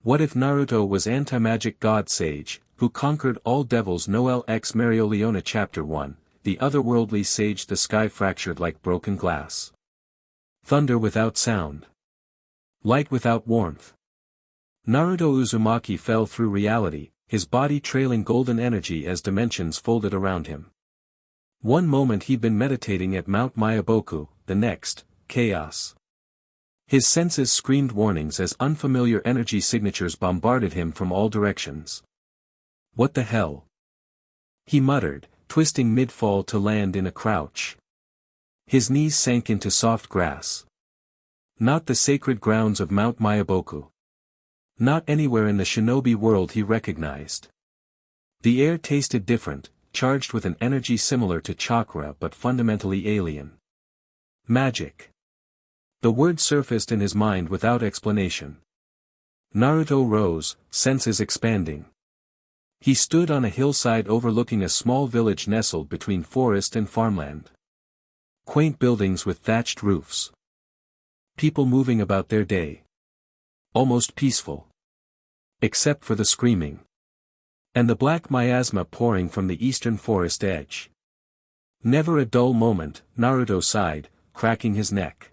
What if Naruto was anti-magic god sage, who conquered all devils? Noelle x Mereoleona Chapter 1, the otherworldly sage. The sky fractured like broken glass. Thunder without sound. Light without warmth. Naruto Uzumaki fell through reality, his body trailing golden energy as dimensions folded around him. One moment he'd been meditating at Mount Myaboku, the next, chaos. His senses screamed warnings as unfamiliar energy signatures bombarded him from all directions. What the hell? He muttered, twisting mid-fall to land in a crouch. His knees sank into soft grass. Not the sacred grounds of Mount Myaboku. Not anywhere in the shinobi world he recognized. The air tasted different, charged with an energy similar to chakra but fundamentally alien. Magic. The word surfaced in his mind without explanation. Naruto rose, senses expanding. He stood on a hillside overlooking a small village nestled between forest and farmland. Quaint buildings with thatched roofs. People moving about their day. Almost peaceful. Except for the screaming. And the black miasma pouring from the eastern forest edge. Never a dull moment, Naruto sighed, cracking his neck.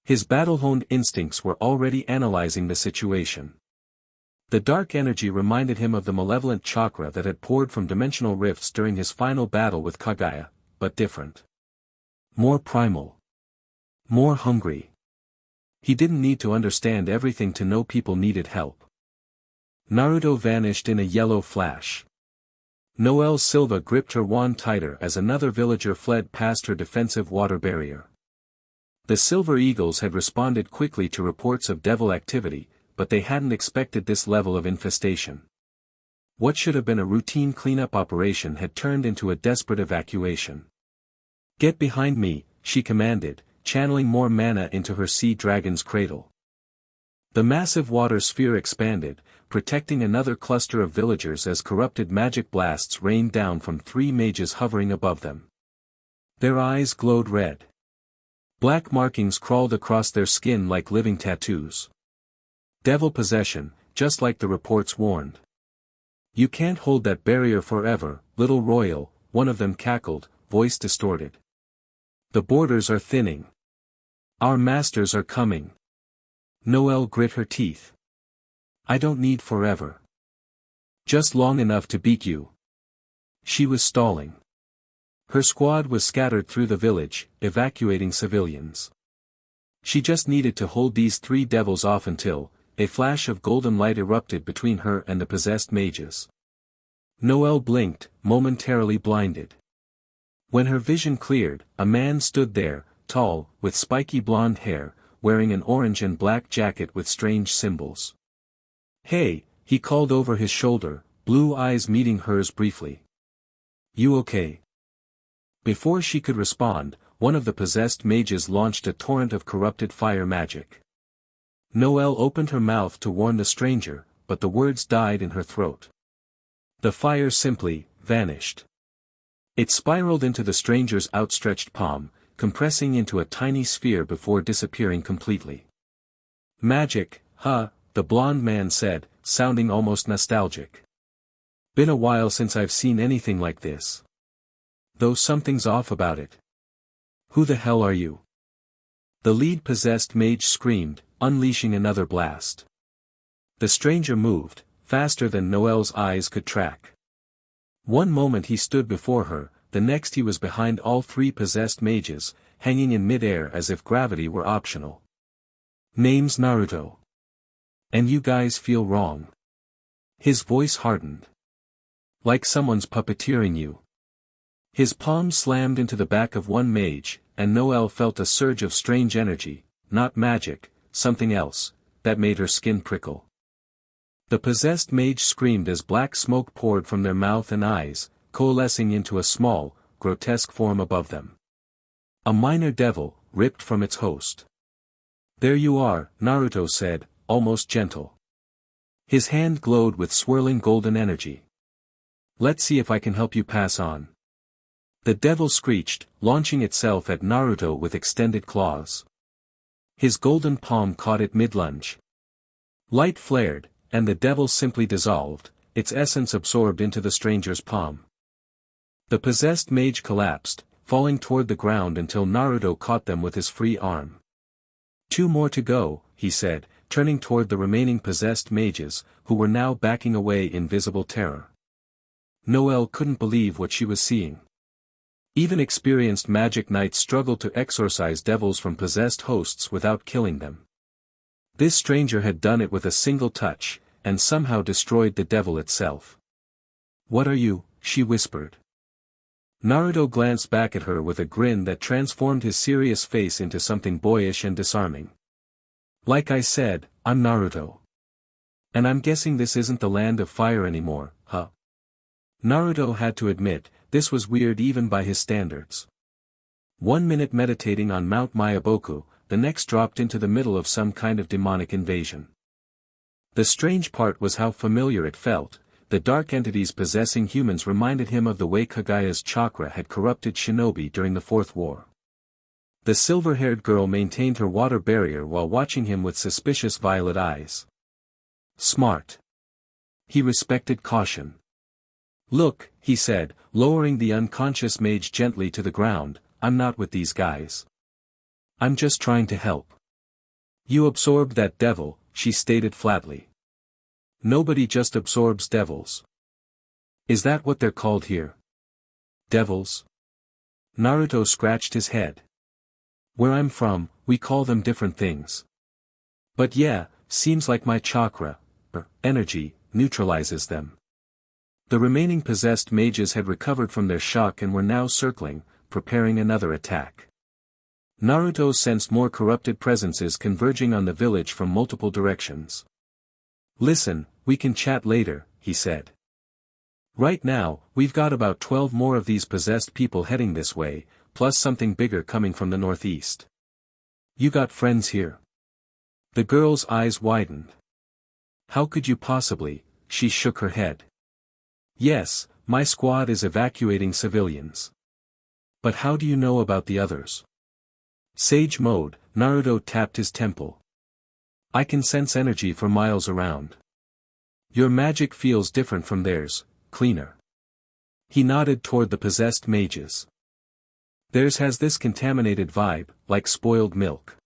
His battle-honed instincts were already analyzing the situation. The dark energy reminded him of the malevolent chakra that had poured from dimensional rifts during his final battle with Kaguya, but different. More primal. More hungry. He didn't need to understand everything to know people needed help. Naruto vanished in a yellow flash. Noelle Silva gripped her wand tighter as another villager fled past her defensive water barrier. The Silver Eagles had responded quickly to reports of devil activity, but they hadn't expected this level of infestation. What should have been a routine cleanup operation had turned into a desperate evacuation. "Get behind me," she commanded, channeling more mana into her sea dragon's cradle. The massive water sphere expanded, protecting another cluster of villagers as corrupted magic blasts rained down from 3 mages hovering above them. Their eyes glowed red. Black markings crawled across their skin like living tattoos. Devil possession, just like the reports warned. "You can't hold that barrier forever, little royal," one of them cackled, voice distorted. "The borders are thinning. Our masters are coming." Noelle grit her teeth. "I don't need forever. Just long enough to beat you." She was stalling. Her squad was scattered through the village, evacuating civilians. She just needed to hold these 3 devils off until, a flash of golden light erupted between her and the possessed mages. Noelle blinked, momentarily blinded. When her vision cleared, a man stood there, tall, with spiky blonde hair, wearing an orange and black jacket with strange symbols. "Hey," he called over his shoulder, blue eyes meeting hers briefly. "You okay?" Before she could respond, one of the possessed mages launched a torrent of corrupted fire magic. Noelle opened her mouth to warn the stranger, but the words died in her throat. The fire simply vanished. It spiraled into the stranger's outstretched palm, compressing into a tiny sphere before disappearing completely. "Magic, huh?" the blonde man said, sounding almost nostalgic. "Been a while since I've seen anything like this. Though something's off about it." "Who the hell are you?" The lead possessed mage screamed, unleashing another blast. The stranger moved, faster than Noelle's eyes could track. One moment he stood before her, the next he was behind all 3 possessed mages, hanging in mid-air as if gravity were optional. "Name's Naruto. And you guys feel wrong." His voice hardened. "Like someone's puppeteering you." His palm slammed into the back of one mage, and Noelle felt a surge of strange energy, not magic, something else, that made her skin prickle. The possessed mage screamed as black smoke poured from their mouth and eyes, coalescing into a small, grotesque form above them. A minor devil, ripped from its host. "There you are," Naruto said, almost gentle. His hand glowed with swirling golden energy. "Let's see if I can help you pass on." The devil screeched, launching itself at Naruto with extended claws. His golden palm caught it mid-lunge. Light flared, and the devil simply dissolved, its essence absorbed into the stranger's palm. The possessed mage collapsed, falling toward the ground until Naruto caught them with his free arm. "Two more to go," he said, turning toward the remaining possessed mages, who were now backing away in visible terror. Noelle couldn't believe what she was seeing. Even experienced magic knights struggled to exorcise devils from possessed hosts without killing them. This stranger had done it with a single touch, and somehow destroyed the devil itself. "What are you?" she whispered. Naruto glanced back at her with a grin that transformed his serious face into something boyish and disarming. "Like I said, I'm Naruto. And I'm guessing this isn't the land of fire anymore, huh?" Naruto had to admit, this was weird even by his standards. 1 minute meditating on Mount Myaboku, the next dropped into the middle of some kind of demonic invasion. The strange part was how familiar it felt. The dark entities possessing humans reminded him of the way Kagaya's chakra had corrupted shinobi during the Fourth War. The silver-haired girl maintained her water barrier while watching him with suspicious violet eyes. Smart. He respected caution. "Look," he said, lowering the unconscious mage gently to the ground, "I'm not with these guys. I'm just trying to help." "You absorbed that devil," she stated flatly. "Nobody just absorbs devils." "Is that what they're called here? Devils?" Naruto scratched his head. "Where I'm from, we call them different things. But yeah, seems like my chakra, or energy, neutralizes them." The remaining possessed mages had recovered from their shock and were now circling, preparing another attack. Naruto sensed more corrupted presences converging on the village from multiple directions. "Listen, we can chat later," he said. "Right now, we've got about 12 more of these possessed people heading this way, plus something bigger coming from the northeast. You got friends here?" The girl's eyes widened. "How could you possibly?" She shook her head. "Yes, my squad is evacuating civilians. But how do you know about the others?" Sage mode, Naruto tapped his temple. "I can sense energy for miles around. Your magic feels different from theirs, cleaner." He nodded toward the possessed mages. "Theirs has this contaminated vibe, like spoiled milk."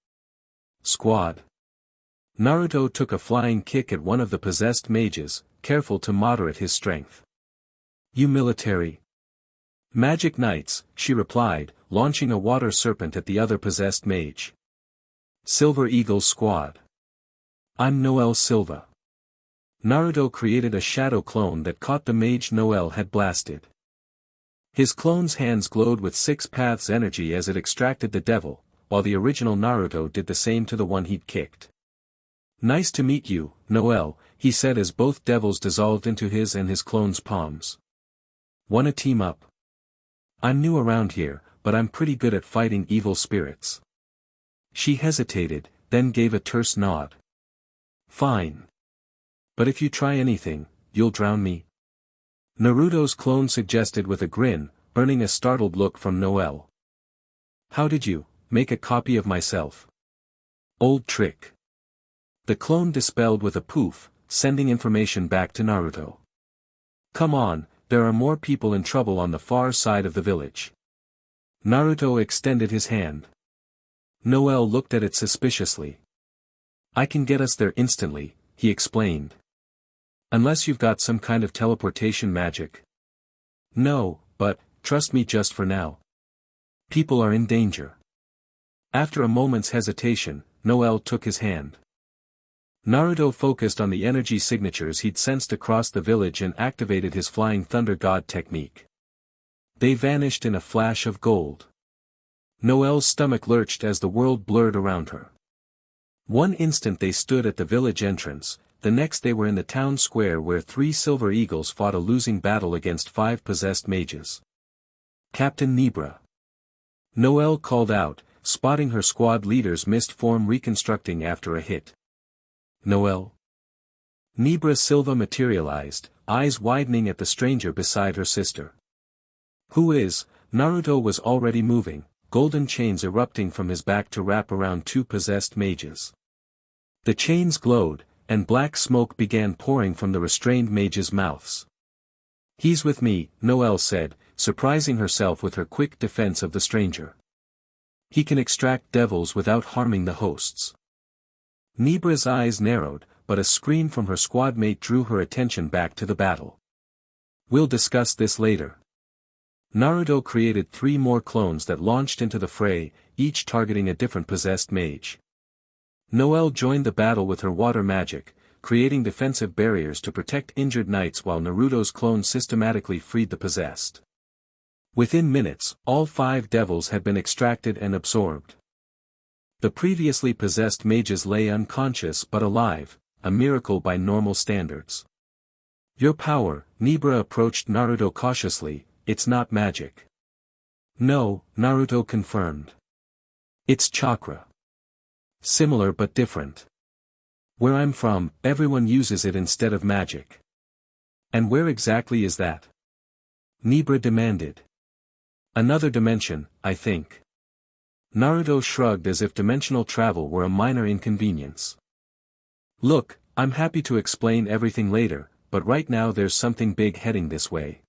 "Squad." Naruto took a flying kick at one of the possessed mages, careful to moderate his strength. "You military?" "Magic knights," she replied, launching a water serpent at the other possessed mage. "Silver Eagle's squad." "I'm Noelle Silva." Naruto created a shadow clone that caught the mage Noelle had blasted. His clone's hands glowed with 6 paths energy as it extracted the devil, while the original Naruto did the same to the one he'd kicked. "Nice to meet you, Noelle," he said as both devils dissolved into his and his clone's palms. "Wanna team up? I'm new around here, but I'm pretty good at fighting evil spirits." She hesitated, then gave a terse nod. "Fine. But if you try anything, you'll drown me?" Naruto's clone suggested with a grin, earning a startled look from Noelle. "How did you make a copy of myself?" "Old trick." The clone dispelled with a poof, sending information back to Naruto. "Come on, there are more people in trouble on the far side of the village." Naruto extended his hand. Noelle looked at it suspiciously. "I can get us there instantly," he explained. "Unless you've got some kind of teleportation magic." "No, but, trust me just for now. People are in danger." After a moment's hesitation, Noelle took his hand. Naruto focused on the energy signatures he'd sensed across the village and activated his Flying Thunder God technique. They vanished in a flash of gold. Noelle's stomach lurched as the world blurred around her. One instant they stood at the village entrance, the next they were in the town square where 3 silver eagles fought a losing battle against 5 possessed mages. "Captain Nebra." Noelle called out, spotting her squad leader's mist form reconstructing after a hit. "Noelle?" Nebra Silva materialized, eyes widening at the stranger beside her sister. "Who is?" Naruto was already moving, golden chains erupting from his back to wrap around 2 possessed mages. The chains glowed, and black smoke began pouring from the restrained mages' mouths. "He's with me," Noelle said, surprising herself with her quick defense of the stranger. "He can extract devils without harming the hosts." Nibra's eyes narrowed, but a scream from her squad mate drew her attention back to the battle. "We'll discuss this later." Naruto created 3 more clones that launched into the fray, each targeting a different possessed mage. Noelle joined the battle with her water magic, creating defensive barriers to protect injured knights while Naruto's clone systematically freed the possessed. Within minutes, all 5 devils had been extracted and absorbed. The previously possessed mages lay unconscious but alive, a miracle by normal standards. "Your power," Nibra approached Naruto cautiously, "it's not magic." "No," Naruto confirmed. "It's chakra. Similar but different. Where I'm from, everyone uses it instead of magic." "And where exactly is that?" Nibra demanded. "Another dimension, I think." Naruto shrugged as if dimensional travel were a minor inconvenience. "Look, I'm happy to explain everything later, but right now there's something big heading this way."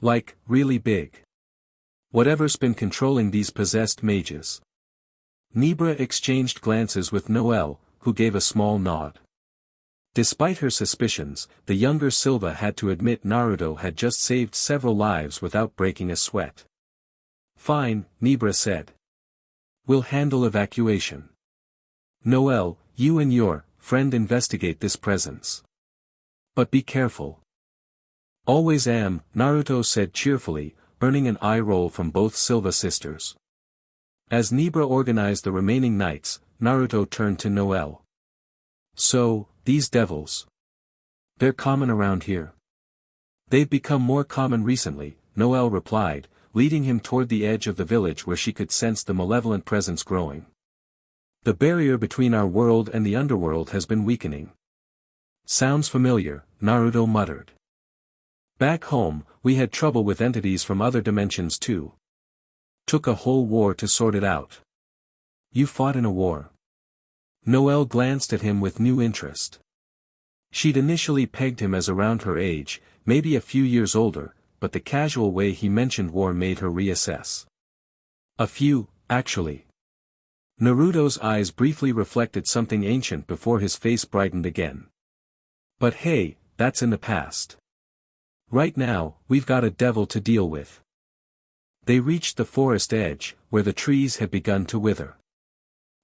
"Like, really big?" "Whatever's been controlling these possessed mages." Nibra exchanged glances with Noelle, who gave a small nod. Despite her suspicions, the younger Silva had to admit Naruto had just saved several lives without breaking a sweat. "Fine," Nibra said. "We'll handle evacuation. Noelle, you and your friend investigate this presence. But be careful." "Always am," Naruto said cheerfully, earning an eye roll from both Silva sisters. As Nibra organized the remaining knights, Naruto turned to Noelle. "So, these devils. They're common around here." "They've become more common recently," Noelle replied, leading him toward the edge of the village where she could sense the malevolent presence growing. "The barrier between our world and the underworld has been weakening." "Sounds familiar," Naruto muttered. "Back home, we had trouble with entities from other dimensions too. Took a whole war to sort it out." "You fought in a war?" Noelle glanced at him with new interest. She'd initially pegged him as around her age, maybe a few years older, but the casual way he mentioned war made her reassess. "A few, actually." Naruto's eyes briefly reflected something ancient before his face brightened again. "But hey, that's in the past. Right now, we've got a devil to deal with." They reached the forest edge, where the trees had begun to wither.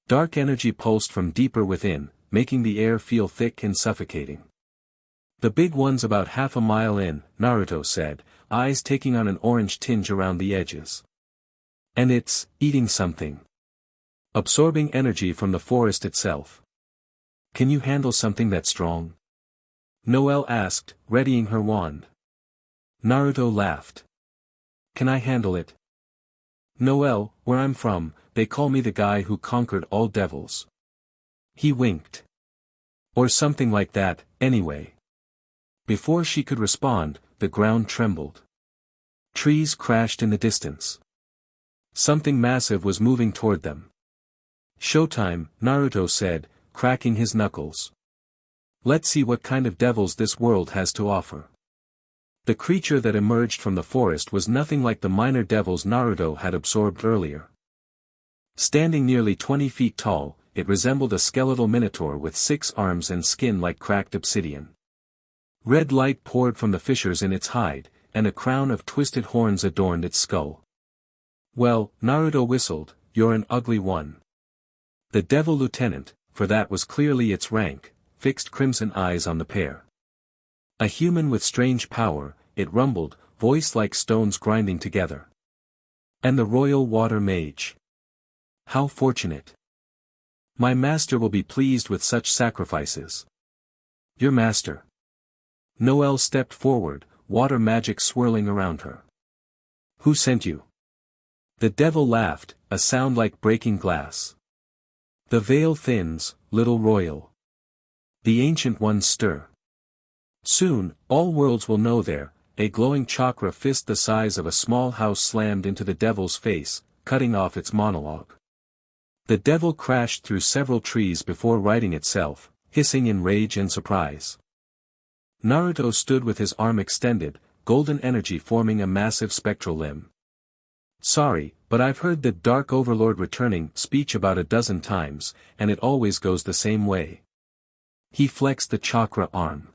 Dark energy pulsed from deeper within, making the air feel thick and suffocating. "The big one's about half a mile in," Naruto said, eyes taking on an orange tinge around the edges. "And it's eating something. Absorbing energy from the forest itself." "Can you handle something that strong?" Noelle asked, readying her wand. Naruto laughed. "Can I handle it?" "Noelle, where I'm from, they call me the guy who conquered all devils." He winked. "Or something like that, anyway." Before she could respond, the ground trembled. Trees crashed in the distance. Something massive was moving toward them. "Showtime," Naruto said, cracking his knuckles. "Let's see what kind of devils this world has to offer." The creature that emerged from the forest was nothing like the minor devils Naruto had absorbed earlier. Standing nearly 20 feet tall, it resembled a skeletal minotaur with 6 arms and skin like cracked obsidian. Red light poured from the fissures in its hide, and a crown of twisted horns adorned its skull. "Well," Naruto whistled, "you're an ugly one." The devil lieutenant, for that was clearly its rank, fixed crimson eyes on the pair. A human with strange power, it rumbled, voice like stones grinding together. "And the royal water mage. How fortunate. My master will be pleased with such sacrifices." "Your master?" Noelle stepped forward, water magic swirling around her. "Who sent you?" The devil laughed, a sound like breaking glass. "The veil thins, little royal. The ancient ones stir. Soon, all worlds will know a glowing chakra fist the size of a small house slammed into the devil's face, cutting off its monologue. The devil crashed through several trees before righting itself, hissing in rage and surprise. Naruto stood with his arm extended, golden energy forming a massive spectral limb. Sorry, but I've heard the Dark Overlord returning speech about a dozen times, and it always goes the same way. He flexed the chakra arm.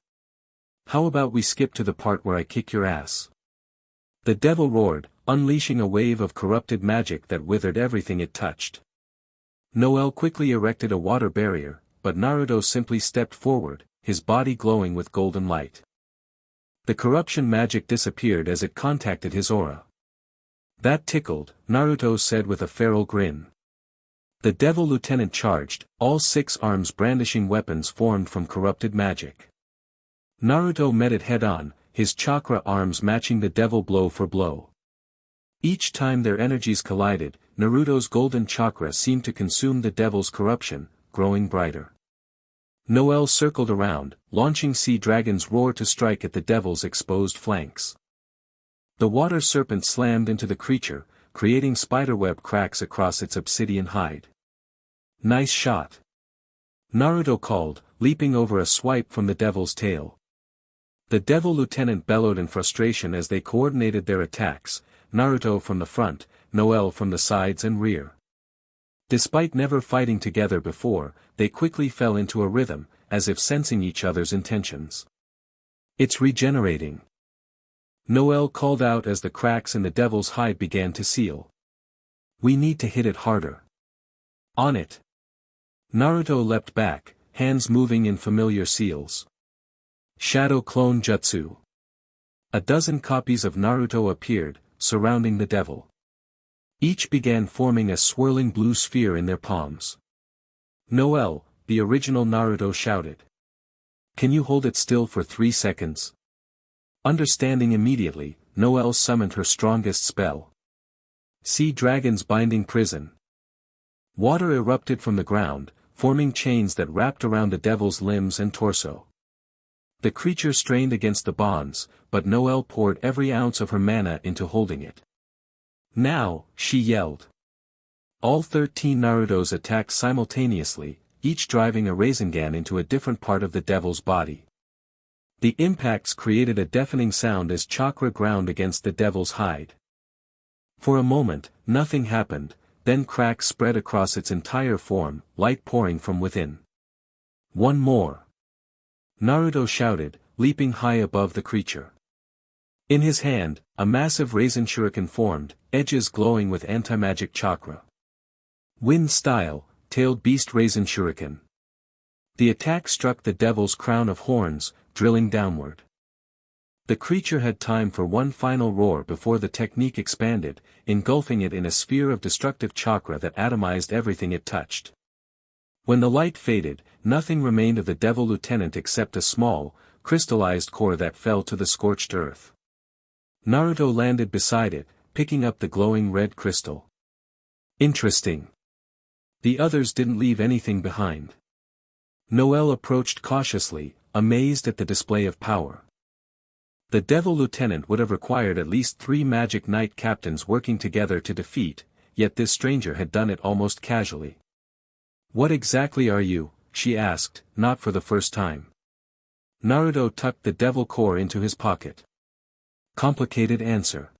How about we skip to the part where I kick your ass? The devil roared, unleashing a wave of corrupted magic that withered everything it touched. Noelle quickly erected a water barrier, but Naruto simply stepped forward, his body glowing with golden light. The corruption magic disappeared as it contacted his aura. That tickled, Naruto said with a feral grin. The devil lieutenant charged, all 6 arms brandishing weapons formed from corrupted magic. Naruto met it head-on, his chakra arms matching the devil blow for blow. Each time their energies collided, Naruto's golden chakra seemed to consume the devil's corruption, growing brighter. Noelle circled around, launching sea dragons' roar to strike at the devil's exposed flanks. The water serpent slammed into the creature, creating spiderweb cracks across its obsidian hide. Nice shot. Naruto called, leaping over a swipe from the devil's tail. The devil lieutenant bellowed in frustration as they coordinated their attacks, Naruto from the front, Noelle from the sides and rear. Despite never fighting together before, they quickly fell into a rhythm, as if sensing each other's intentions. It's regenerating. Noelle called out as the cracks in the devil's hide began to seal. We need to hit it harder. On it. Naruto leapt back, hands moving in familiar seals. Shadow Clone Jutsu. A dozen copies of Naruto appeared, surrounding the devil. Each began forming a swirling blue sphere in their palms. Noelle, the original Naruto shouted. Can you hold it still for 3 seconds? Understanding immediately, Noelle summoned her strongest spell. Sea Dragon's Binding Prison. Water erupted from the ground, forming chains that wrapped around the devil's limbs and torso. The creature strained against the bonds, but Noelle poured every ounce of her mana into holding it. Now, she yelled. All 13 Narutos attacked simultaneously, each driving a Rasengan into a different part of the devil's body. The impacts created a deafening sound as chakra ground against the devil's hide. For a moment, nothing happened, then cracks spread across its entire form, light pouring from within. One more. Naruto shouted, leaping high above the creature. In his hand, a massive Rasen Shuriken formed, edges glowing with anti-magic chakra. Wind style, tailed beast Rasen Shuriken. The attack struck the devil's crown of horns, drilling downward. The creature had time for one final roar before the technique expanded, engulfing it in a sphere of destructive chakra that atomized everything it touched. When the light faded, nothing remained of the devil lieutenant except a small, crystallized core that fell to the scorched earth. Naruto landed beside it, picking up the glowing red crystal. Interesting. The others didn't leave anything behind. Noelle approached cautiously, amazed at the display of power. The devil lieutenant would have required at least 3 magic knight captains working together to defeat, yet this stranger had done it almost casually. What exactly are you? She asked, not for the first time. Naruto tucked the devil core into his pocket. Complicated answer.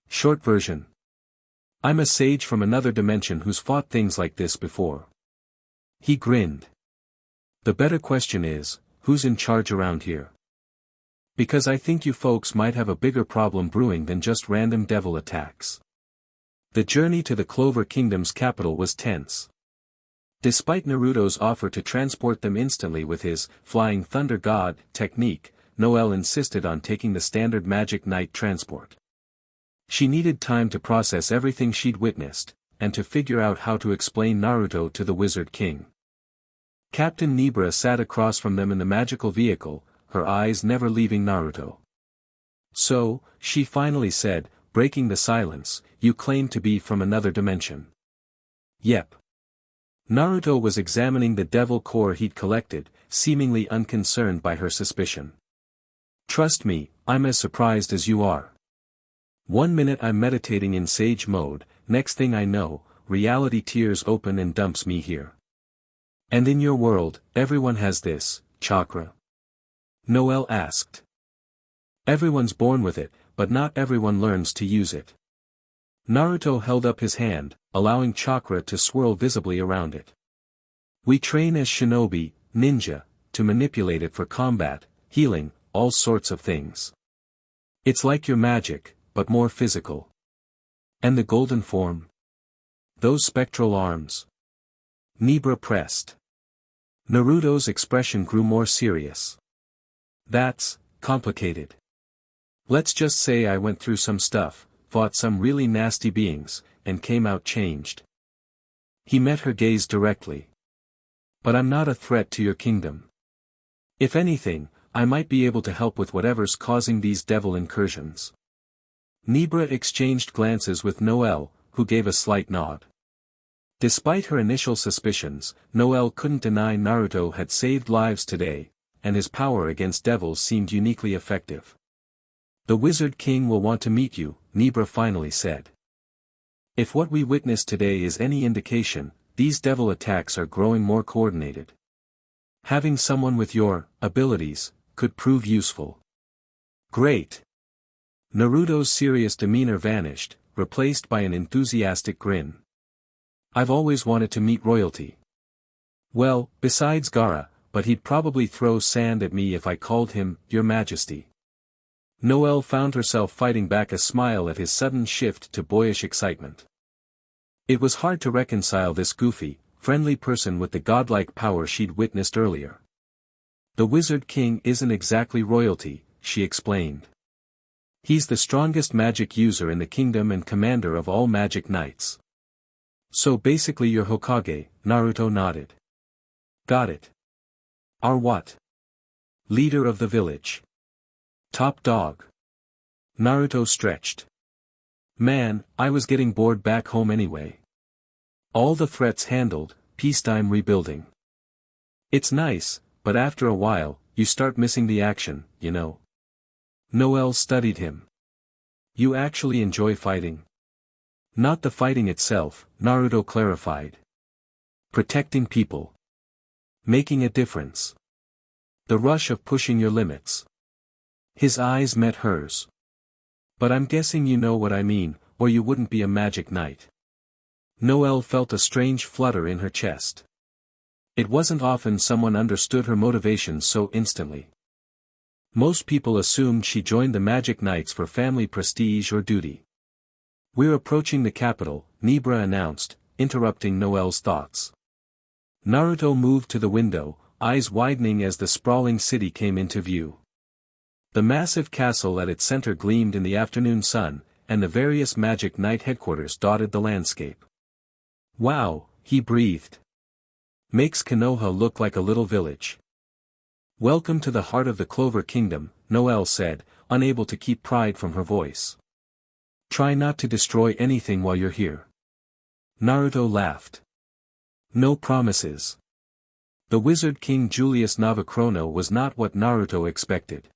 Short version. I'm a sage from another dimension who's fought things like this before. He grinned. The better question is, who's in charge around here? Because I think you folks might have a bigger problem brewing than just random devil attacks. The journey to the Clover Kingdom's capital was tense. Despite Naruto's offer to transport them instantly with his Flying Thunder God technique, Noelle insisted on taking the standard Magic Knight transport. She needed time to process everything she'd witnessed, and to figure out how to explain Naruto to the Wizard King. Captain Nibra sat across from them in the magical vehicle, her eyes never leaving Naruto. So, she finally said, breaking the silence, you claim to be from another dimension. Yep. Naruto was examining the devil core he'd collected, seemingly unconcerned by her suspicion. Trust me, I'm as surprised as you are. 1 minute I'm meditating in sage mode, next thing I know, reality tears open and dumps me here. And in your world, everyone has this chakra? Noelle asked. Everyone's born with it, but not everyone learns to use it. Naruto held up his hand, allowing chakra to swirl visibly around it. We train as shinobi, ninja, to manipulate it for combat, healing, all sorts of things. It's like your magic, but more physical. And the golden form? Those spectral arms. Nibra pressed. Naruto's expression grew more serious. That's complicated. Let's just say I went through some stuff, fought some really nasty beings, and came out changed. He met her gaze directly. But I'm not a threat to your kingdom. If anything, I might be able to help with whatever's causing these devil incursions. Nibra exchanged glances with Noelle, who gave a slight nod. Despite her initial suspicions, Noelle couldn't deny Naruto had saved lives today, and his power against devils seemed uniquely effective. The Wizard King will want to meet you, Nibra finally said. If what we witnessed today is any indication, these devil attacks are growing more coordinated. Having someone with your abilities could prove useful. Great. Naruto's serious demeanor vanished, replaced by an enthusiastic grin. I've always wanted to meet royalty. Well, besides Gaara, but he'd probably throw sand at me if I called him, Your Majesty. Noelle found herself fighting back a smile at his sudden shift to boyish excitement. It was hard to reconcile this goofy, friendly person with the godlike power she'd witnessed earlier. The Wizard King isn't exactly royalty, she explained. He's the strongest magic user in the kingdom and commander of all magic knights. So basically your Hokage, Naruto nodded. Got it. Our what? Leader of the village. Top dog. Naruto stretched. Man, I was getting bored back home anyway. All the threats handled, peacetime rebuilding. It's nice, but after a while, you start missing the action, you know. Noelle studied him. You actually enjoy fighting? Not the fighting itself, Naruto clarified. Protecting people. Making a difference. The rush of pushing your limits. His eyes met hers. But I'm guessing you know what I mean, or you wouldn't be a magic knight. Noelle felt a strange flutter in her chest. It wasn't often someone understood her motivations so instantly. Most people assumed she joined the Magic Knights for family prestige or duty. We're approaching the capital, Nibra announced, interrupting Noelle's thoughts. Naruto moved to the window, eyes widening as the sprawling city came into view. The massive castle at its center gleamed in the afternoon sun, and the various Magic Knight headquarters dotted the landscape. Wow, he breathed. Makes Konoha look like a little village. Welcome to the heart of the Clover Kingdom, Noelle said, unable to keep pride from her voice. Try not to destroy anything while you're here. Naruto laughed. No promises. The Wizard King Julius Navachrono was not what Naruto expected.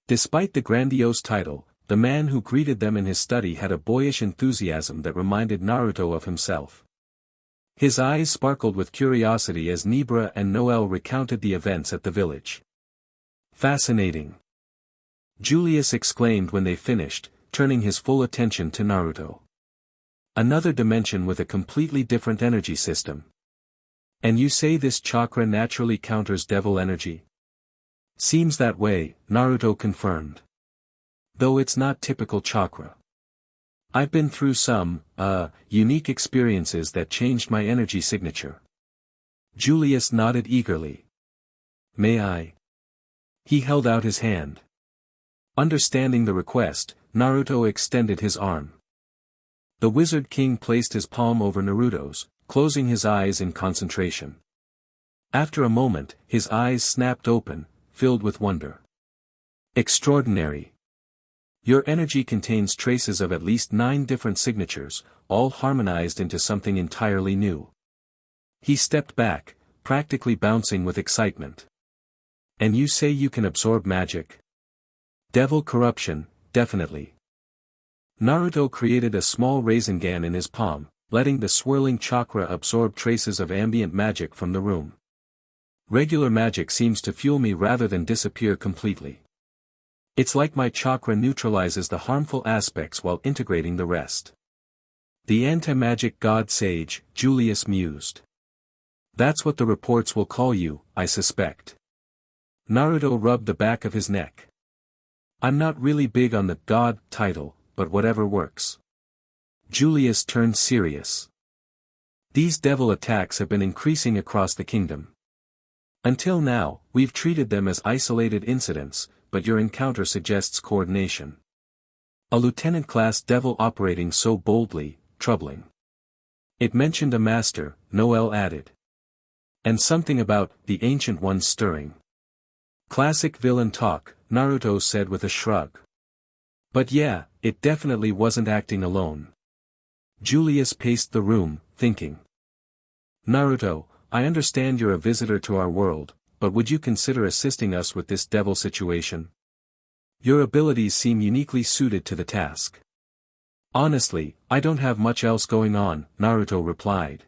Despite the grandiose title, the man who greeted them in his study had a boyish enthusiasm that reminded Naruto of himself. His eyes sparkled with curiosity as Nibra and Noelle recounted the events at the village. Fascinating. Julius exclaimed when they finished, turning his full attention to Naruto. Another dimension with a completely different energy system. And you say this chakra naturally counters devil energy? Seems that way, Naruto confirmed. Though it's not typical chakra. I've been through some, unique experiences that changed my energy signature. Julius nodded eagerly. May I? He held out his hand. Understanding the request, Naruto extended his arm. The Wizard King placed his palm over Naruto's, closing his eyes in concentration. After a moment, his eyes snapped open, filled with wonder. Extraordinary. Your energy contains traces of at least 9 different signatures, all harmonized into something entirely new. He stepped back, practically bouncing with excitement. And you say you can absorb magic? Devil corruption, definitely. Naruto created a small Rasengan in his palm, letting the swirling chakra absorb traces of ambient magic from the room. Regular magic seems to fuel me rather than disappear completely. It's like my chakra neutralizes the harmful aspects while integrating the rest. The anti-magic god sage, Julius mused. That's what the reports will call you, I suspect. Naruto rubbed the back of his neck. I'm not really big on the god title, but whatever works. Julius turned serious. These devil attacks have been increasing across the kingdom. Until now, we've treated them as isolated incidents, but your encounter suggests coordination. A lieutenant-class devil operating so boldly, troubling. It mentioned a master, Noelle added. And something about the ancient ones stirring. Classic villain talk, Naruto said with a shrug. But yeah, it definitely wasn't acting alone. Julius paced the room, thinking. Naruto, I understand you're a visitor to our world, but would you consider assisting us with this devil situation? Your abilities seem uniquely suited to the task. Honestly, I don't have much else going on, Naruto replied.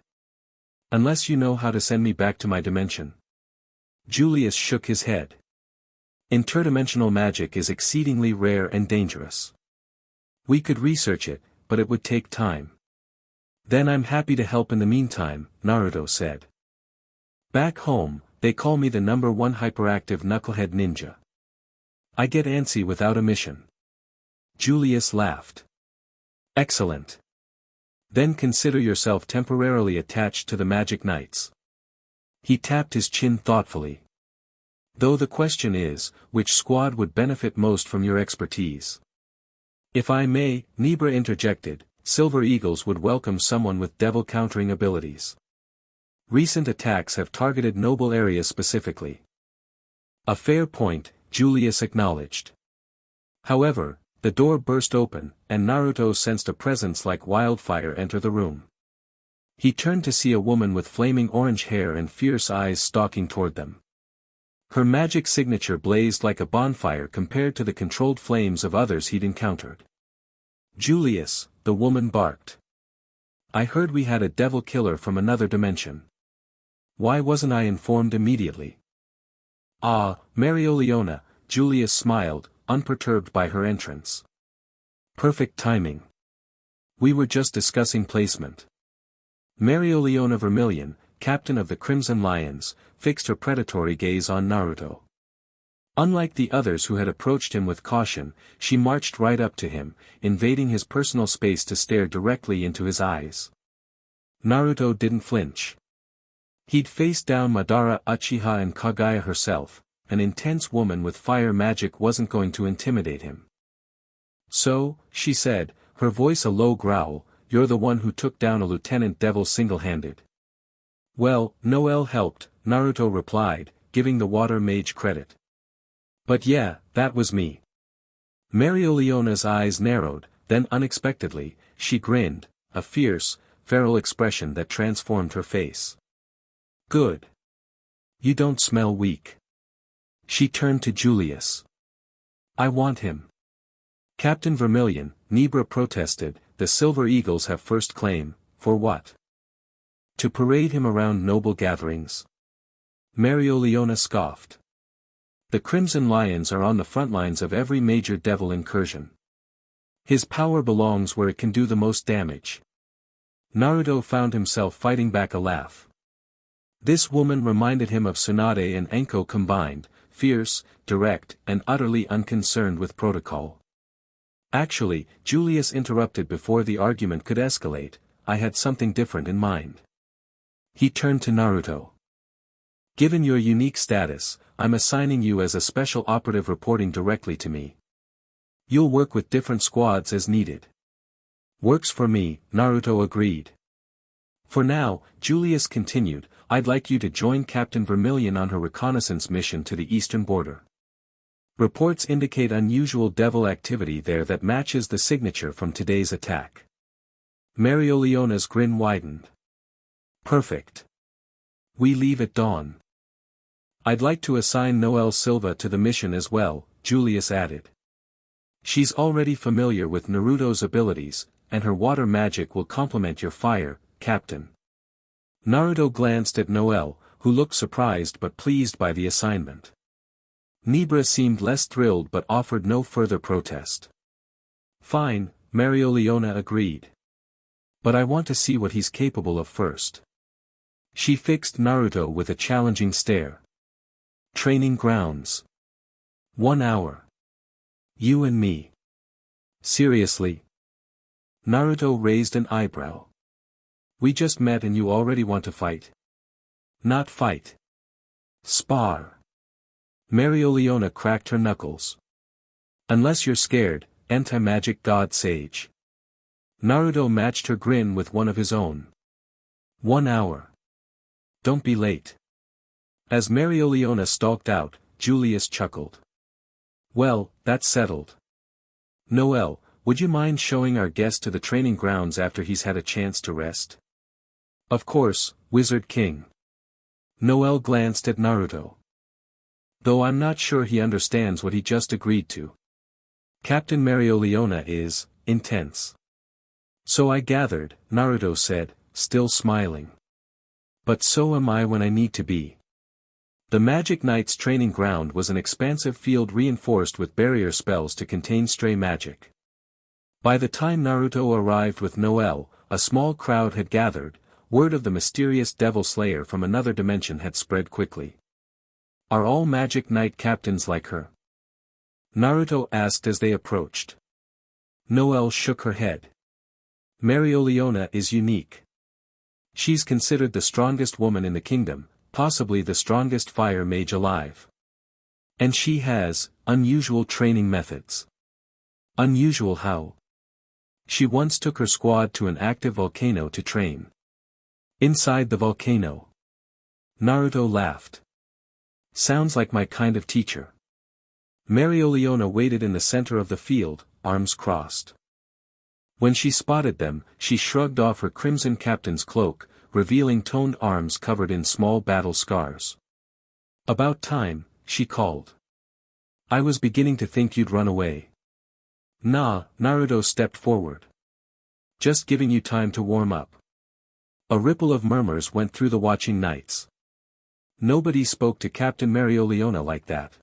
Unless you know how to send me back to my dimension. Julius shook his head. Interdimensional magic is exceedingly rare and dangerous. We could research it, but it would take time. Then I'm happy to help in the meantime, Naruto said. Back home, they call me the #1 hyperactive knucklehead ninja. I get antsy without a mission. Julius laughed. Excellent. Then consider yourself temporarily attached to the Magic Knights. He tapped his chin thoughtfully. Though the question is, which squad would benefit most from your expertise? If I may, Nebra interjected, Silver Eagles would welcome someone with devil countering abilities. Recent attacks have targeted noble areas specifically. A fair point, Julius acknowledged. However, the door burst open, and Naruto sensed a presence like wildfire enter the room. He turned to see a woman with flaming orange hair and fierce eyes stalking toward them. Her magic signature blazed like a bonfire compared to the controlled flames of others he'd encountered. Julius, the woman barked. I heard we had a devil killer from another dimension. Why wasn't I informed immediately? Ah, Mereoleona, Julius smiled, unperturbed by her entrance. Perfect timing. We were just discussing placement. Mereoleona Vermilion, captain of the Crimson Lions, fixed her predatory gaze on Naruto. Unlike the others who had approached him with caution, she marched right up to him, invading his personal space to stare directly into his eyes. Naruto didn't flinch. He'd faced down Madara Uchiha and Kagaya herself. An intense woman with fire magic wasn't going to intimidate him. So, she said, her voice a low growl, you're the one who took down a lieutenant devil single-handed. Well, Noelle helped, Naruto replied, giving the water mage credit. But yeah, that was me. Mereoleona's eyes narrowed, then unexpectedly, she grinned, a fierce, feral expression that transformed her face. Good. You don't smell weak. She turned to Julius. I want him. Captain Vermilion, Nebra protested, the Silver Eagles have first claim, for what? To parade him around noble gatherings. Mereoleona scoffed. The Crimson Lions are on the front lines of every major devil incursion. His power belongs where it can do the most damage. Naruto found himself fighting back a laugh. This woman reminded him of Tsunade and Enko combined, fierce, direct, and utterly unconcerned with protocol. Actually, Julius interrupted before the argument could escalate, I had something different in mind. He turned to Naruto. Given your unique status, I'm assigning you as a special operative reporting directly to me. You'll work with different squads as needed. Works for me, Naruto agreed. For now, Julius continued, I'd like you to join Captain Vermilion on her reconnaissance mission to the eastern border. Reports indicate unusual devil activity there that matches the signature from today's attack. Mereoleona's grin widened. Perfect. We leave at dawn. I'd like to assign Noelle Silva to the mission as well, Julius added. She's already familiar with Naruto's abilities, and her water magic will complement your fire, Captain. Naruto glanced at Noelle, who looked surprised but pleased by the assignment. Nibra seemed less thrilled but offered no further protest. Fine, Mereoleona agreed. But I want to see what he's capable of first. She fixed Naruto with a challenging stare. Training grounds. 1 hour. You and me. Seriously? Naruto raised an eyebrow. We just met and you already want to fight? Not fight. Spar. Mereoleona cracked her knuckles. Unless you're scared, anti-magic god sage. Naruto matched her grin with one of his own. 1 hour. Don't be late. As Mereoleona stalked out, Julius chuckled. Well, that's settled. Noelle, would you mind showing our guest to the training grounds after he's had a chance to rest? Of course, Wizard King. Noelle glanced at Naruto. Though I'm not sure he understands what he just agreed to. Captain Mereoleona is intense. So I gathered, Naruto said, still smiling. But so am I when I need to be. The Magic Knight's training ground was an expansive field reinforced with barrier spells to contain stray magic. By the time Naruto arrived with Noelle, a small crowd had gathered. Word of the mysterious Devil Slayer from another dimension had spread quickly. Are all Magic Knight captains like her? Naruto asked as they approached. Noelle shook her head. Mereoleona is unique. She's considered the strongest woman in the kingdom, possibly the strongest fire mage alive. And she has unusual training methods. Unusual how? She once took her squad to an active volcano to train. Inside the volcano. Naruto laughed. Sounds like my kind of teacher. Mereoleona waited in the center of the field, arms crossed. When she spotted them, she shrugged off her crimson captain's cloak, revealing toned arms covered in small battle scars. About time, she called. I was beginning to think you'd run away. Nah, Naruto stepped forward. Just giving you time to warm up. A ripple of murmurs went through the watching knights. Nobody spoke to Captain Mereoleona like that.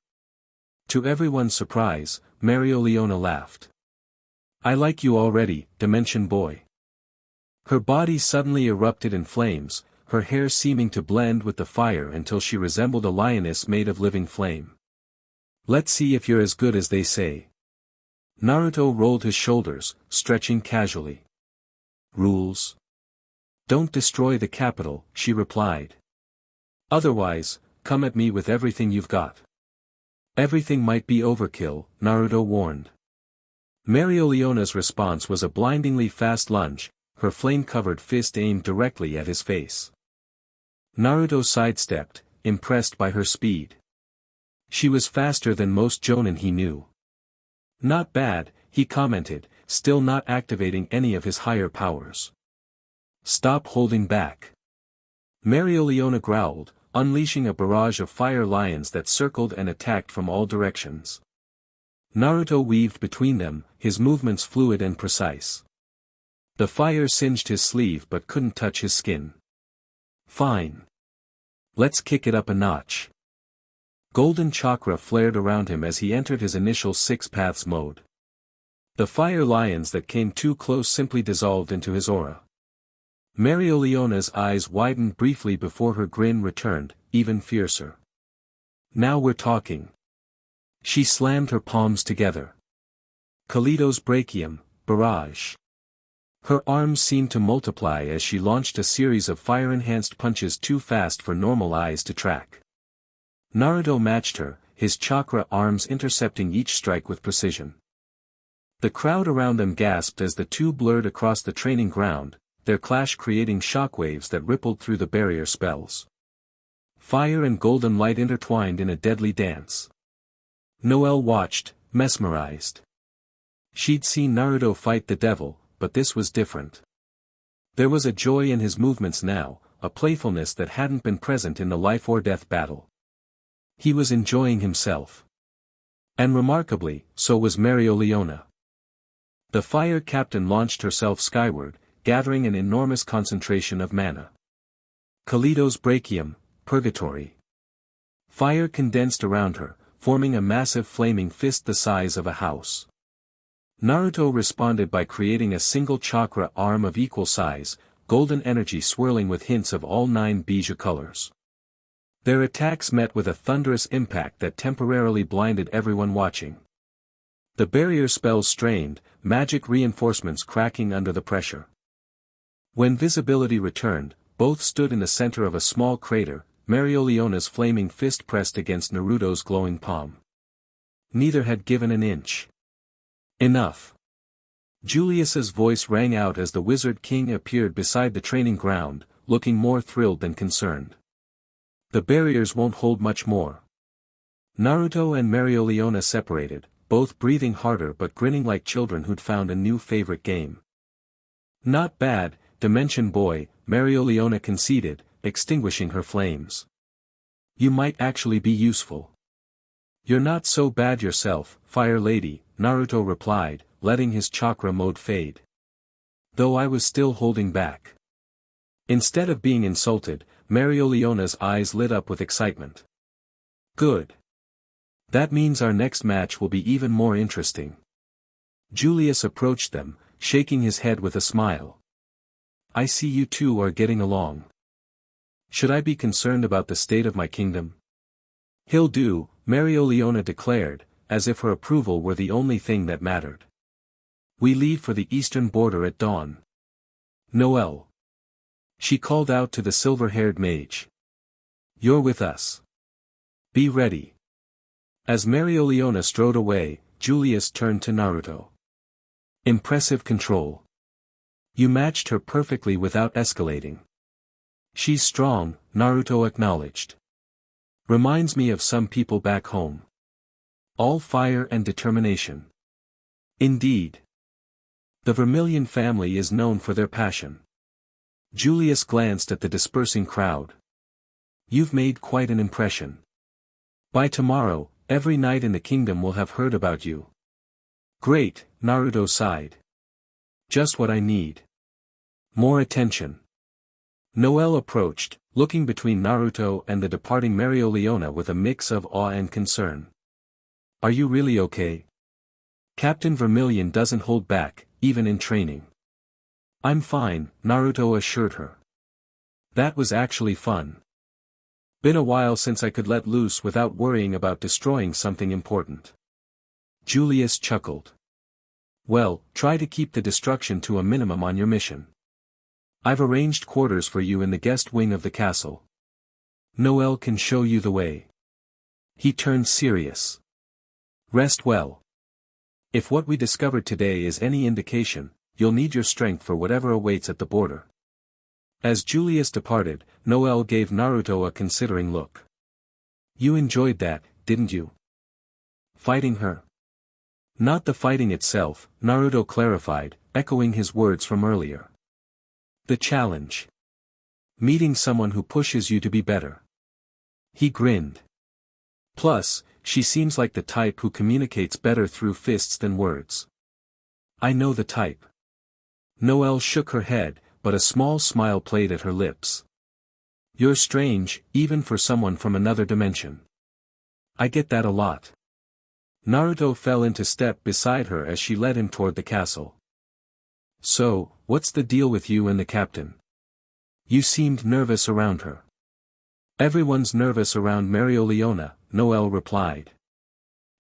To everyone's surprise, Mereoleona laughed. I like you already, Dimension Boy. Her body suddenly erupted in flames, her hair seeming to blend with the fire until she resembled a lioness made of living flame. Let's see if you're as good as they say. Naruto rolled his shoulders, stretching casually. Rules? Don't destroy the capital, she replied. Otherwise, come at me with everything you've got. Everything might be overkill, Naruto warned. Mereoleona's response was a blindingly fast lunge, her flame-covered fist aimed directly at his face. Naruto sidestepped, impressed by her speed. She was faster than most jonin he knew. Not bad, he commented, still not activating any of his higher powers. Stop holding back. Mereoleona growled, unleashing a barrage of fire lions that circled and attacked from all directions. Naruto weaved between them, his movements fluid and precise. The fire singed his sleeve but couldn't touch his skin. Fine. Let's kick it up a notch. Golden chakra flared around him as he entered his initial 6 paths mode. The fire lions that came too close simply dissolved into his aura. Mereoleona's eyes widened briefly before her grin returned, even fiercer. Now we're talking. She slammed her palms together. Kalitos Brachium, Barrage. Her arms seemed to multiply as she launched a series of fire-enhanced punches too fast for normal eyes to track. Naruto matched her, his chakra arms intercepting each strike with precision. The crowd around them gasped as the two blurred across the training ground, their clash creating shockwaves that rippled through the barrier spells. Fire and golden light intertwined in a deadly dance. Noelle watched, mesmerized. She'd seen Naruto fight the devil, but this was different. There was a joy in his movements now, a playfulness that hadn't been present in the life-or-death battle. He was enjoying himself. And remarkably, so was Mereoleona. The fire captain launched herself skyward, gathering an enormous concentration of mana. Kalido's Brachium, Purgatory. Fire condensed around her, forming a massive flaming fist the size of a house. Naruto responded by creating a single chakra arm of equal size, golden energy swirling with hints of all 9 bijou colors. Their attacks met with a thunderous impact that temporarily blinded everyone watching. The barrier spells strained, magic reinforcements cracking under the pressure. When visibility returned, both stood in the center of a small crater, Mereoleona's flaming fist pressed against Naruto's glowing palm. Neither had given an inch. Enough. Julius's voice rang out as the Wizard King appeared beside the training ground, looking more thrilled than concerned. The barriers won't hold much more. Naruto and Mereoleona separated, both breathing harder but grinning like children who'd found a new favorite game. Not bad, Dimension Boy, Mereoleona conceded, extinguishing her flames. You might actually be useful. You're not so bad yourself, Fire Lady, Naruto replied, letting his chakra mode fade. Though I was still holding back. Instead of being insulted, Mereoleona's eyes lit up with excitement. Good. That means our next match will be even more interesting. Julius approached them, shaking his head with a smile. I see you two are getting along. Should I be concerned about the state of my kingdom? He'll do, Mereoleona declared, as if her approval were the only thing that mattered. We leave for the eastern border at dawn. Noelle. She called out to the silver-haired mage. You're with us. Be ready. As Mereoleona strode away, Julius turned to Naruto. Impressive control. You matched her perfectly without escalating. She's strong, Naruto acknowledged. Reminds me of some people back home. All fire and determination. Indeed. The Vermilion family is known for their passion. Julius glanced at the dispersing crowd. You've made quite an impression. By tomorrow, every knight in the kingdom will have heard about you. Great, Naruto sighed. Just what I need. More attention. Noelle approached, looking between Naruto and the departing Mereoleona with a mix of awe and concern. Are you really okay? Captain Vermilion doesn't hold back, even in training. I'm fine, Naruto assured her. That was actually fun. Been a while since I could let loose without worrying about destroying something important. Julius chuckled. Well, try to keep the destruction to a minimum on your mission. I've arranged quarters for you in the guest wing of the castle. Noelle can show you the way. He turned serious. Rest well. If what we discovered today is any indication, you'll need your strength for whatever awaits at the border. As Julius departed, Noelle gave Naruto a considering look. You enjoyed that, didn't you? Fighting her? Not the fighting itself, Naruto clarified, echoing his words from earlier. The challenge. Meeting someone who pushes you to be better. He grinned. Plus, she seems like the type who communicates better through fists than words. I know the type. Noelle shook her head, but a small smile played at her lips. You're strange, even for someone from another dimension. I get that a lot. Naruto fell into step beside her as she led him toward the castle. So, what's the deal with you and the captain? You seemed nervous around her. Everyone's nervous around Mereoleona, Noelle replied.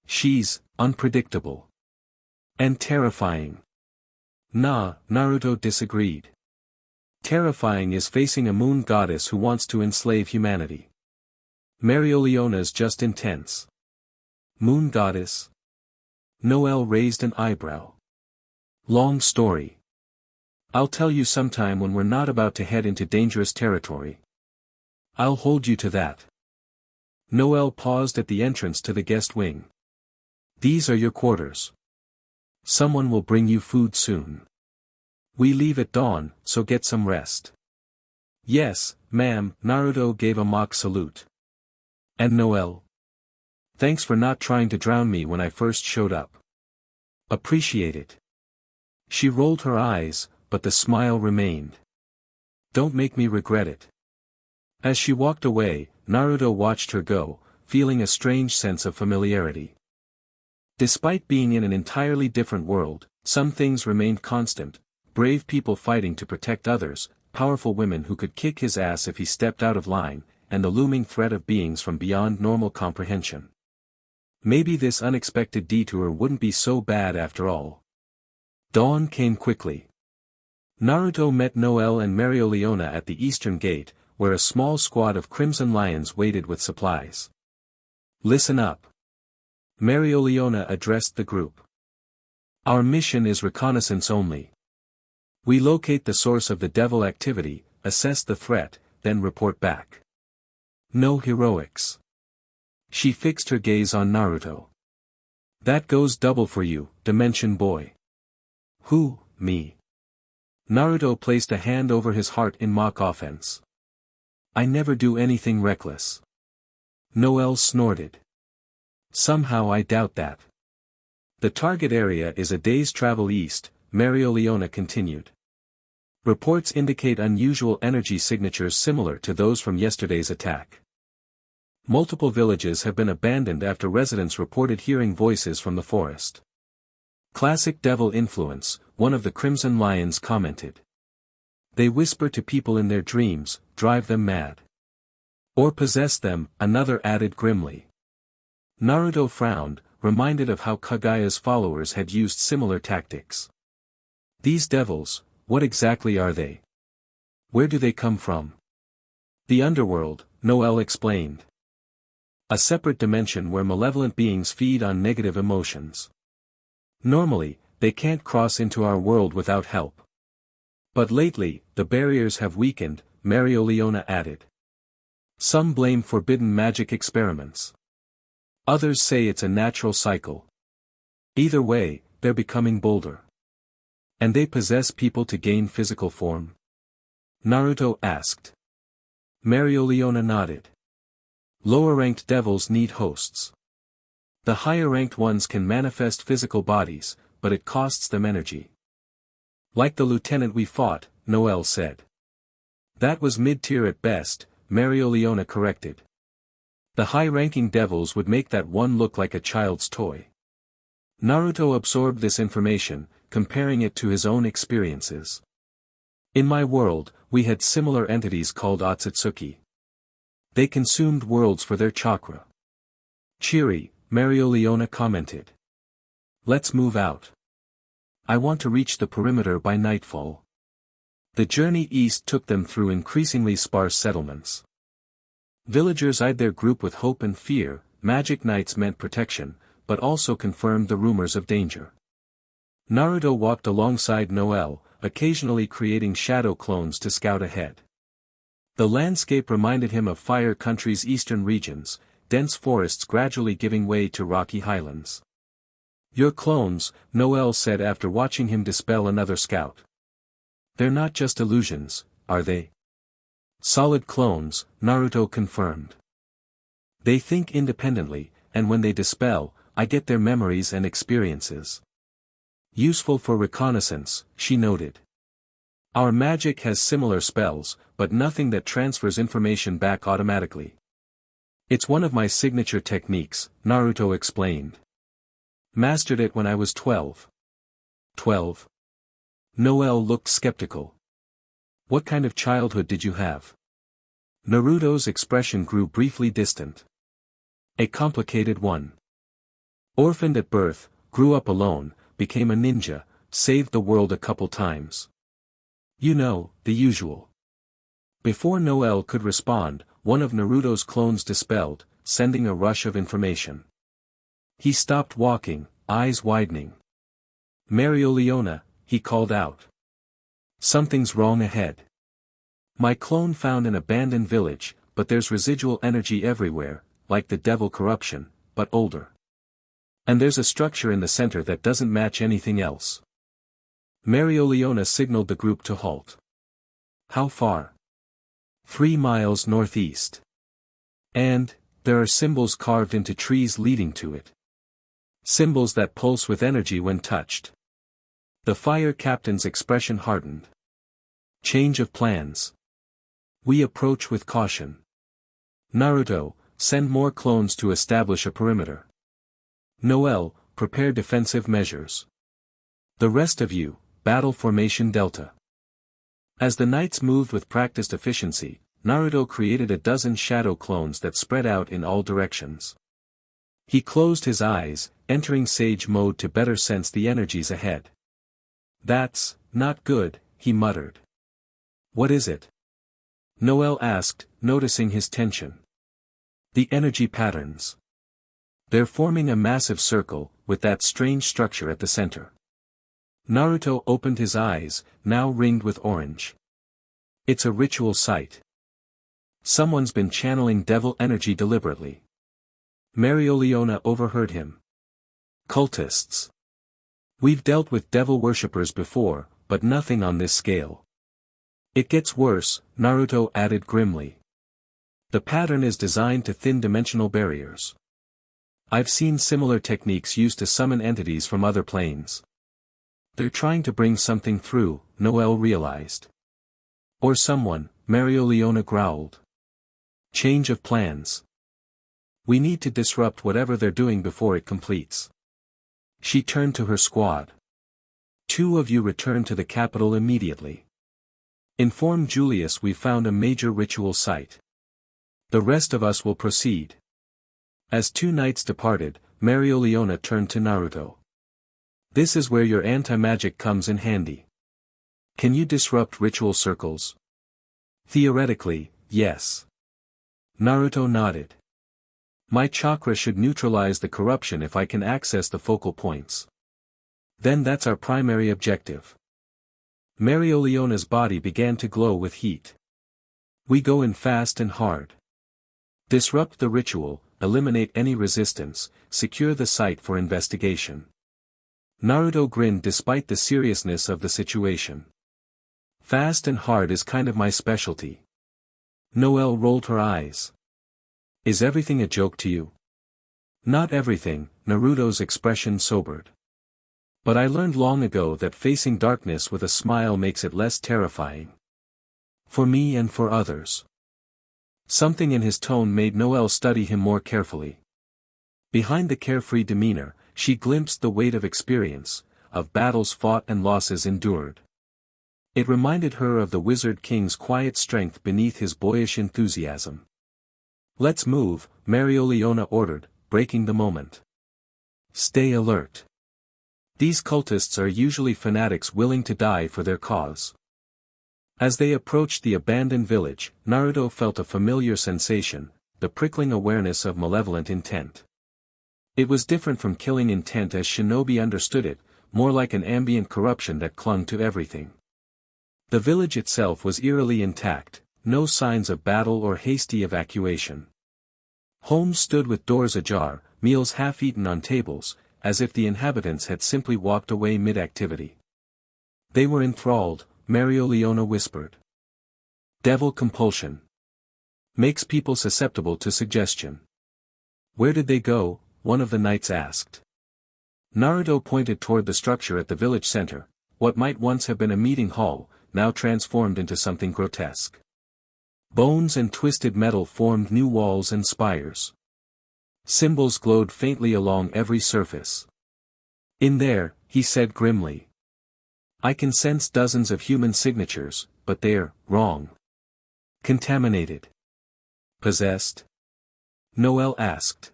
She's unpredictable. And terrifying. Nah, Naruto disagreed. Terrifying is facing a moon goddess who wants to enslave humanity. Mereoleona's just intense. Moon goddess? Noelle raised an eyebrow. Long story. I'll tell you sometime when we're not about to head into dangerous territory. I'll hold you to that. Noelle paused at the entrance to the guest wing. These are your quarters. Someone will bring you food soon. We leave at dawn, so get some rest. Yes, ma'am, Naruto gave a mock salute. And Noelle? Thanks for not trying to drown me when I first showed up. Appreciate it. She rolled her eyes, but the smile remained. Don't make me regret it. As she walked away, Naruto watched her go, feeling a strange sense of familiarity. Despite being in an entirely different world, some things remained constant: brave people fighting to protect others, powerful women who could kick his ass if he stepped out of line, and the looming threat of beings from beyond normal comprehension. Maybe this unexpected detour wouldn't be so bad after all. Dawn came quickly. Naruto met Noelle and Mereoleona at the eastern gate, where a small squad of crimson lions waited with supplies. Listen up. Mereoleona addressed the group. Our mission is reconnaissance only. We locate the source of the devil activity, assess the threat, then report back. No heroics. She fixed her gaze on Naruto. That goes double for you, Dimension Boy. Who, me? Naruto placed a hand over his heart in mock offense. I never do anything reckless. Noelle snorted. Somehow I doubt that. The target area is a day's travel east, Mereoleona continued. Reports indicate unusual energy signatures similar to those from yesterday's attack. Multiple villages have been abandoned after residents reported hearing voices from the forest. Classic devil influence, one of the Crimson Lions commented. They whisper to people in their dreams, drive them mad. Or possess them, another added grimly. Naruto frowned, reminded of how Kagaya's followers had used similar tactics. These devils, what exactly are they? Where do they come from? The underworld, Noelle explained. A separate dimension where malevolent beings feed on negative emotions. Normally, they can't cross into our world without help. But lately, the barriers have weakened, Mereoleona added. Some blame forbidden magic experiments. Others say it's a natural cycle. Either way, they're becoming bolder. And they possess people to gain physical form? Naruto asked. Mereoleona nodded. Lower-ranked devils need hosts. The higher-ranked ones can manifest physical bodies, but it costs them energy. Like the lieutenant we fought, Noelle said. That was mid-tier at best, Mereoleona corrected. The high-ranking devils would make that one look like a child's toy. Naruto absorbed this information, comparing it to his own experiences. In my world, we had similar entities called Otsutsuki. They consumed worlds for their chakra. Cheery, Mereoleona commented. Let's move out. I want to reach the perimeter by nightfall. The journey east took them through increasingly sparse settlements. Villagers eyed their group with hope and fear. Magic knights meant protection, but also confirmed the rumors of danger. Naruto walked alongside Noelle, occasionally creating shadow clones to scout ahead. The landscape reminded him of Fire Country's eastern regions, dense forests gradually giving way to rocky highlands. Your clones, Noelle said after watching him dispel another scout. They're not just illusions, are they? Solid clones, Naruto confirmed. They think independently, and when they dispel, I get their memories and experiences. Useful for reconnaissance, she noted. Our magic has similar spells, but nothing that transfers information back automatically. It's one of my signature techniques, Naruto explained. Mastered it when I was 12. 12? Noelle looked skeptical. What kind of childhood did you have? Naruto's expression grew briefly distant. A complicated one. Orphaned at birth, grew up alone, became a ninja, saved the world a couple times. You know, the usual. Before Noelle could respond, one of Naruto's clones dispelled, sending a rush of information. He stopped walking, eyes widening. Mereoleona, he called out. Something's wrong ahead. My clone found an abandoned village, but there's residual energy everywhere, like the devil corruption, but older. And there's a structure in the center that doesn't match anything else. Mereoleona signaled the group to halt. How far? 3 miles northeast. And, there are symbols carved into trees leading to it. Symbols that pulse with energy when touched. The fire captain's expression hardened. Change of plans. We approach with caution. Naruto, send more clones to establish a perimeter. Noelle, prepare defensive measures. The rest of you, battle formation Delta. As the knights moved with practiced efficiency, Naruto created a dozen shadow clones that spread out in all directions. He closed his eyes, entering sage mode to better sense the energies ahead. That's not good, he muttered. What is it? Noelle asked, noticing his tension. The energy patterns. They're forming a massive circle, with that strange structure at the center. Naruto opened his eyes, now ringed with orange. It's a ritual site. Someone's been channeling devil energy deliberately. Mereoleona overheard him. Cultists. We've dealt with devil worshippers before, but nothing on this scale. It gets worse, Naruto added grimly. The pattern is designed to thin dimensional barriers. I've seen similar techniques used to summon entities from other planes. They're trying to bring something through, Noelle realized. Or someone, Mereoleona growled. Change of plans. We need to disrupt whatever they're doing before it completes. She turned to her squad. 2 of you return to the capital immediately. Inform Julius we found a major ritual site. The rest of us will proceed. As 2 knights departed, Mereoleona turned to Naruto. This is where your anti-magic comes in handy. Can you disrupt ritual circles? Theoretically, yes. Naruto nodded. My chakra should neutralize the corruption if I can access the focal points. Then that's our primary objective. Mereoleona's body began to glow with heat. We go in fast and hard. Disrupt the ritual, eliminate any resistance, secure the site for investigation. Naruto grinned despite the seriousness of the situation. Fast and hard is kind of my specialty. Noelle rolled her eyes. Is everything a joke to you? Not everything, Naruto's expression sobered. But I learned long ago that facing darkness with a smile makes it less terrifying. For me and for others. Something in his tone made Noelle study him more carefully. Behind the carefree demeanor, she glimpsed the weight of experience, of battles fought and losses endured. It reminded her of the Wizard King's quiet strength beneath his boyish enthusiasm. Let's move, Mereoleona ordered, breaking the moment. Stay alert. These cultists are usually fanatics willing to die for their cause. As they approached the abandoned village, Naruto felt a familiar sensation, the prickling awareness of malevolent intent. It was different from killing intent as shinobi understood it, more like an ambient corruption that clung to everything. The village itself was eerily intact, no signs of battle or hasty evacuation. Homes stood with doors ajar, meals half-eaten on tables, as if the inhabitants had simply walked away mid-activity. They were enthralled, Mereoleona whispered. Devil compulsion. Makes people susceptible to suggestion. Where did they go? One of the knights asked. Naruto pointed toward the structure at the village center, what might once have been a meeting hall, now transformed into something grotesque. Bones and twisted metal formed new walls and spires. Symbols glowed faintly along every surface. In there, he said grimly. I can sense dozens of human signatures, but they're wrong. Contaminated. Possessed? Noelle asked.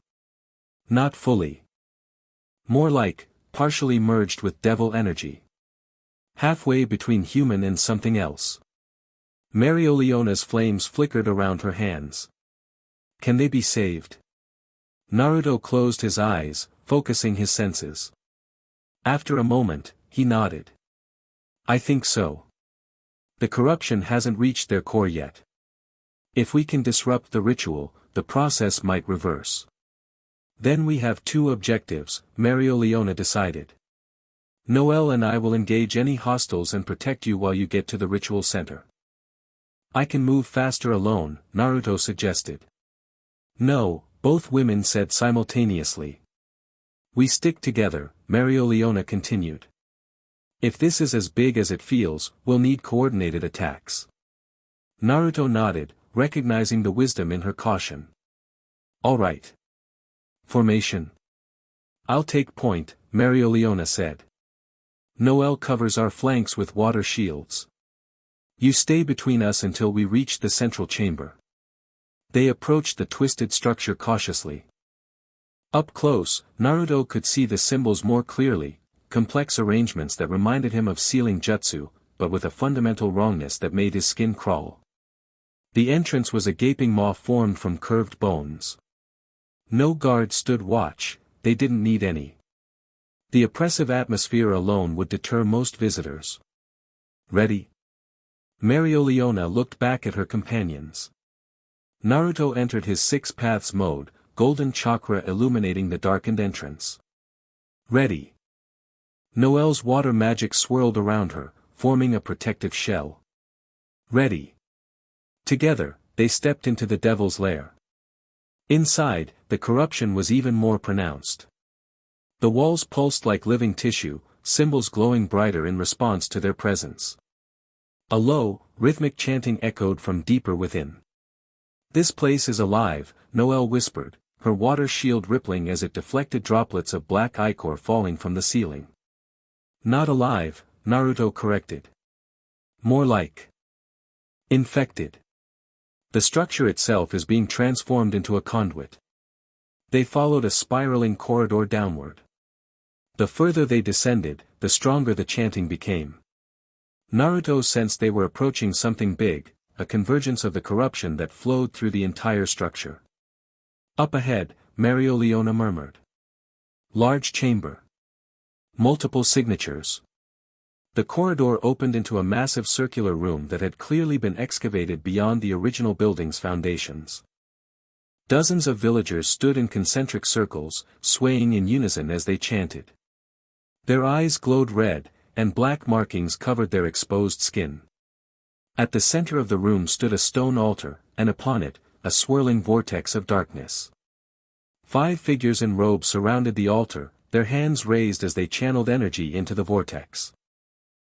Not fully. More like, partially merged with devil energy. Halfway between human and something else. Mereoleona's flames flickered around her hands. Can they be saved? Naruto closed his eyes, focusing his senses. After a moment, he nodded. I think so. The corruption hasn't reached their core yet. If we can disrupt the ritual, the process might reverse. Then we have 2 objectives, Mereoleona decided. Noelle and I will engage any hostiles and protect you while you get to the ritual center. I can move faster alone, Naruto suggested. No, both women said simultaneously. We stick together, Mereoleona continued. If this is as big as it feels, we'll need coordinated attacks. Naruto nodded, recognizing the wisdom in her caution. All right. Formation. I'll take point, Mereoleona said. Noelle covers our flanks with water shields. You stay between us until we reach the central chamber. They approached the twisted structure cautiously. Up close, Naruto could see the symbols more clearly, complex arrangements that reminded him of sealing jutsu, but with a fundamental wrongness that made his skin crawl. The entrance was a gaping maw formed from curved bones. No guard stood watch, they didn't need any. The oppressive atmosphere alone would deter most visitors. Ready? Mereoleona looked back at her companions. Naruto entered his 6 paths mode, golden chakra illuminating the darkened entrance. Ready. Noelle's water magic swirled around her, forming a protective shell. Ready. Together, they stepped into the devil's lair. Inside, the corruption was even more pronounced. The walls pulsed like living tissue, symbols glowing brighter in response to their presence. A low, rhythmic chanting echoed from deeper within. This place is alive, Noelle whispered, her water shield rippling as it deflected droplets of black ichor falling from the ceiling. Not alive, Naruto corrected. More like infected. The structure itself is being transformed into a conduit. They followed a spiraling corridor downward. The further they descended, the stronger the chanting became. Naruto sensed they were approaching something big, a convergence of the corruption that flowed through the entire structure. Up ahead, Mereoleona murmured. Large chamber. Multiple signatures. The corridor opened into a massive circular room that had clearly been excavated beyond the original building's foundations. Dozens of villagers stood in concentric circles, swaying in unison as they chanted. Their eyes glowed red, and black markings covered their exposed skin. At the center of the room stood a stone altar, and upon it, a swirling vortex of darkness. 5 figures in robes surrounded the altar, their hands raised as they channeled energy into the vortex.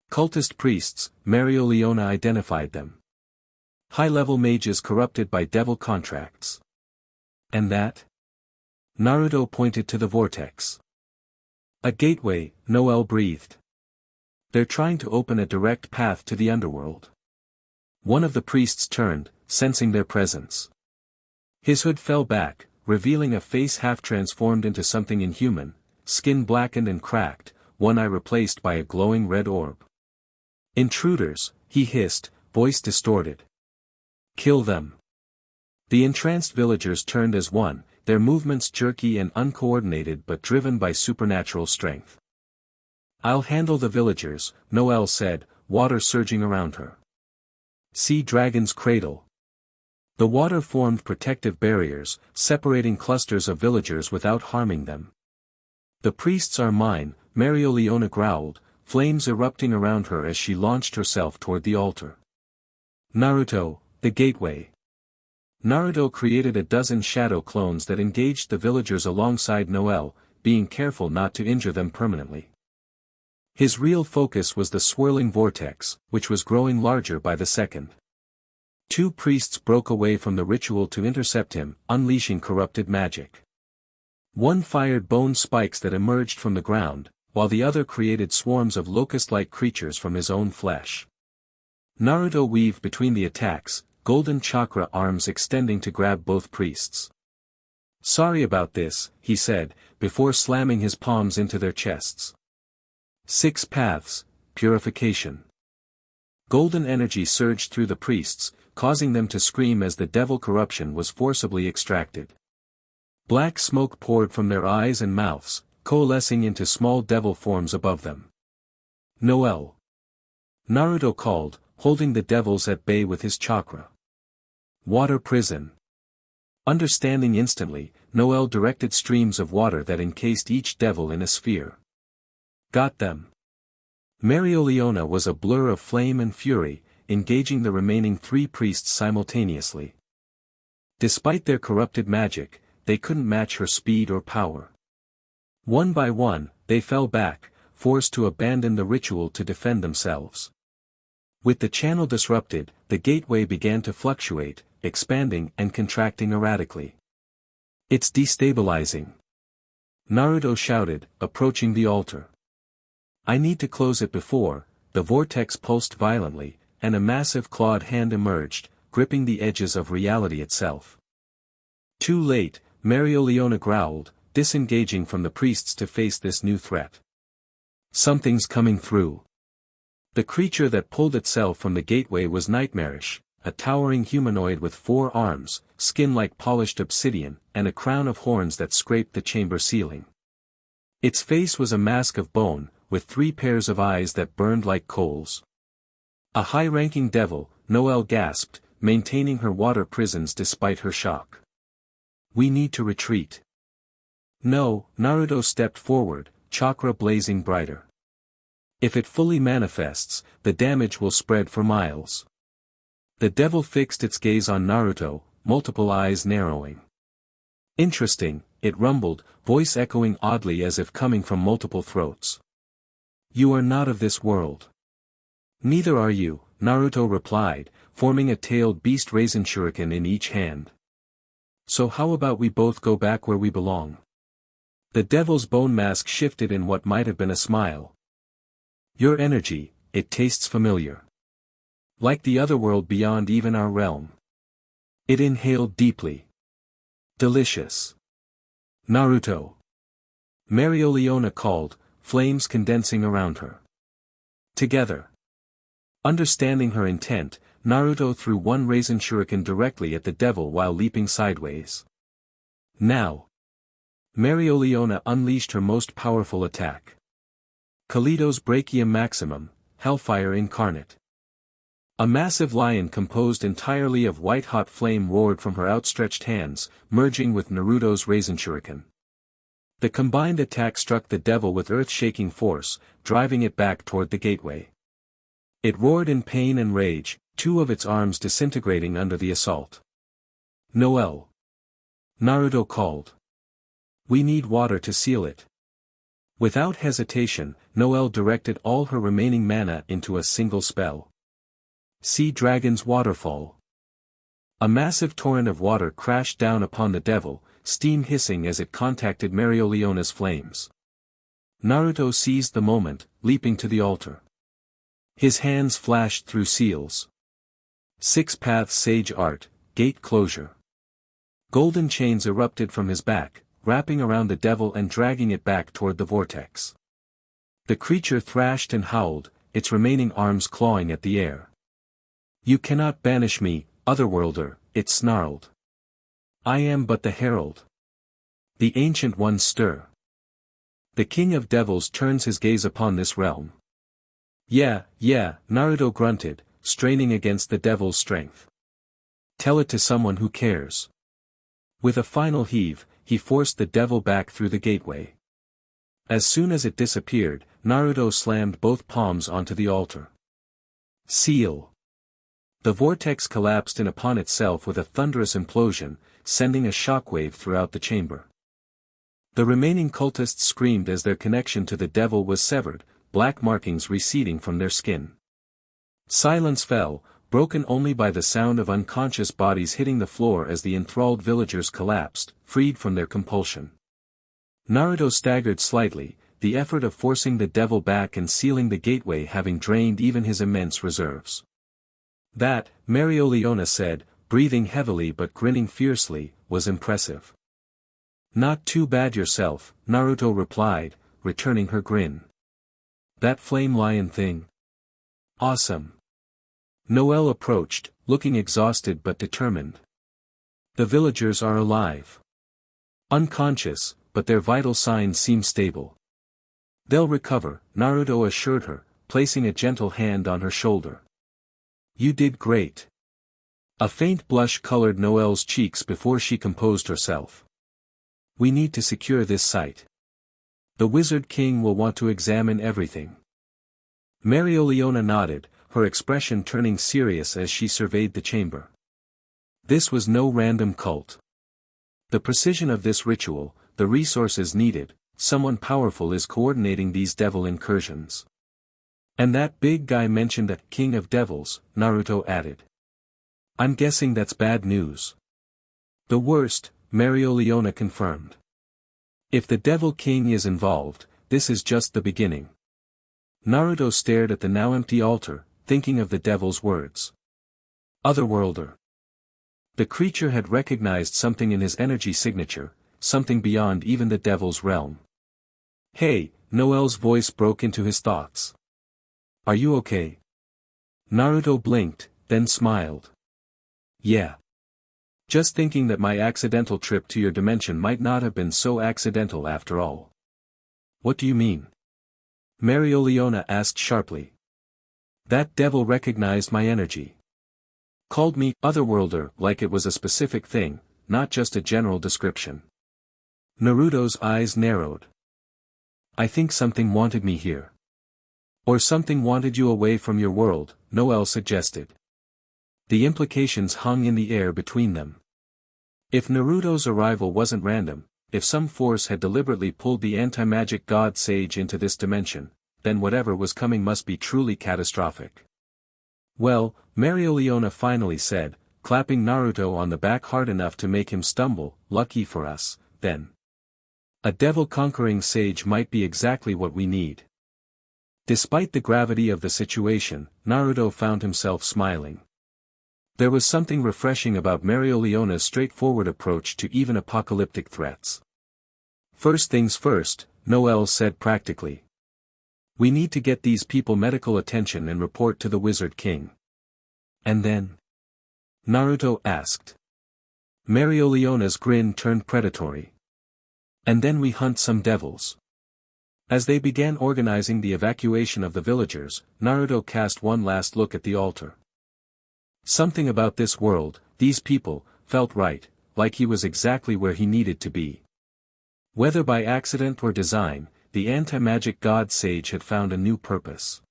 Cultist priests, Mereoleona identified them. High-level mages corrupted by devil contracts. And that? Naruto pointed to the vortex. A gateway, Noelle breathed. They're trying to open a direct path to the underworld. One of the priests turned, sensing their presence. His hood fell back, revealing a face half transformed into something inhuman, skin blackened and cracked, one eye replaced by a glowing red orb. Intruders, he hissed, voice distorted. Kill them. The entranced villagers turned as one, their movements jerky and uncoordinated but driven by supernatural strength. I'll handle the villagers, Noelle said, water surging around her. See Dragon's Cradle. The water formed protective barriers, separating clusters of villagers without harming them. The priests are mine, Mereoleona growled, flames erupting around her as she launched herself toward the altar. Naruto, the gateway. Naruto created a dozen shadow clones that engaged the villagers alongside Noelle, being careful not to injure them permanently. His real focus was the swirling vortex, which was growing larger by the second. 2 priests broke away from the ritual to intercept him, unleashing corrupted magic. One fired bone spikes that emerged from the ground, while the other created swarms of locust-like creatures from his own flesh. Naruto weaved between the attacks, golden chakra arms extending to grab both priests. Sorry about this, he said, before slamming his palms into their chests. 6 paths, purification. Golden energy surged through the priests, causing them to scream as the devil corruption was forcibly extracted. Black smoke poured from their eyes and mouths, coalescing into small devil forms above them. Noelle. Naruto called, holding the devils at bay with his chakra. Water prison. Understanding instantly, Noelle directed streams of water that encased each devil in a sphere. Got them. Mereoleona was a blur of flame and fury, engaging the remaining 3 priests simultaneously. Despite their corrupted magic, they couldn't match her speed or power. One by one, they fell back, forced to abandon the ritual to defend themselves. With the channel disrupted, the gateway began to fluctuate, expanding and contracting erratically. "It's destabilizing," Naruto shouted, approaching the altar. "I need to close it before." The vortex pulsed violently, and a massive clawed hand emerged, gripping the edges of reality itself. "Too late," Mereoleona growled, disengaging from the priests to face this new threat. "Something's coming through." The creature that pulled itself from the gateway was nightmarish, a towering humanoid with 4 arms, skin like polished obsidian, and a crown of horns that scraped the chamber ceiling. Its face was a mask of bone, with 3 pairs of eyes that burned like coals. "A high-ranking devil," Noelle gasped, maintaining her water prisons despite her shock. "We need to retreat." "No," Naruto stepped forward, chakra blazing brighter. "If it fully manifests, the damage will spread for miles." The devil fixed its gaze on Naruto, multiple eyes narrowing. "Interesting," it rumbled, voice echoing oddly as if coming from multiple throats. "You are not of this world." "Neither are you," Naruto replied, forming a tailed beast raisin shuriken in each hand. "So how about we both go back where we belong?" The devil's bone mask shifted in what might have been a smile. "Your energy, it tastes familiar. Like the other world beyond even our realm." It inhaled deeply. "Delicious." "Naruto." Mereoleona called, flames condensing around her. "Together." Understanding her intent, Naruto threw one raisin shuriken directly at the devil while leaping sideways. "Now." Mereoleona unleashed her most powerful attack. Kalido's Brachium Maximum, Hellfire Incarnate. A massive lion composed entirely of white-hot flame roared from her outstretched hands, merging with Naruto's raisin shuriken. The combined attack struck the devil with earth-shaking force, driving it back toward the gateway. It roared in pain and rage, 2 of its arms disintegrating under the assault. "Noelle." Naruto called. "We need water to seal it." Without hesitation, Noelle directed all her remaining mana into a single spell. "Sea Dragon's Waterfall." A massive torrent of water crashed down upon the devil, steam hissing as it contacted Mereoleona's flames. Naruto seized the moment, leaping to the altar. His hands flashed through seals. 6 Paths Sage Art, Gate Closure. Golden chains erupted from his back, wrapping around the devil and dragging it back toward the vortex. The creature thrashed and howled, its remaining arms clawing at the air. "You cannot banish me, Otherworlder," it snarled. "I am but the herald." The Ancient Ones stir. The King of Devils turns his gaze upon this realm. Yeah, Naruto grunted, straining against the devil's strength. "Tell it to someone who cares." With a final heave, he forced the devil back through the gateway. As soon as it disappeared, Naruto slammed both palms onto the altar. "Seal." The vortex collapsed in upon itself with a thunderous implosion, sending a shockwave throughout the chamber. The remaining cultists screamed as their connection to the devil was severed, black markings receding from their skin. Silence fell, broken only by the sound of unconscious bodies hitting the floor as the enthralled villagers collapsed, freed from their compulsion. Naruto staggered slightly, the effort of forcing the devil back and sealing the gateway having drained even his immense reserves. "That," Mereoleona said, breathing heavily but grinning fiercely, "was impressive." "Not too bad yourself," Naruto replied, returning her grin. "That flame lion thing? Awesome." Noelle approached, looking exhausted but determined. "The villagers are alive. Unconscious, but their vital signs seem stable. They'll recover," Naruto assured her, placing a gentle hand on her shoulder. "You did great." A faint blush colored Noelle's cheeks before she composed herself. "We need to secure this site. The Wizard King will want to examine everything." Mereoleona nodded, her expression turning serious as she surveyed the chamber. This was no random cult. The precision of this ritual, the resources needed, someone powerful is coordinating these devil incursions. And that big guy mentioned a king of devils, Naruto added. I'm guessing that's bad news. The worst, Mereoleona confirmed. If the Devil King is involved, this is just the beginning. Naruto stared at the now empty altar, thinking of the devil's words. Otherworlder. The creature had recognized something in his energy signature, something beyond even the devil's realm. Hey, Noelle's voice broke into his thoughts. Are you okay? Naruto blinked, then smiled. Yeah. Just thinking that my accidental trip to your dimension might not have been so accidental after all. What do you mean? Mereoleona asked sharply. That devil recognized my energy. Called me Otherworlder like it was a specific thing, not just a general description. Naruto's eyes narrowed. I think something wanted me here. Or something wanted you away from your world, Noelle suggested. The implications hung in the air between them. If Naruto's arrival wasn't random, if some force had deliberately pulled the anti-magic god sage into this dimension, then whatever was coming must be truly catastrophic. Well, Mereoleona finally said, clapping Naruto on the back hard enough to make him stumble, lucky for us, then. A devil-conquering sage might be exactly what we need. Despite the gravity of the situation, Naruto found himself smiling. There was something refreshing about Mereoleona's straightforward approach to even apocalyptic threats. First things first, Noelle said practically. We need to get these people medical attention and report to the Wizard King. And then? Naruto asked. Mereoleona's grin turned predatory. And then we hunt some devils. As they began organizing the evacuation of the villagers, Naruto cast one last look at the altar. Something about this world, these people, felt right, like he was exactly where he needed to be. Whether by accident or design, the anti-magic god sage had found a new purpose.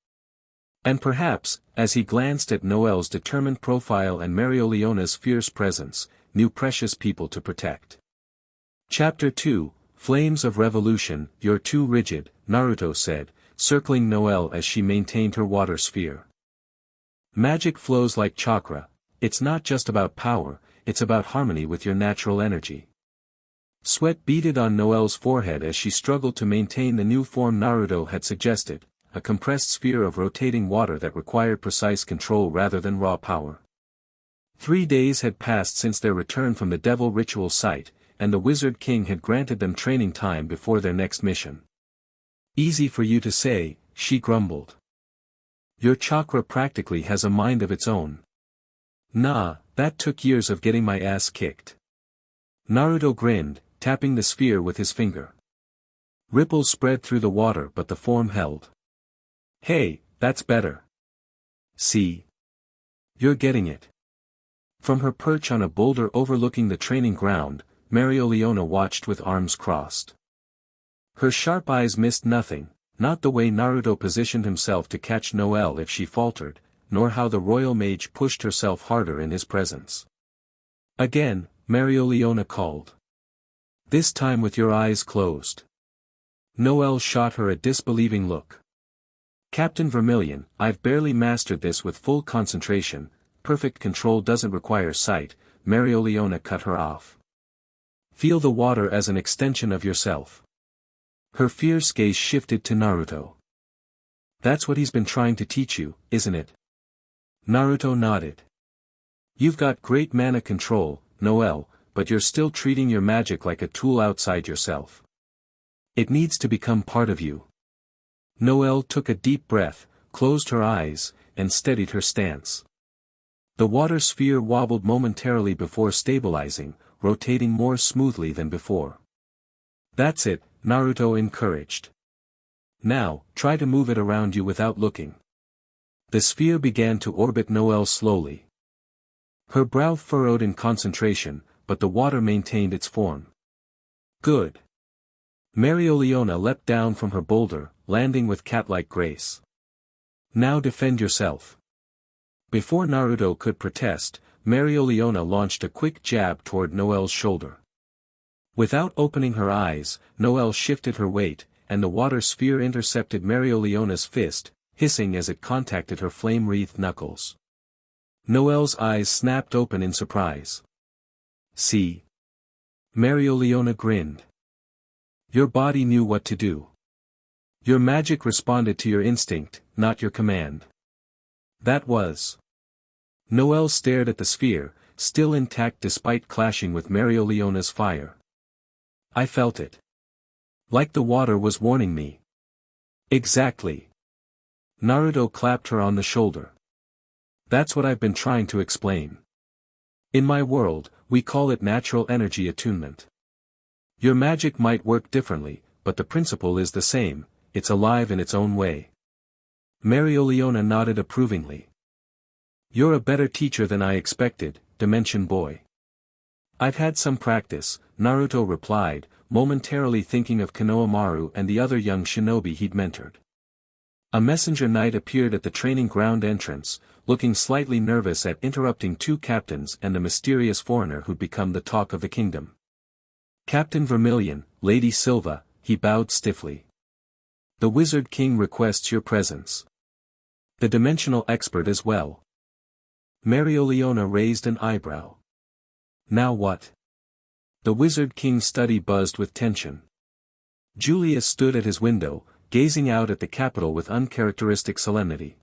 And perhaps, as he glanced at Noelle's determined profile and Mereoleona's fierce presence, new precious people to protect. Chapter 2, Flames of Revolution. You're too rigid, Naruto said, circling Noelle as she maintained her water sphere. Magic flows like chakra, it's not just about power, it's about harmony with your natural energy. Sweat beaded on Noelle's forehead as she struggled to maintain the new form Naruto had suggested, a compressed sphere of rotating water that required precise control rather than raw power. 3 days had passed since their return from the devil ritual site, and the Wizard King had granted them training time before their next mission. Easy for you to say, she grumbled. Your chakra practically has a mind of its own. Nah, that took years of getting my ass kicked. Naruto grinned, tapping the sphere with his finger. Ripples spread through the water but the form held. Hey, that's better. See? You're getting it. From her perch on a boulder overlooking the training ground, Mereoleona watched with arms crossed. Her sharp eyes missed nothing. Not the way Naruto positioned himself to catch Noelle if she faltered, nor how the royal mage pushed herself harder in his presence. Again, Mereoleona called. This time with your eyes closed. Noelle shot her a disbelieving look. Captain Vermilion, I've barely mastered this with full concentration, perfect control doesn't require sight, Mereoleona cut her off. Feel the water as an extension of yourself. Her fierce gaze shifted to Naruto. That's what he's been trying to teach you, isn't it? Naruto nodded. You've got great mana control, Noelle, but you're still treating your magic like a tool outside yourself. It needs to become part of you. Noelle took a deep breath, closed her eyes, and steadied her stance. The water sphere wobbled momentarily before stabilizing, rotating more smoothly than before. That's it, Naruto encouraged. Now, try to move it around you without looking. The sphere began to orbit Noelle slowly. Her brow furrowed in concentration, but the water maintained its form. Good. Mereoleona leapt down from her boulder, landing with cat-like grace. Now defend yourself. Before Naruto could protest, Mereoleona launched a quick jab toward Noelle's shoulder. Without opening her eyes, Noelle shifted her weight, and the water sphere intercepted Mereoleona's fist, hissing as it contacted her flame-wreathed knuckles. Noelle's eyes snapped open in surprise. "See?" Mereoleona grinned. "Your body knew what to do. Your magic responded to your instinct, not your command." "That was." Noelle stared at the sphere, still intact despite clashing with Mereoleona's fire. "I felt it. Like the water was warning me." "Exactly." Naruto clapped her on the shoulder. "That's what I've been trying to explain. In my world, we call it natural energy attunement. Your magic might work differently, but the principle is the same, it's alive in its own way." Mereoleona nodded approvingly. "You're a better teacher than I expected, Dimension Boy." "I've had some practice," Naruto replied, momentarily thinking of Konohamaru and the other young shinobi he'd mentored. A messenger knight appeared at the training ground entrance, looking slightly nervous at interrupting two captains and the mysterious foreigner who'd become the talk of the kingdom. "Captain Vermilion, Lady Silva," he bowed stiffly. "The Wizard King requests your presence. The dimensional expert as well." Mereoleona raised an eyebrow. "Now what?" The Wizard King's study buzzed with tension. Julius stood at his window, gazing out at the capital with uncharacteristic solemnity.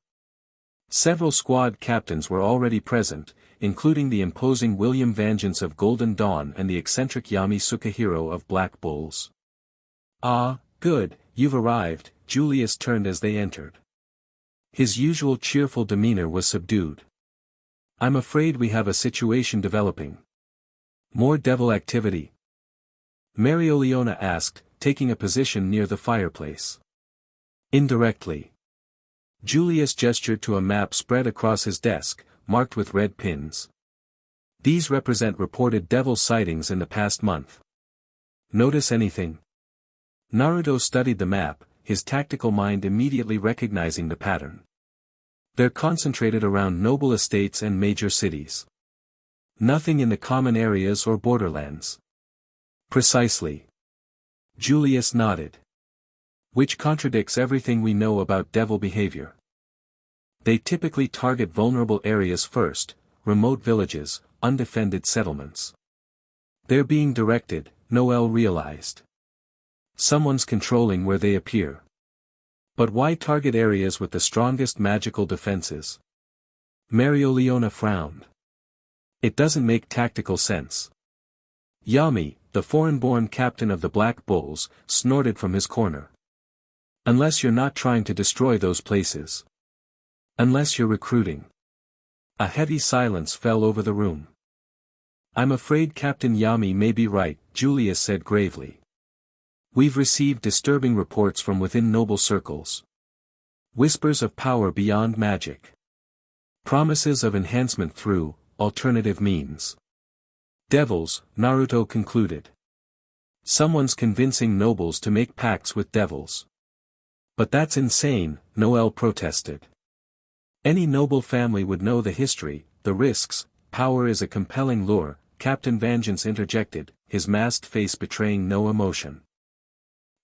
Several squad captains were already present, including the imposing William Vengeance of Golden Dawn and the eccentric Yami Sukahiro of Black Bulls. "Ah, good, you've arrived," Julius turned as they entered. His usual cheerful demeanor was subdued. "I'm afraid we have a situation developing." "More devil activity?" Mereoleona asked, taking a position near the fireplace. "Indirectly." Julius gestured to a map spread across his desk, marked with red pins. "These represent reported devil sightings in the past month. Notice anything?" Naruto studied the map, his tactical mind immediately recognizing the pattern. "They're concentrated around noble estates and major cities. Nothing in the common areas or borderlands." "Precisely." Julius nodded. "Which contradicts everything we know about devil behavior. They typically target vulnerable areas first, remote villages, undefended settlements. They're being directed," Noelle realized. "Someone's controlling where they appear. But why target areas with the strongest magical defenses?" Mereoleona frowned. "It doesn't make tactical sense." Yami, the foreign-born captain of the Black Bulls, snorted from his corner. "Unless you're not trying to destroy those places. Unless you're recruiting." A heavy silence fell over the room. "I'm afraid Captain Yami may be right," Julius said gravely. "We've received disturbing reports from within noble circles. Whispers of power beyond magic. Promises of enhancement through alternative means. Devils," Naruto concluded. "Someone's convincing nobles to make pacts with devils." "But that's insane," Noelle protested. "Any noble family would know the history, the risks. Power is a compelling lure," Captain Vengeance interjected, his masked face betraying no emotion.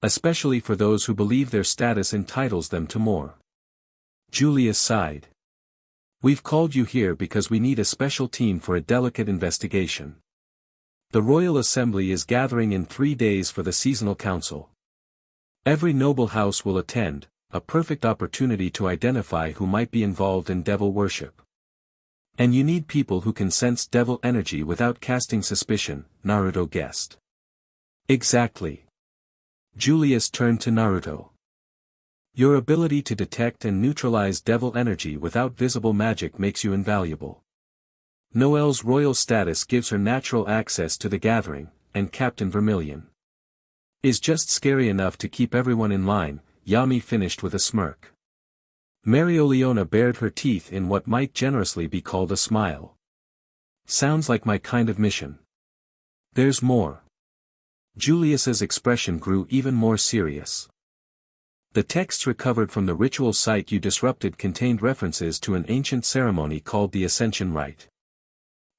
"Especially for those who believe their status entitles them to more." Julius sighed. "We've called you here because we need a special team for a delicate investigation. The Royal Assembly is gathering in 3 days for the Seasonal Council. Every noble house will attend, a perfect opportunity to identify who might be involved in devil worship. And you need people who can sense devil energy without casting suspicion," Naruto guessed. "Exactly." Julius turned to Naruto. "Your ability to detect and neutralize devil energy without visible magic makes you invaluable. Noelle's royal status gives her natural access to the gathering, and Captain Vermilion is just scary enough to keep everyone in line," Yami finished with a smirk. Mereoleona bared her teeth in what might generously be called a smile. "Sounds like my kind of mission." "There's more." Julius's expression grew even more serious. "The texts recovered from the ritual site you disrupted contained references to an ancient ceremony called the Ascension Rite.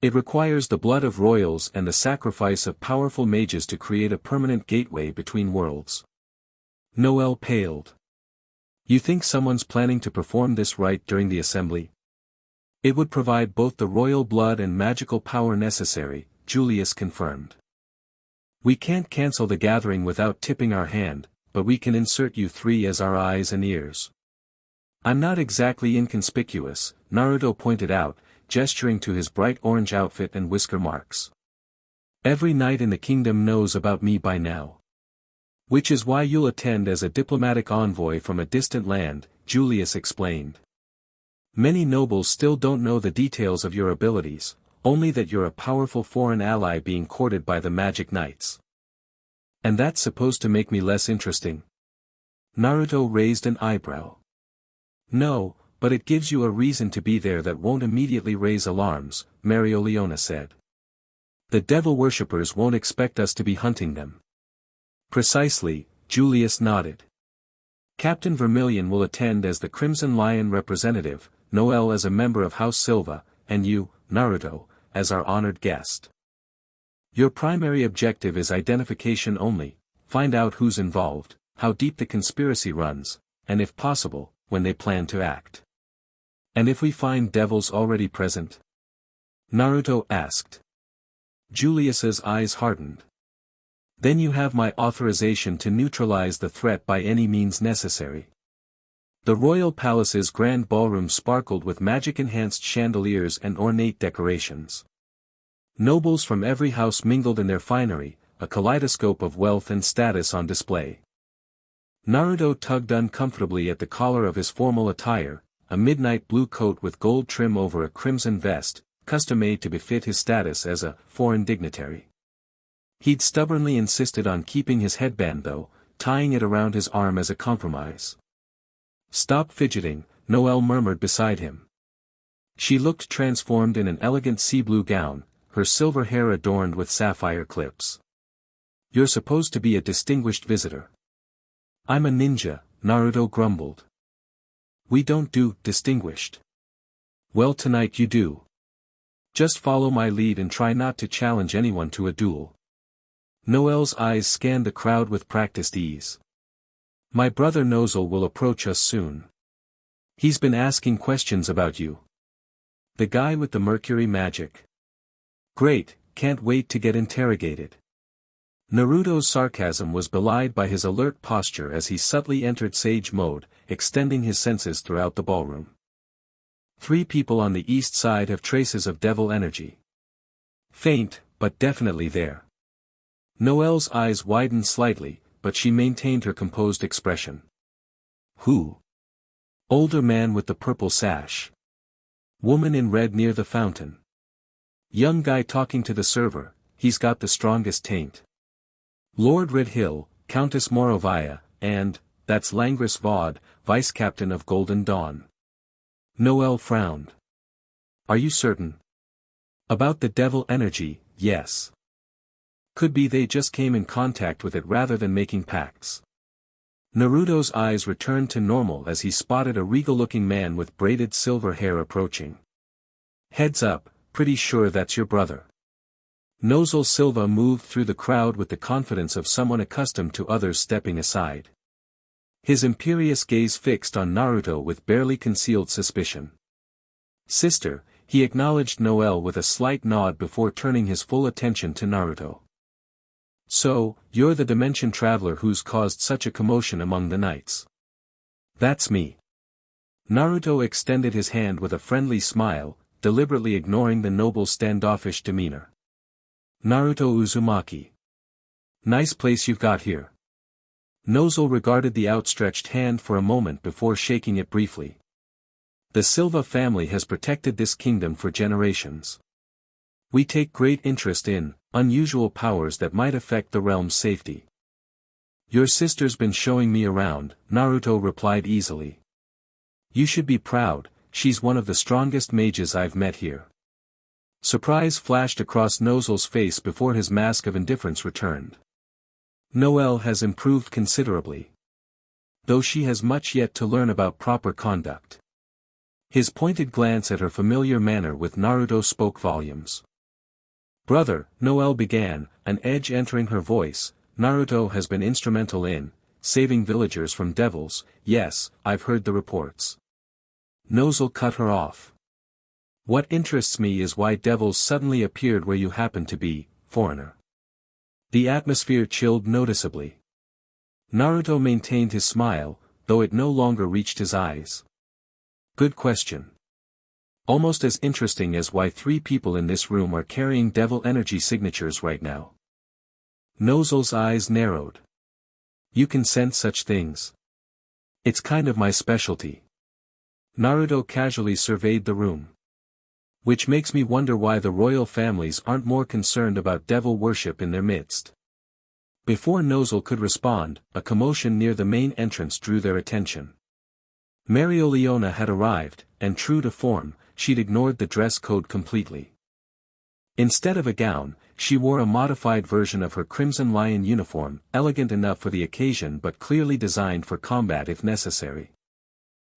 It requires the blood of royals and the sacrifice of powerful mages to create a permanent gateway between worlds. Noelle paled. You think someone's planning to perform this rite during the assembly? It would provide both the royal blood and magical power necessary, Julius confirmed. We can't cancel the gathering without tipping our hand, but we can insert you three as our eyes and ears. I'm not exactly inconspicuous, Naruto pointed out, gesturing to his bright orange outfit and whisker marks. Every knight in the kingdom knows about me by now. Which is why you'll attend as a diplomatic envoy from a distant land, Julius explained. Many nobles still don't know the details of your abilities, only that you're a powerful foreign ally being courted by the magic knights. And that's supposed to make me less interesting? Naruto raised an eyebrow. No, but it gives you a reason to be there that won't immediately raise alarms, Mereoleona said. The devil worshippers won't expect us to be hunting them. Precisely, Julius nodded. Captain Vermilion will attend as the Crimson Lion representative, Noelle as a member of House Silva, and you, Naruto, as our honored guest. Your primary objective is identification only, find out who's involved, how deep the conspiracy runs, and if possible, when they plan to act. And if we find devils already present? Naruto asked. Julius's eyes hardened. Then you have my authorization to neutralize the threat by any means necessary. The royal palace's grand ballroom sparkled with magic-enhanced chandeliers and ornate decorations. Nobles from every house mingled in their finery, a kaleidoscope of wealth and status on display. Naruto tugged uncomfortably at the collar of his formal attire, a midnight blue coat with gold trim over a crimson vest, custom-made to befit his status as a foreign dignitary. He'd stubbornly insisted on keeping his headband though, tying it around his arm as a compromise. Stop fidgeting, Noelle murmured beside him. She looked transformed in an elegant sea blue gown, her silver hair adorned with sapphire clips. You're supposed to be a distinguished visitor. I'm a ninja, Naruto grumbled. We don't do distinguished. Well, tonight you do. Just follow my lead and try not to challenge anyone to a duel. Noelle's eyes scanned the crowd with practiced ease. My brother Nozel will approach us soon. He's been asking questions about you. The guy with the mercury magic. Great, can't wait to get interrogated. Naruto's sarcasm was belied by his alert posture as he subtly entered sage mode, extending his senses throughout the ballroom. 3 people on the east side have traces of devil energy. Faint, but definitely there. Noelle's eyes widened slightly, but she maintained her composed expression. Who? Older man with the purple sash. Woman in red near the fountain. Young guy talking to the server, he's got the strongest taint. Lord Redhill, Countess Morovia, and, that's Langris Vaude, vice-captain of Golden Dawn. Noelle frowned. Are you certain? About the devil energy, yes. Could be they just came in contact with it rather than making pacts. Naruto's eyes returned to normal as he spotted a regal-looking man with braided silver hair approaching. Heads up, pretty sure that's your brother. Nozel Silva moved through the crowd with the confidence of someone accustomed to others stepping aside. His imperious gaze fixed on Naruto with barely concealed suspicion. Sister, he acknowledged Noelle with a slight nod before turning his full attention to Naruto. So, you're the dimension traveler who's caused such a commotion among the knights. That's me. Naruto extended his hand with a friendly smile, deliberately ignoring the noble's standoffish demeanor. Naruto Uzumaki. Nice place you've got here. Nozel regarded the outstretched hand for a moment before shaking it briefly. The Silva family has protected this kingdom for generations. We take great interest in unusual powers that might affect the realm's safety. Your sister's been showing me around, Naruto replied easily. You should be proud, she's one of the strongest mages I've met here. Surprise flashed across Nozel's face before his mask of indifference returned. Noelle has improved considerably. Though she has much yet to learn about proper conduct. His pointed glance at her familiar manner with Naruto spoke volumes. Brother, Noelle began, an edge entering her voice, Naruto has been instrumental in saving villagers from devils. Yes, I've heard the reports. Noelle cut her off. What interests me is why devils suddenly appeared where you happen to be, foreigner. The atmosphere chilled noticeably. Naruto maintained his smile, though it no longer reached his eyes. Good question. Almost as interesting as why 3 people in this room are carrying devil energy signatures right now. Noelle's eyes narrowed. You can sense such things. It's kind of my specialty. Naruto casually surveyed the room. Which makes me wonder why the royal families aren't more concerned about devil worship in their midst. Before Noelle could respond, a commotion near the main entrance drew their attention. Mereoleona had arrived, and true to form, she'd ignored the dress code completely. Instead of a gown, she wore a modified version of her Crimson Lion uniform, elegant enough for the occasion but clearly designed for combat if necessary.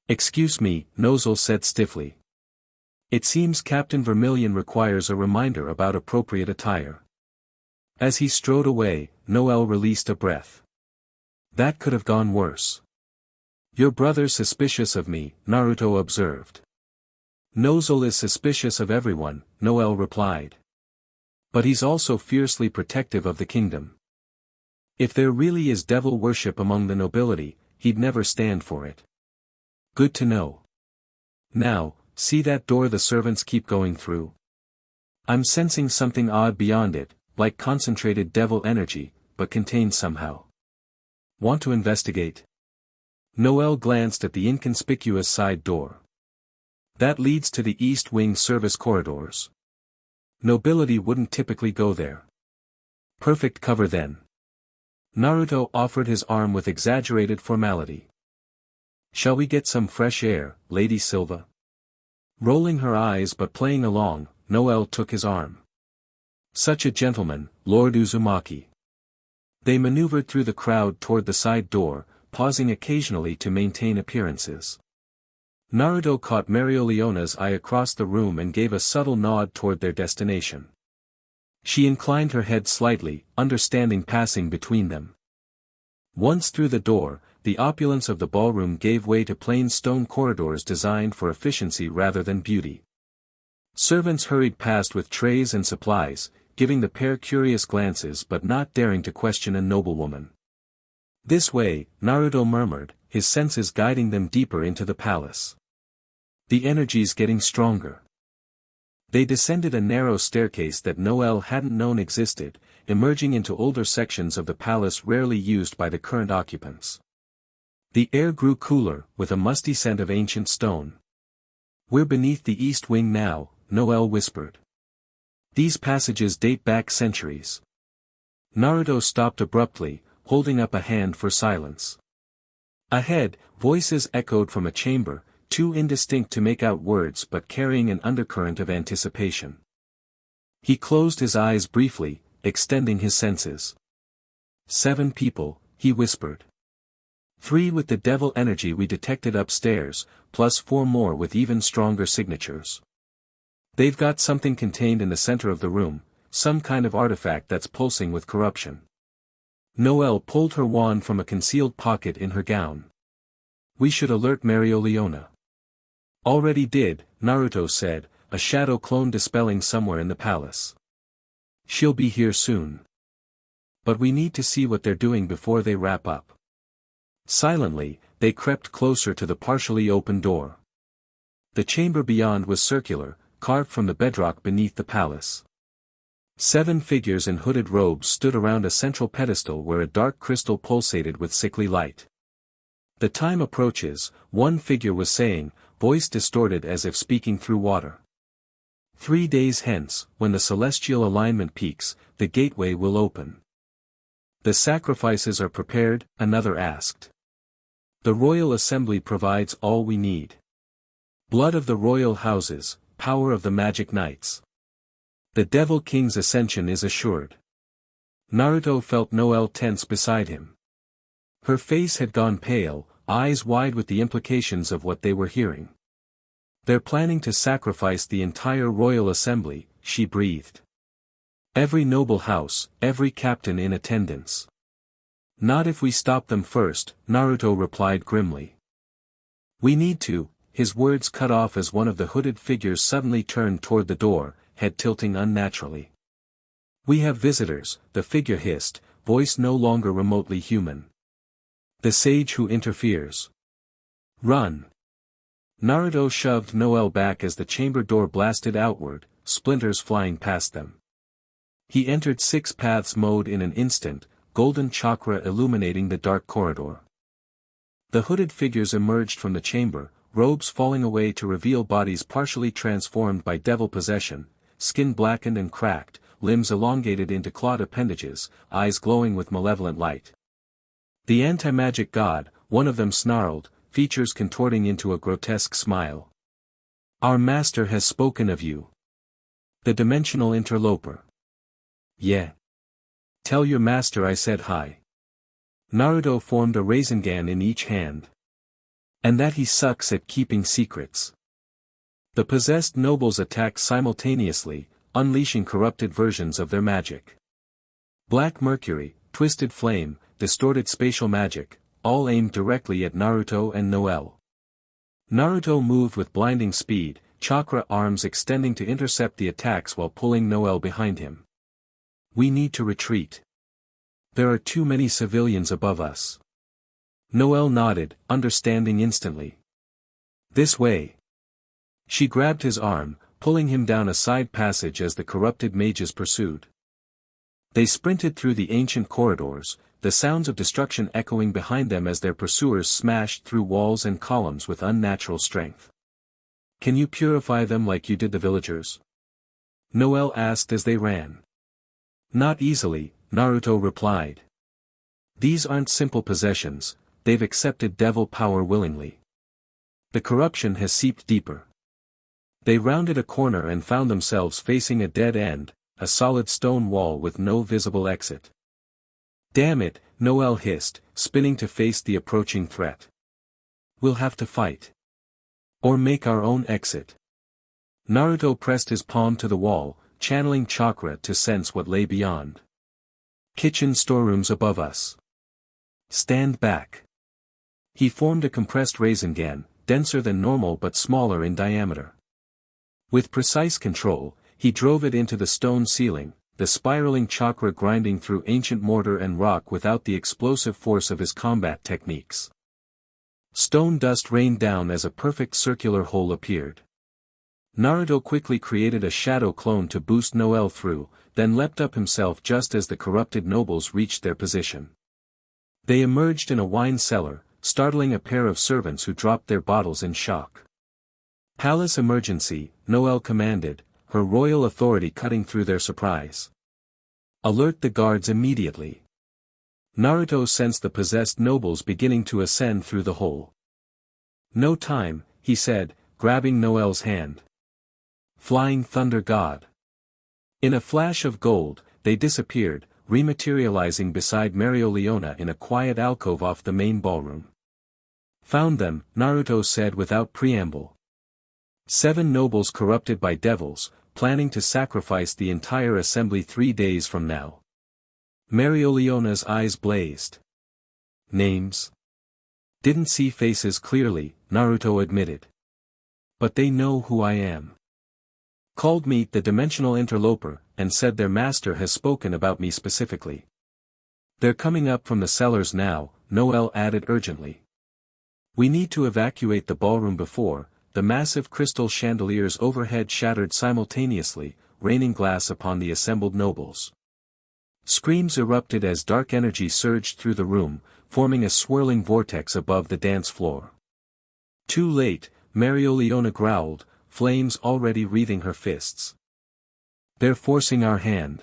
Excuse me, Noelle said stiffly. It seems Captain Vermilion requires a reminder about appropriate attire. As he strode away, Noelle released a breath. That could have gone worse. Your brother's suspicious of me, Naruto observed. Noelle is suspicious of everyone, Noelle replied. But he's also fiercely protective of the kingdom. If there really is devil worship among the nobility, he'd never stand for it. Good to know. Now, see that door the servants keep going through? I'm sensing something odd beyond it, like concentrated devil energy, but contained somehow. Want to investigate? Noelle glanced at the inconspicuous side door. That leads to the East Wing service corridors. Nobility wouldn't typically go there. Perfect cover then. Naruto offered his arm with exaggerated formality. Shall we get some fresh air, Lady Silva? Rolling her eyes but playing along, Noelle took his arm. Such a gentleman, Lord Uzumaki. They maneuvered through the crowd toward the side door, pausing occasionally to maintain appearances. Naruto caught Mereoleona's eye across the room and gave a subtle nod toward their destination. She inclined her head slightly, understanding passing between them. Once through the door, the opulence of the ballroom gave way to plain stone corridors designed for efficiency rather than beauty. Servants hurried past with trays and supplies, giving the pair curious glances but not daring to question a noblewoman. This way, Naruto murmured, his senses guiding them deeper into the palace. The energy's getting stronger. They descended a narrow staircase that Noelle hadn't known existed, emerging into older sections of the palace rarely used by the current occupants. The air grew cooler, with a musty scent of ancient stone. We're beneath the East Wing now, Noelle whispered. These passages date back centuries. Naruto stopped abruptly, holding up a hand for silence. Ahead, voices echoed from a chamber, too indistinct to make out words but carrying an undercurrent of anticipation. He closed his eyes briefly, extending his senses. 7 people, he whispered. 3 with the devil energy we detected upstairs, plus 4 more with even stronger signatures. They've got something contained in the center of the room, some kind of artifact that's pulsing with corruption. Noelle pulled her wand from a concealed pocket in her gown. We should alert Mereoleona. Already did, Naruto said, a shadow clone dispelling somewhere in the palace. She'll be here soon. But we need to see what they're doing before they wrap up. Silently, they crept closer to the partially open door. The chamber beyond was circular, carved from the bedrock beneath the palace. 7 figures in hooded robes stood around a central pedestal where a dark crystal pulsated with sickly light. The time approaches, one figure was saying, voice distorted as if speaking through water. 3 days hence, when the celestial alignment peaks, the gateway will open. The sacrifices are prepared, another asked. The royal assembly provides all we need. Blood of the royal houses, power of the magic knights. The Devil King's ascension is assured. Naruto felt Noelle tense beside him. Her face had gone pale, eyes wide with the implications of what they were hearing. They're planning to sacrifice the entire royal assembly, she breathed. Every noble house, every captain in attendance. Not if we stop them first, Naruto replied grimly. We need to, his words cut off as one of the hooded figures suddenly turned toward the door, head tilting unnaturally. We have visitors, the figure hissed, voice no longer remotely human. The sage who interferes. Run. Naruto shoved Noelle back as the chamber door blasted outward, splinters flying past them. He entered six paths mode in an instant, golden chakra illuminating the dark corridor. The hooded figures emerged from the chamber, robes falling away to reveal bodies partially transformed by devil possession, skin blackened and cracked, limbs elongated into clawed appendages, eyes glowing with malevolent light. The anti-magic god, one of them snarled, features contorting into a grotesque smile. Our master has spoken of you. The dimensional interloper. Yeah. Tell your master I said hi. Naruto formed a Rasengan in each hand. And that he sucks at keeping secrets. The possessed nobles attacked simultaneously, unleashing corrupted versions of their magic. Black mercury, twisted flame, distorted spatial magic, all aimed directly at Naruto and Noelle. Naruto moved with blinding speed, chakra arms extending to intercept the attacks while pulling Noelle behind him. We need to retreat. There are too many civilians above us. Noelle nodded, understanding instantly. This way. She grabbed his arm, pulling him down a side passage as the corrupted mages pursued. They sprinted through the ancient corridors, the sounds of destruction echoing behind them as their pursuers smashed through walls and columns with unnatural strength. Can you purify them like you did the villagers? Noelle asked as they ran. Not easily, Naruto replied. These aren't simple possessions, they've accepted devil power willingly. The corruption has seeped deeper. They rounded a corner and found themselves facing a dead end, a solid stone wall with no visible exit. Damn it, Noelle hissed, spinning to face the approaching threat. We'll have to fight. Or make our own exit. Naruto pressed his palm to the wall, channeling chakra to sense what lay beyond. Kitchen storerooms above us. Stand back. He formed a compressed Rasengan, denser than normal but smaller in diameter. With precise control, he drove it into the stone ceiling, the spiraling chakra grinding through ancient mortar and rock without the explosive force of his combat techniques. Stone dust rained down as a perfect circular hole appeared. Naruto quickly created a shadow clone to boost Noelle through, then leapt up himself just as the corrupted nobles reached their position. They emerged in a wine cellar, startling a pair of servants who dropped their bottles in shock. Palace emergency, Noelle commanded, her royal authority cutting through their surprise. Alert the guards immediately. Naruto sensed the possessed nobles beginning to ascend through the hole. No time, he said, grabbing Noelle's hand. Flying Thunder God. In a flash of gold, they disappeared, rematerializing beside Mereoleona in a quiet alcove off the main ballroom. Found them, Naruto said without preamble. 7 nobles corrupted by devils, planning to sacrifice the entire assembly 3 days from now. Mereoleona's eyes blazed. Names? Didn't see faces clearly, Naruto admitted. But they know who I am. Called me the dimensional interloper, and said their master has spoken about me specifically. They're coming up from the cellars now, Noelle added urgently. We need to evacuate the ballroom before. The massive crystal chandeliers overhead shattered simultaneously, raining glass upon the assembled nobles. Screams erupted as dark energy surged through the room, forming a swirling vortex above the dance floor. Too late, Mereoleona growled, flames already wreathing her fists. They're forcing our hand.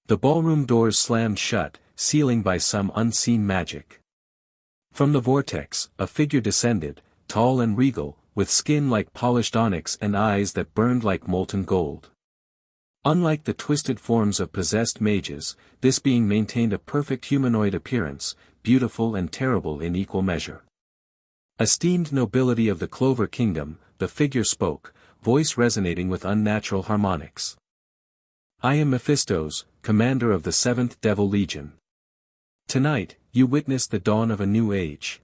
The ballroom doors slammed shut, sealing by some unseen magic. From the vortex, a figure descended, tall and regal, with skin like polished onyx and eyes that burned like molten gold. Unlike the twisted forms of possessed mages, this being maintained a perfect humanoid appearance, beautiful and terrible in equal measure. Esteemed nobility of the Clover Kingdom, the figure spoke, voice resonating with unnatural harmonics. I am Mephistos, commander of the 7th Devil Legion. Tonight, you witness the dawn of a new age.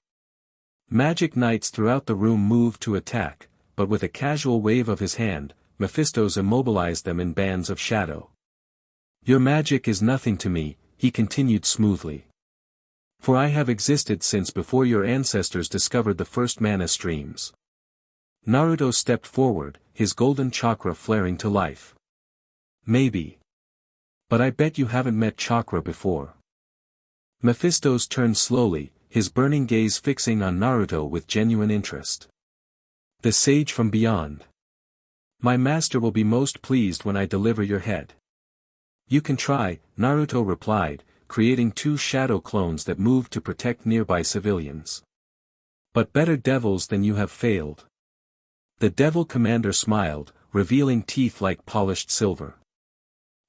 Magic knights throughout the room moved to attack, but with a casual wave of his hand, Mephistos immobilized them in bands of shadow. Your magic is nothing to me, he continued smoothly. For I have existed since before your ancestors discovered the first mana streams. Naruto stepped forward, his golden chakra flaring to life. Maybe. But I bet you haven't met chakra before. Mephistos turned slowly, his burning gaze fixing on Naruto with genuine interest. The sage from beyond. My master will be most pleased when I deliver your head. You can try, Naruto replied, creating 2 shadow clones that moved to protect nearby civilians. But better devils than you have failed. The devil commander smiled, revealing teeth like polished silver.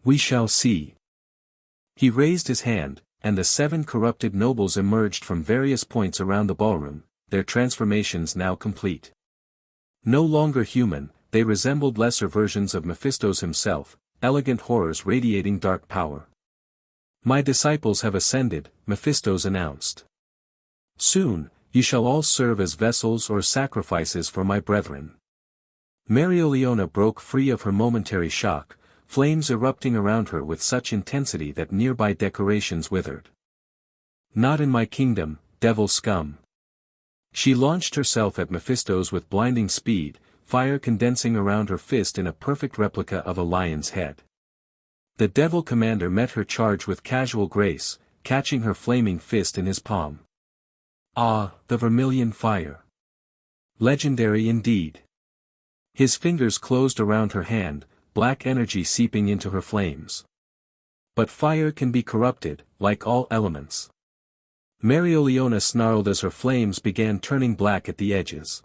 We shall see. He raised his hand, and the 7 corrupted nobles emerged from various points around the ballroom, their transformations now complete. No longer human, they resembled lesser versions of Mephistos himself, elegant horrors radiating dark power. My disciples have ascended, Mephistos announced. Soon, you shall all serve as vessels or sacrifices for my brethren. Mereoleona broke free of her momentary shock, flames erupting around her with such intensity that nearby decorations withered. Not in my kingdom, devil scum. She launched herself at Mephistos with blinding speed, fire condensing around her fist in a perfect replica of a lion's head. The devil commander met her charge with casual grace, catching her flaming fist in his palm. Ah, the vermilion fire. Legendary indeed. His fingers closed around her hand, black energy seeping into her flames. But fire can be corrupted, like all elements. Mereoleona snarled as her flames began turning black at the edges.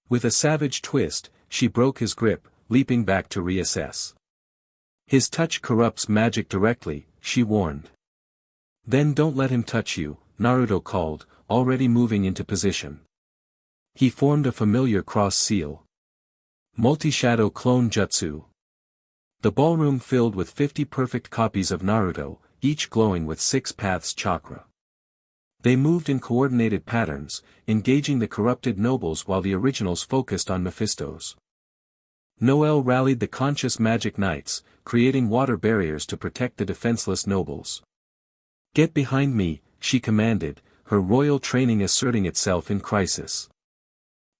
With a savage twist, she broke his grip, leaping back to reassess. His touch corrupts magic directly, she warned. Then don't let him touch you, Naruto called, already moving into position. He formed a familiar cross seal. Multi-shadow clone jutsu. The ballroom filled with 50 perfect copies of Naruto, each glowing with 6 paths chakra. They moved in coordinated patterns, engaging the corrupted nobles while the originals focused on Mephistos. Noelle rallied the conscious magic knights, creating water barriers to protect the defenseless nobles. Get behind me, she commanded, her royal training asserting itself in crisis.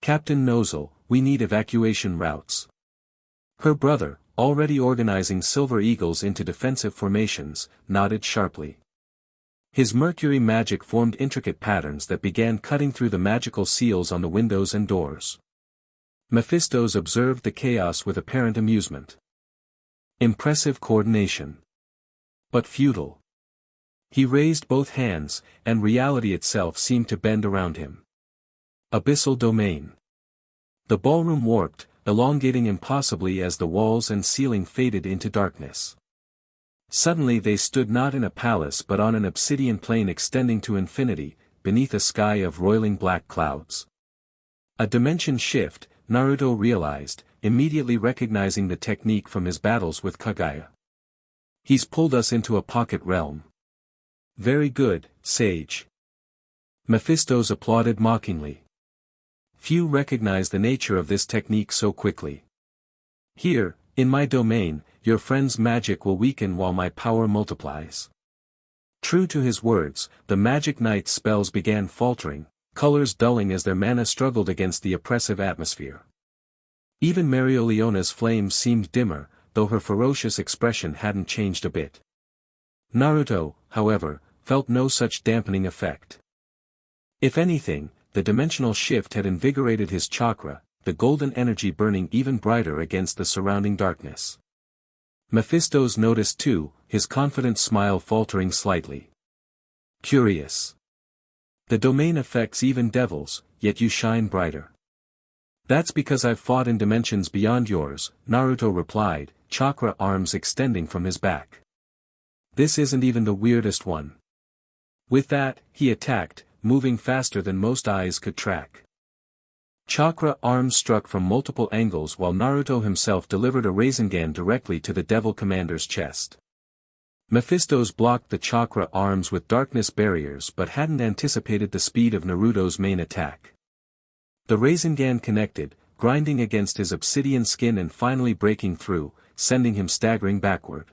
Captain Nozel, we need evacuation routes. Her brother, already organizing Silver Eagles into defensive formations, nodded sharply. His mercury magic formed intricate patterns that began cutting through the magical seals on the windows and doors. Mephistos observed the chaos with apparent amusement. Impressive coordination. But futile. He raised both hands, and reality itself seemed to bend around him. Abyssal domain. The ballroom warped, elongating impossibly as the walls and ceiling faded into darkness. Suddenly they stood not in a palace but on an obsidian plain extending to infinity, beneath a sky of roiling black clouds. A dimension shift, Naruto realized, immediately recognizing the technique from his battles with Kaguya. He's pulled us into a pocket realm. Very good, sage. Mephistos applauded mockingly. Few recognize the nature of this technique so quickly. Here, in my domain, your friend's magic will weaken while my power multiplies. True to his words, the magic knight's spells began faltering, colors dulling as their mana struggled against the oppressive atmosphere. Even Mereoleona's flames seemed dimmer, though her ferocious expression hadn't changed a bit. Naruto, however, felt no such dampening effect. If anything, the dimensional shift had invigorated his chakra, the golden energy burning even brighter against the surrounding darkness. Mephistos noticed too, his confident smile faltering slightly. Curious. The domain affects even devils, yet you shine brighter. That's because I've fought in dimensions beyond yours, Naruto replied, chakra arms extending from his back. This isn't even the weirdest one. With that, he attacked, moving faster than most eyes could track. Chakra arms struck from multiple angles while Naruto himself delivered a Rasengan directly to the Devil Commander's chest. Mephisto's blocked the chakra arms with darkness barriers but hadn't anticipated the speed of Naruto's main attack. The Rasengan connected, grinding against his obsidian skin and finally breaking through, sending him staggering backward.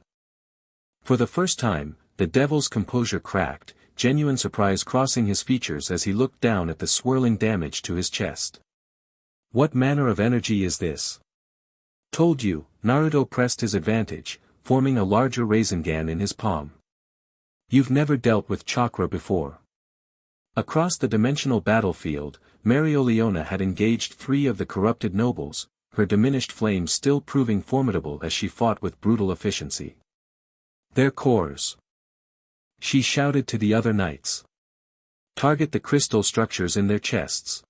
For the first time, the devil's composure cracked, genuine surprise crossing his features as he looked down at the swirling damage to his chest. What manner of energy is this? Told you, Naruto pressed his advantage, forming a larger Rasengan in his palm. You've never dealt with chakra before. Across the dimensional battlefield, Mereoleona had engaged 3 of the corrupted nobles, her diminished flames still proving formidable as she fought with brutal efficiency. Their cores. She shouted to the other knights. Target the crystal structures in their chests.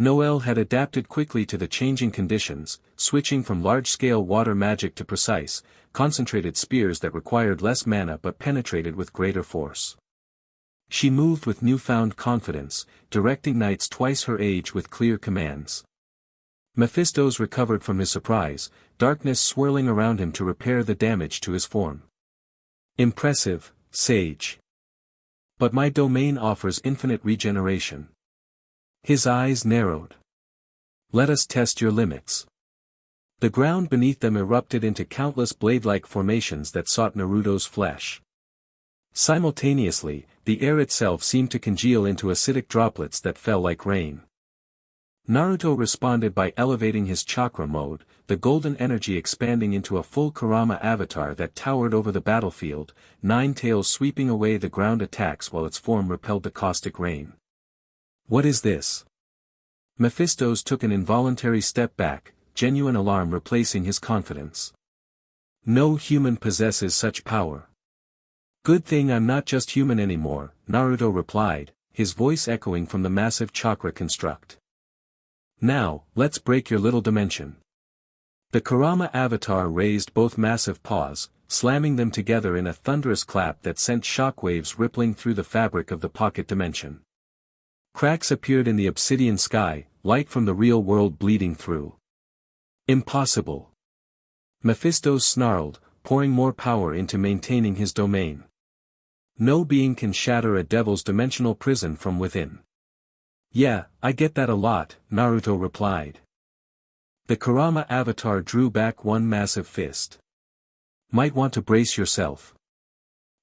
Noelle had adapted quickly to the changing conditions, switching from large-scale water magic to precise, concentrated spears that required less mana but penetrated with greater force. She moved with newfound confidence, directing knights twice her age with clear commands. Mephisto's recovered from his surprise, darkness swirling around him to repair the damage to his form. Impressive, sage. But my domain offers infinite regeneration. His eyes narrowed. Let us test your limits. The ground beneath them erupted into countless blade-like formations that sought Naruto's flesh. Simultaneously, the air itself seemed to congeal into acidic droplets that fell like rain. Naruto responded by elevating his chakra mode, the golden energy expanding into a full Kurama avatar that towered over the battlefield, 9 tails sweeping away the ground attacks while its form repelled the caustic rain. What is this? Mephisto's took an involuntary step back, genuine alarm replacing his confidence. No human possesses such power. Good thing I'm not just human anymore, Naruto replied, his voice echoing from the massive chakra construct. Now, let's break your little dimension. The Kurama avatar raised both massive paws, slamming them together in a thunderous clap that sent shockwaves rippling through the fabric of the pocket dimension. Cracks appeared in the obsidian sky, light from the real world bleeding through. Impossible. Mephisto snarled, pouring more power into maintaining his domain. No being can shatter a devil's dimensional prison from within. Yeah, I get that a lot, Naruto replied. The Kurama avatar drew back one massive fist. Might want to brace yourself.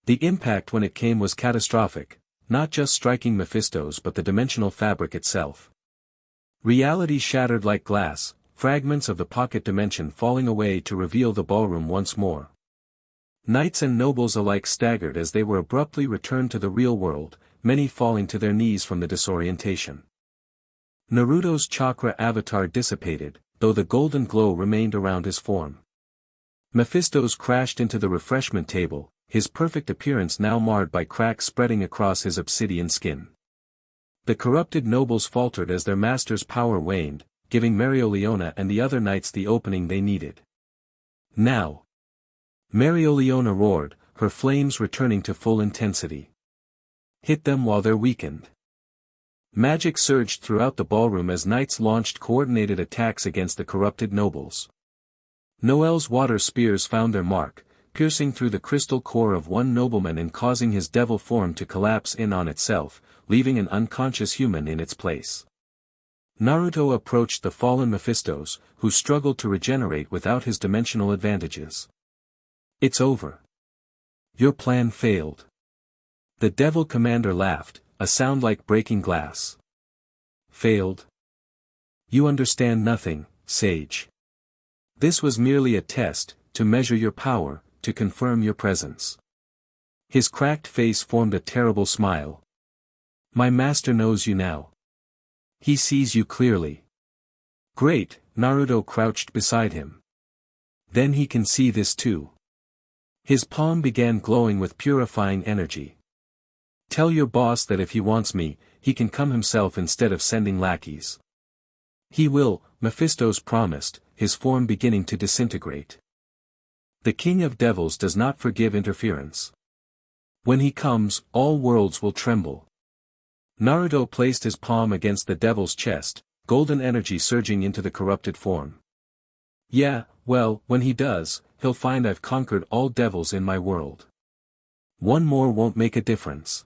The impact when it came was catastrophic, not just striking Mephisto's but the dimensional fabric itself. Reality shattered like glass, fragments of the pocket dimension falling away to reveal the ballroom once more. Knights and nobles alike staggered as they were abruptly returned to the real world, many falling to their knees from the disorientation. Naruto's chakra avatar dissipated, though the golden glow remained around his form. Mephisto's crashed into the refreshment table, his perfect appearance now marred by cracks spreading across his obsidian skin. The corrupted nobles faltered as their master's power waned, giving Mereoleona and the other knights the opening they needed. Now! Mereoleona roared, her flames returning to full intensity. Hit them while they're weakened. Magic surged throughout the ballroom as knights launched coordinated attacks against the corrupted nobles. Noelle's water spears found their mark, piercing through the crystal core of one nobleman and causing his devil form to collapse in on itself, leaving an unconscious human in its place. Naruto approached the fallen Mephistos, who struggled to regenerate without his dimensional advantages. It's over. Your plan failed. The devil commander laughed, a sound like breaking glass. Failed? You understand nothing, sage. This was merely a test, to measure your power, to confirm your presence. His cracked face formed a terrible smile. My master knows you now. He sees you clearly. Great, Naruto crouched beside him. Then he can see this too. His palm began glowing with purifying energy. Tell your boss that if he wants me, he can come himself instead of sending lackeys. He will, Mephistos promised, his form beginning to disintegrate. The King of Devils does not forgive interference. When he comes, all worlds will tremble. Naruto placed his palm against the devil's chest, golden energy surging into the corrupted form. Yeah, well, when he does, he'll find I've conquered all devils in my world. One more won't make a difference.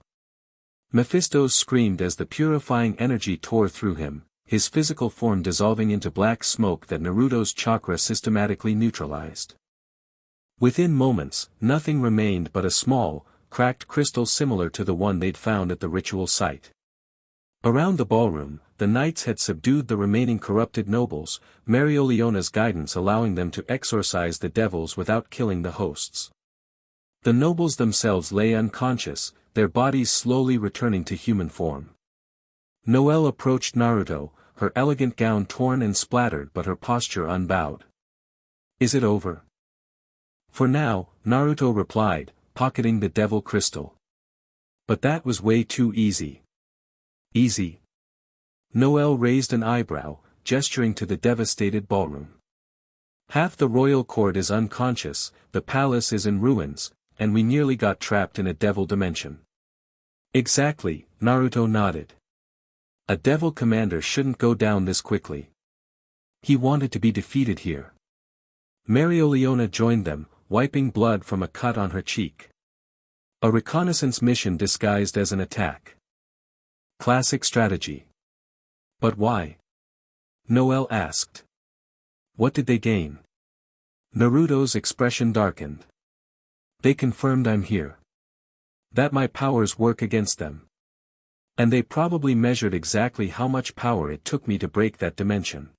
Mephisto screamed as the purifying energy tore through him, his physical form dissolving into black smoke that Naruto's chakra systematically neutralized. Within moments, nothing remained but a small, cracked crystal similar to the one they'd found at the ritual site. Around the ballroom, the knights had subdued the remaining corrupted nobles, Mereoleona's guidance allowing them to exorcise the devils without killing the hosts. The nobles themselves lay unconscious, their bodies slowly returning to human form. Noelle approached Naruto, her elegant gown torn and splattered but her posture unbowed. Is it over? For now, Naruto replied, pocketing the devil crystal. But that was way too easy. Easy? Noelle raised an eyebrow, gesturing to the devastated ballroom. Half the royal court is unconscious, the palace is in ruins, and we nearly got trapped in a devil dimension. Exactly, Naruto nodded. A devil commander shouldn't go down this quickly. He wanted to be defeated here. Mereoleona joined them, wiping blood from a cut on her cheek. A reconnaissance mission disguised as an attack. Classic strategy. But why? Noelle asked. What did they gain? Naruto's expression darkened. They confirmed I'm here. That my powers work against them. And they probably measured exactly how much power it took me to break that dimension.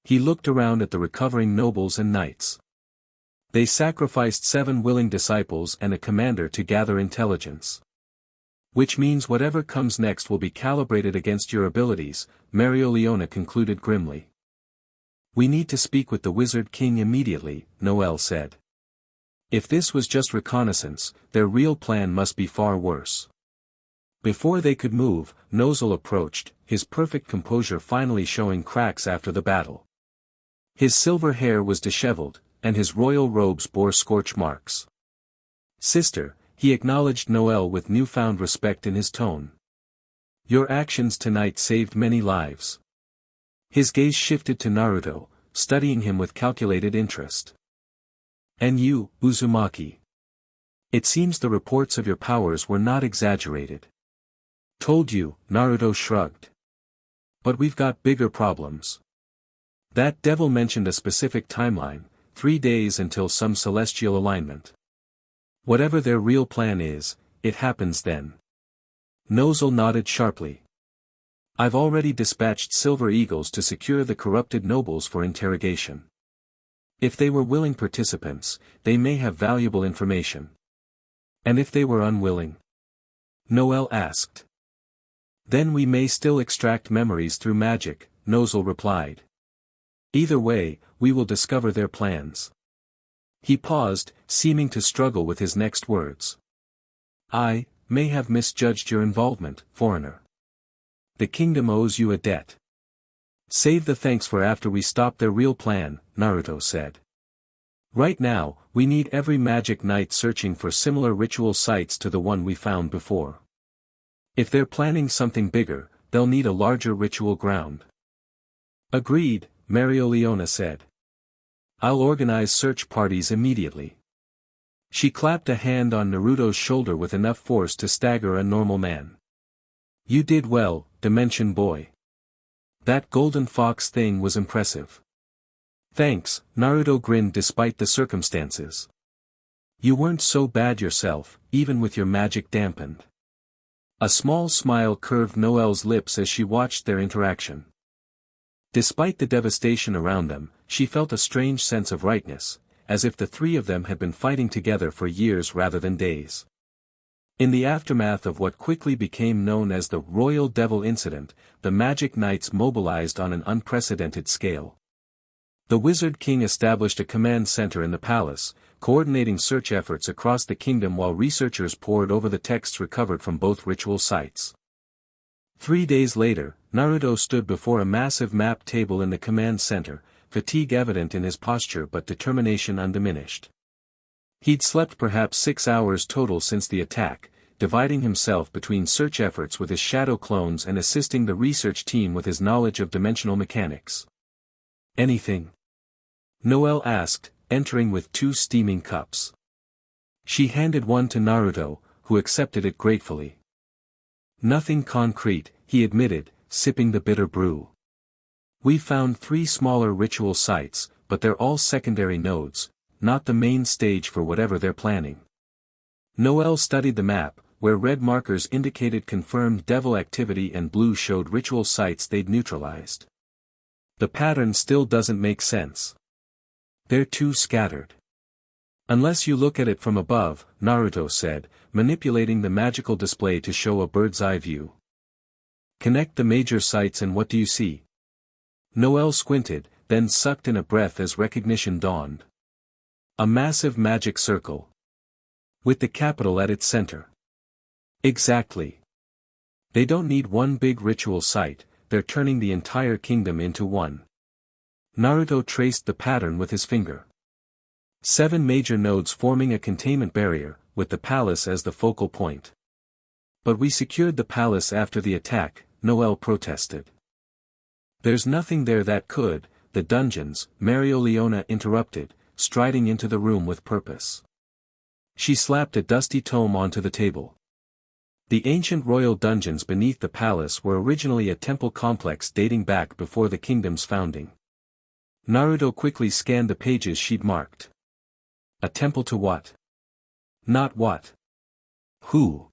He looked around at the recovering nobles and knights. They sacrificed 7 willing disciples and a commander to gather intelligence. Which means whatever comes next will be calibrated against your abilities, Mereoleona concluded grimly. We need to speak with the Wizard King immediately, Noelle said. If this was just reconnaissance, their real plan must be far worse. Before they could move, Noelle approached, his perfect composure finally showing cracks after the battle. His silver hair was disheveled, and his royal robes bore scorch marks. Sister, he acknowledged Noelle with newfound respect in his tone. Your actions tonight saved many lives. His gaze shifted to Naruto, studying him with calculated interest. And you, Uzumaki. It seems the reports of your powers were not exaggerated. Told you, Naruto shrugged. But we've got bigger problems. That devil mentioned a specific timeline, 3 days until some celestial alignment. Whatever their real plan is, it happens then. Noelle nodded sharply. I've already dispatched Silver Eagles to secure the corrupted nobles for interrogation. If they were willing participants, they may have valuable information. And if they were unwilling? Noelle asked. Then we may still extract memories through magic, Noelle replied. Either way, we will discover their plans. He paused, seeming to struggle with his next words. I may have misjudged your involvement, foreigner. The kingdom owes you a debt. Save the thanks for after we stop their real plan, Naruto said. Right now, we need every magic knight searching for similar ritual sites to the one we found before. If they're planning something bigger, they'll need a larger ritual ground. Agreed, Mereoleona said. I'll organize search parties immediately. She clapped a hand on Naruto's shoulder with enough force to stagger a normal man. You did well, Dimension Boy. That golden fox thing was impressive. Thanks, Naruto grinned despite the circumstances. You weren't so bad yourself, even with your magic dampened. A small smile curved Noelle's lips as she watched their interaction. Despite the devastation around them, she felt a strange sense of rightness, as if the three of them had been fighting together for years rather than days. In the aftermath of what quickly became known as the Royal Devil Incident, the Magic Knights mobilized on an unprecedented scale. The Wizard King established a command center in the palace, coordinating search efforts across the kingdom while researchers pored over the texts recovered from both ritual sites. 3 days later, Naruto stood before a massive map table in the command center, fatigue evident in his posture but determination undiminished. He'd slept perhaps 6 hours total since the attack, dividing himself between search efforts with his shadow clones and assisting the research team with his knowledge of dimensional mechanics. Anything? Noelle asked, entering with 2 steaming cups. She handed one to Naruto, who accepted it gratefully. Nothing concrete, he admitted, sipping the bitter brew. We found 3 smaller ritual sites, but they're all secondary nodes, not the main stage for whatever they're planning. Noelle studied the map, where red markers indicated confirmed devil activity and blue showed ritual sites they'd neutralized. The pattern still doesn't make sense. They're too scattered. Unless you look at it from above, Naruto said, manipulating the magical display to show a bird's-eye view. Connect the major sites and what do you see? Noelle squinted, then sucked in a breath as recognition dawned. A massive magic circle. With the capital at its center. Exactly. They don't need one big ritual site, they're turning the entire kingdom into one. Naruto traced the pattern with his finger. 7 major nodes forming a containment barrier, with the palace as the focal point. But we secured the palace after the attack, Noelle protested. There's nothing there that could, the dungeons, Mereoleona interrupted, striding into the room with purpose. She slapped a dusty tome onto the table. The ancient royal dungeons beneath the palace were originally a temple complex dating back before the kingdom's founding. Naruto quickly scanned the pages she'd marked. A temple to what? Not what. Who?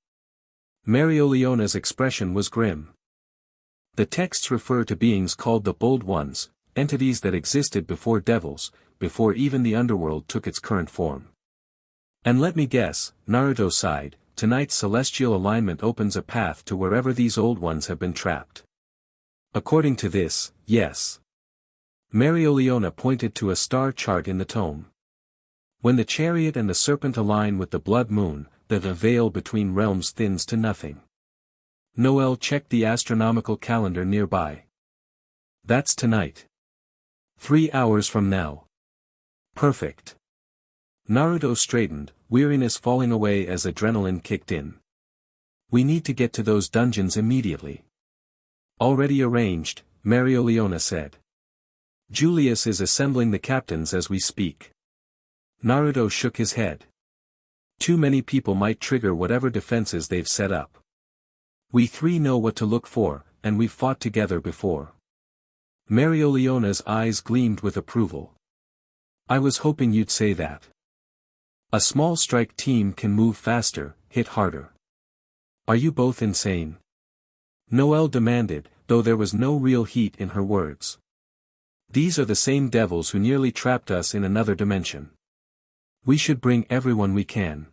Mereoleona's expression was grim. The texts refer to beings called the Bold Ones, entities that existed before devils, before even the underworld took its current form. And let me guess, Naruto sighed, tonight's celestial alignment opens a path to wherever these old ones have been trapped. According to this, yes. Mereoleona pointed to a star chart in the tome. When the chariot and the serpent align with the blood moon, the veil between realms thins to nothing. Noelle checked the astronomical calendar nearby. That's tonight. 3 hours from now. Perfect. Naruto straightened, weariness falling away as adrenaline kicked in. We need to get to those dungeons immediately. Already arranged, Mereoleona said. Julius is assembling the captains as we speak. Naruto shook his head. Too many people might trigger whatever defenses they've set up. We 3 know what to look for, and we've fought together before. Mereoleona's eyes gleamed with approval. I was hoping you'd say that. A small strike team can move faster, hit harder. Are you both insane? Noelle demanded, though there was no real heat in her words. These are the same devils who nearly trapped us in another dimension. We should bring everyone we can.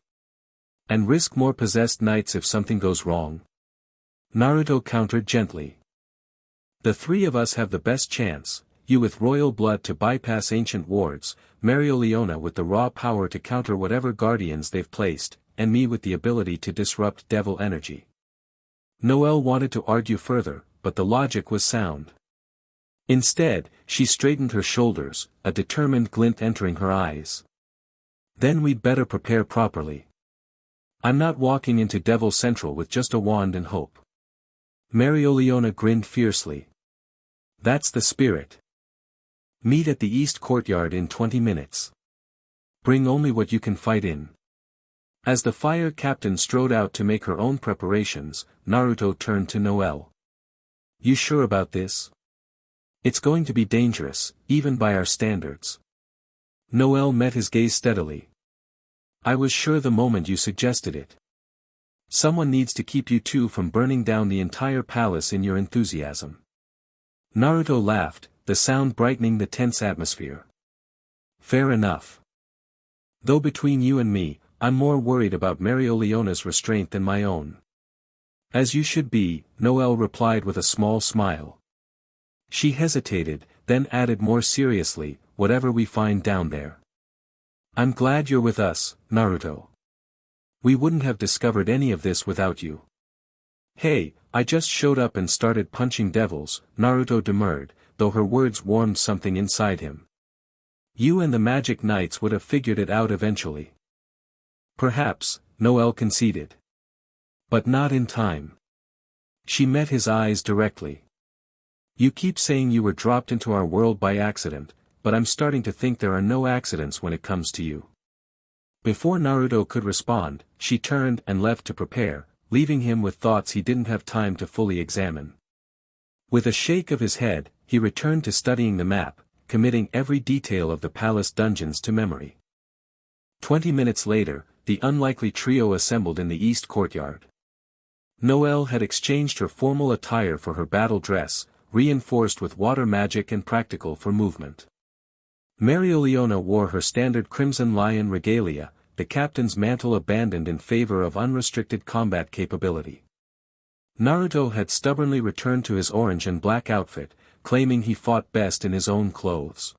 And risk more possessed knights if something goes wrong. Naruto countered gently. The 3 of us have the best chance, you with royal blood to bypass ancient wards, Mereoleona with the raw power to counter whatever guardians they've placed, and me with the ability to disrupt devil energy. Noelle wanted to argue further, but the logic was sound. Instead, she straightened her shoulders, a determined glint entering her eyes. Then we'd better prepare properly. I'm not walking into Devil Central with just a wand and hope. Mereoleona grinned fiercely. That's the spirit. Meet at the East Courtyard in 20 minutes. Bring only what you can fight in. As the fire captain strode out to make her own preparations, Naruto turned to Noelle. You sure about this? It's going to be dangerous, even by our standards. Noelle met his gaze steadily. I was sure the moment you suggested it. Someone needs to keep you 2 from burning down the entire palace in your enthusiasm. Naruto laughed, the sound brightening the tense atmosphere. Fair enough. Though between you and me, I'm more worried about Mereoleona's restraint than my own. As you should be, Noelle replied with a small smile. She hesitated, then added more seriously, whatever we find down there. I'm glad you're with us, Naruto. We wouldn't have discovered any of this without you. Hey, I just showed up and started punching devils, Naruto demurred, though her words warmed something inside him. You and the magic knights would have figured it out eventually. Perhaps, Noelle conceded. But not in time. She met his eyes directly. You keep saying you were dropped into our world by accident, but I'm starting to think there are no accidents when it comes to you. Before Naruto could respond, she turned and left to prepare, leaving him with thoughts he didn't have time to fully examine. With a shake of his head, he returned to studying the map, committing every detail of the palace dungeons to memory. 20 minutes later, the unlikely trio assembled in the east courtyard. Noelle had exchanged her formal attire for her battle dress, reinforced with water magic and practical for movement. Mereoleona wore her standard crimson lion regalia, the captain's mantle abandoned in favor of unrestricted combat capability. Naruto had stubbornly returned to his orange and black outfit, claiming he fought best in his own clothes.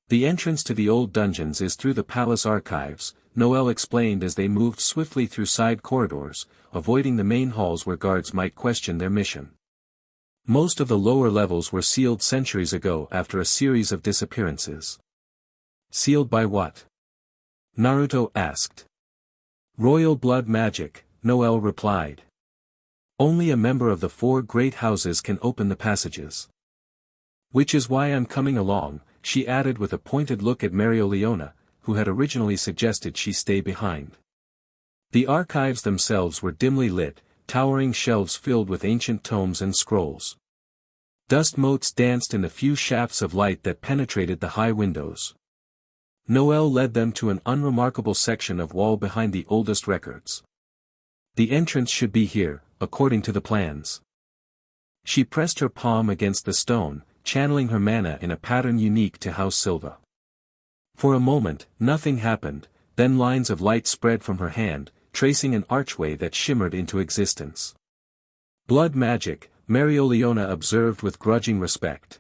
The entrance to the old dungeons is through the palace archives, Noelle explained as they moved swiftly through side corridors, avoiding the main halls where guards might question their mission. Most of the lower levels were sealed centuries ago after a series of disappearances. Sealed by what? Naruto asked. Royal blood magic, Noelle replied. Only a member of the 4 great houses can open the passages. Which is why I'm coming along, she added with a pointed look at Mereoleona, who had originally suggested she stay behind. The archives themselves were dimly lit, towering shelves filled with ancient tomes and scrolls. Dust motes danced in the few shafts of light that penetrated the high windows. Noelle led them to an unremarkable section of wall behind the oldest records. The entrance should be here, according to the plans. She pressed her palm against the stone, channeling her mana in a pattern unique to House Silva. For a moment, nothing happened, then lines of light spread from her hand, tracing an archway that shimmered into existence. Blood magic, Mereoleona observed with grudging respect.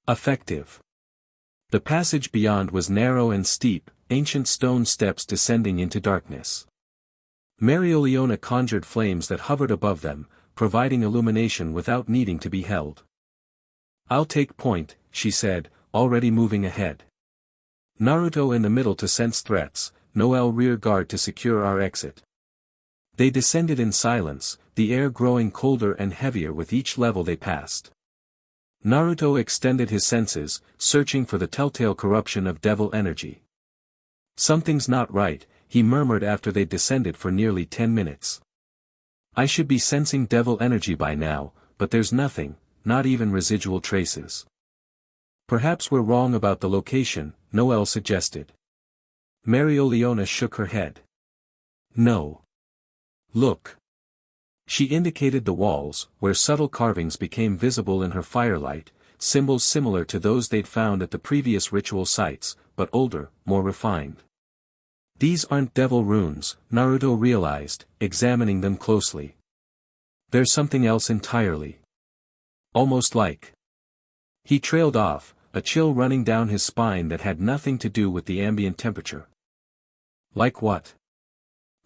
Effective. The passage beyond was narrow and steep, ancient stone steps descending into darkness. Mereoleona conjured flames that hovered above them, providing illumination without needing to be held. I'll take point, she said, already moving ahead. Naruto in the middle to sense threats, Noelle rear guard to secure our exit. They descended in silence, the air growing colder and heavier with each level they passed. Naruto extended his senses, searching for the telltale corruption of devil energy. Something's not right, he murmured after they descended for nearly 10 minutes. I should be sensing devil energy by now, but there's nothing, not even residual traces. Perhaps we're wrong about the location, Noelle suggested. Mereoleona shook her head. No. Look. She indicated the walls, where subtle carvings became visible in her firelight, symbols similar to those they'd found at the previous ritual sites, but older, more refined. These aren't devil runes, Naruto realized, examining them closely. There's something else entirely. Almost like. He trailed off, a chill running down his spine that had nothing to do with the ambient temperature. Like what?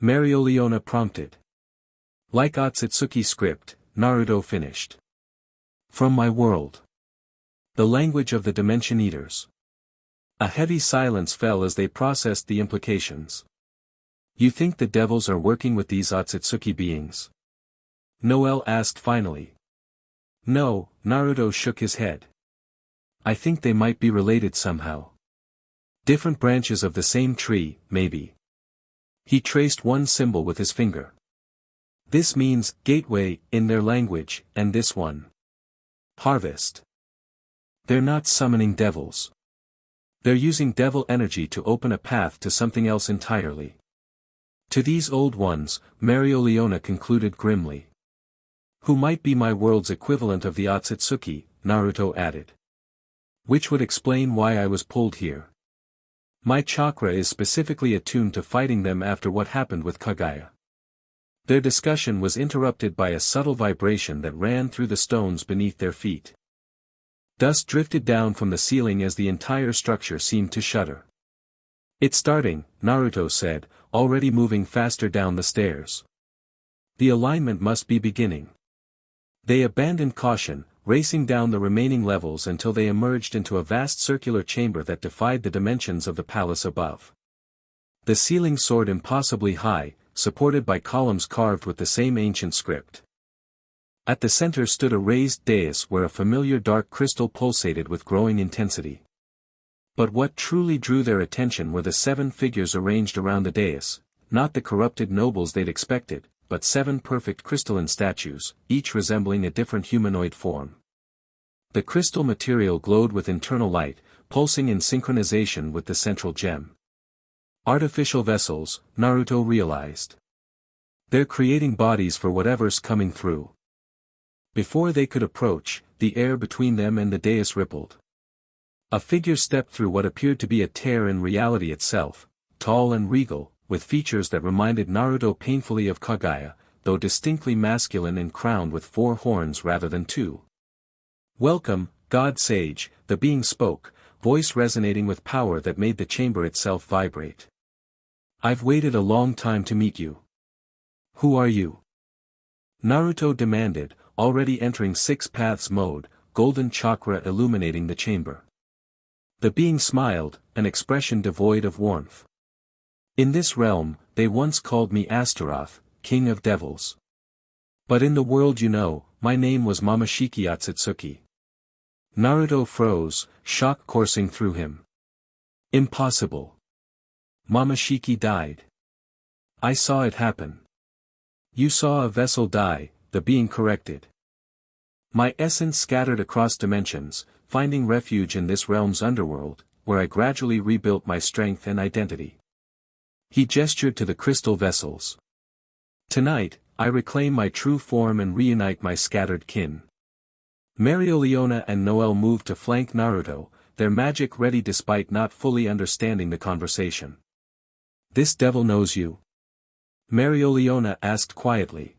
Mereoleona prompted. Like Otsutsuki script, Naruto finished. From my world. The language of the Dimension Eaters. A heavy silence fell as they processed the implications. You think the devils are working with these Otsutsuki beings? Noelle asked finally. No, Naruto shook his head. I think they might be related somehow. Different branches of the same tree, maybe. He traced one symbol with his finger. This means, gateway, in their language, and this one. Harvest. They're not summoning devils. They're using devil energy to open a path to something else entirely. To these old ones, Mereoleona concluded grimly. Who might be my world's equivalent of the Otsutsuki, Naruto added. Which would explain why I was pulled here. My chakra is specifically attuned to fighting them after what happened with Kaguya. Their discussion was interrupted by a subtle vibration that ran through the stones beneath their feet. Dust drifted down from the ceiling as the entire structure seemed to shudder. It's starting, Naruto said, already moving faster down the stairs. The alignment must be beginning. They abandoned caution, racing down the remaining levels until they emerged into a vast circular chamber that defied the dimensions of the palace above. The ceiling soared impossibly high, supported by columns carved with the same ancient script. At the center stood a raised dais where a familiar dark crystal pulsated with growing intensity. But what truly drew their attention were the 7 figures arranged around the dais, not the corrupted nobles they'd expected, but 7 perfect crystalline statues, each resembling a different humanoid form. The crystal material glowed with internal light, pulsing in synchronization with the central gem. Artificial vessels, Naruto realized. They're creating bodies for whatever's coming through. Before they could approach, the air between them and the dais rippled. A figure stepped through what appeared to be a tear in reality itself, tall and regal, with features that reminded Naruto painfully of Kaguya, though distinctly masculine and crowned with 4 horns rather than 2. "Welcome, God Sage," the being spoke, voice resonating with power that made the chamber itself vibrate. "I've waited a long time to meet you. Who are you?" Naruto demanded, already entering 6 paths mode, golden chakra illuminating the chamber. The being smiled, an expression devoid of warmth. "In this realm, they once called me Astaroth, King of Devils. But in the world you know, my name was Momoshiki Otsutsuki." Naruto froze, shock coursing through him. "Impossible. Momoshiki died." "I saw it happen." "You saw a vessel die," the being corrected. "My essence scattered across dimensions, finding refuge in this realm's underworld, where I gradually rebuilt my strength and identity." He gestured to the crystal vessels. "Tonight, I reclaim my true form and reunite my scattered kin." Mereoleona and Noelle moved to flank Naruto, their magic ready despite not fully understanding the conversation. "This devil knows you?" Mereoleona asked quietly.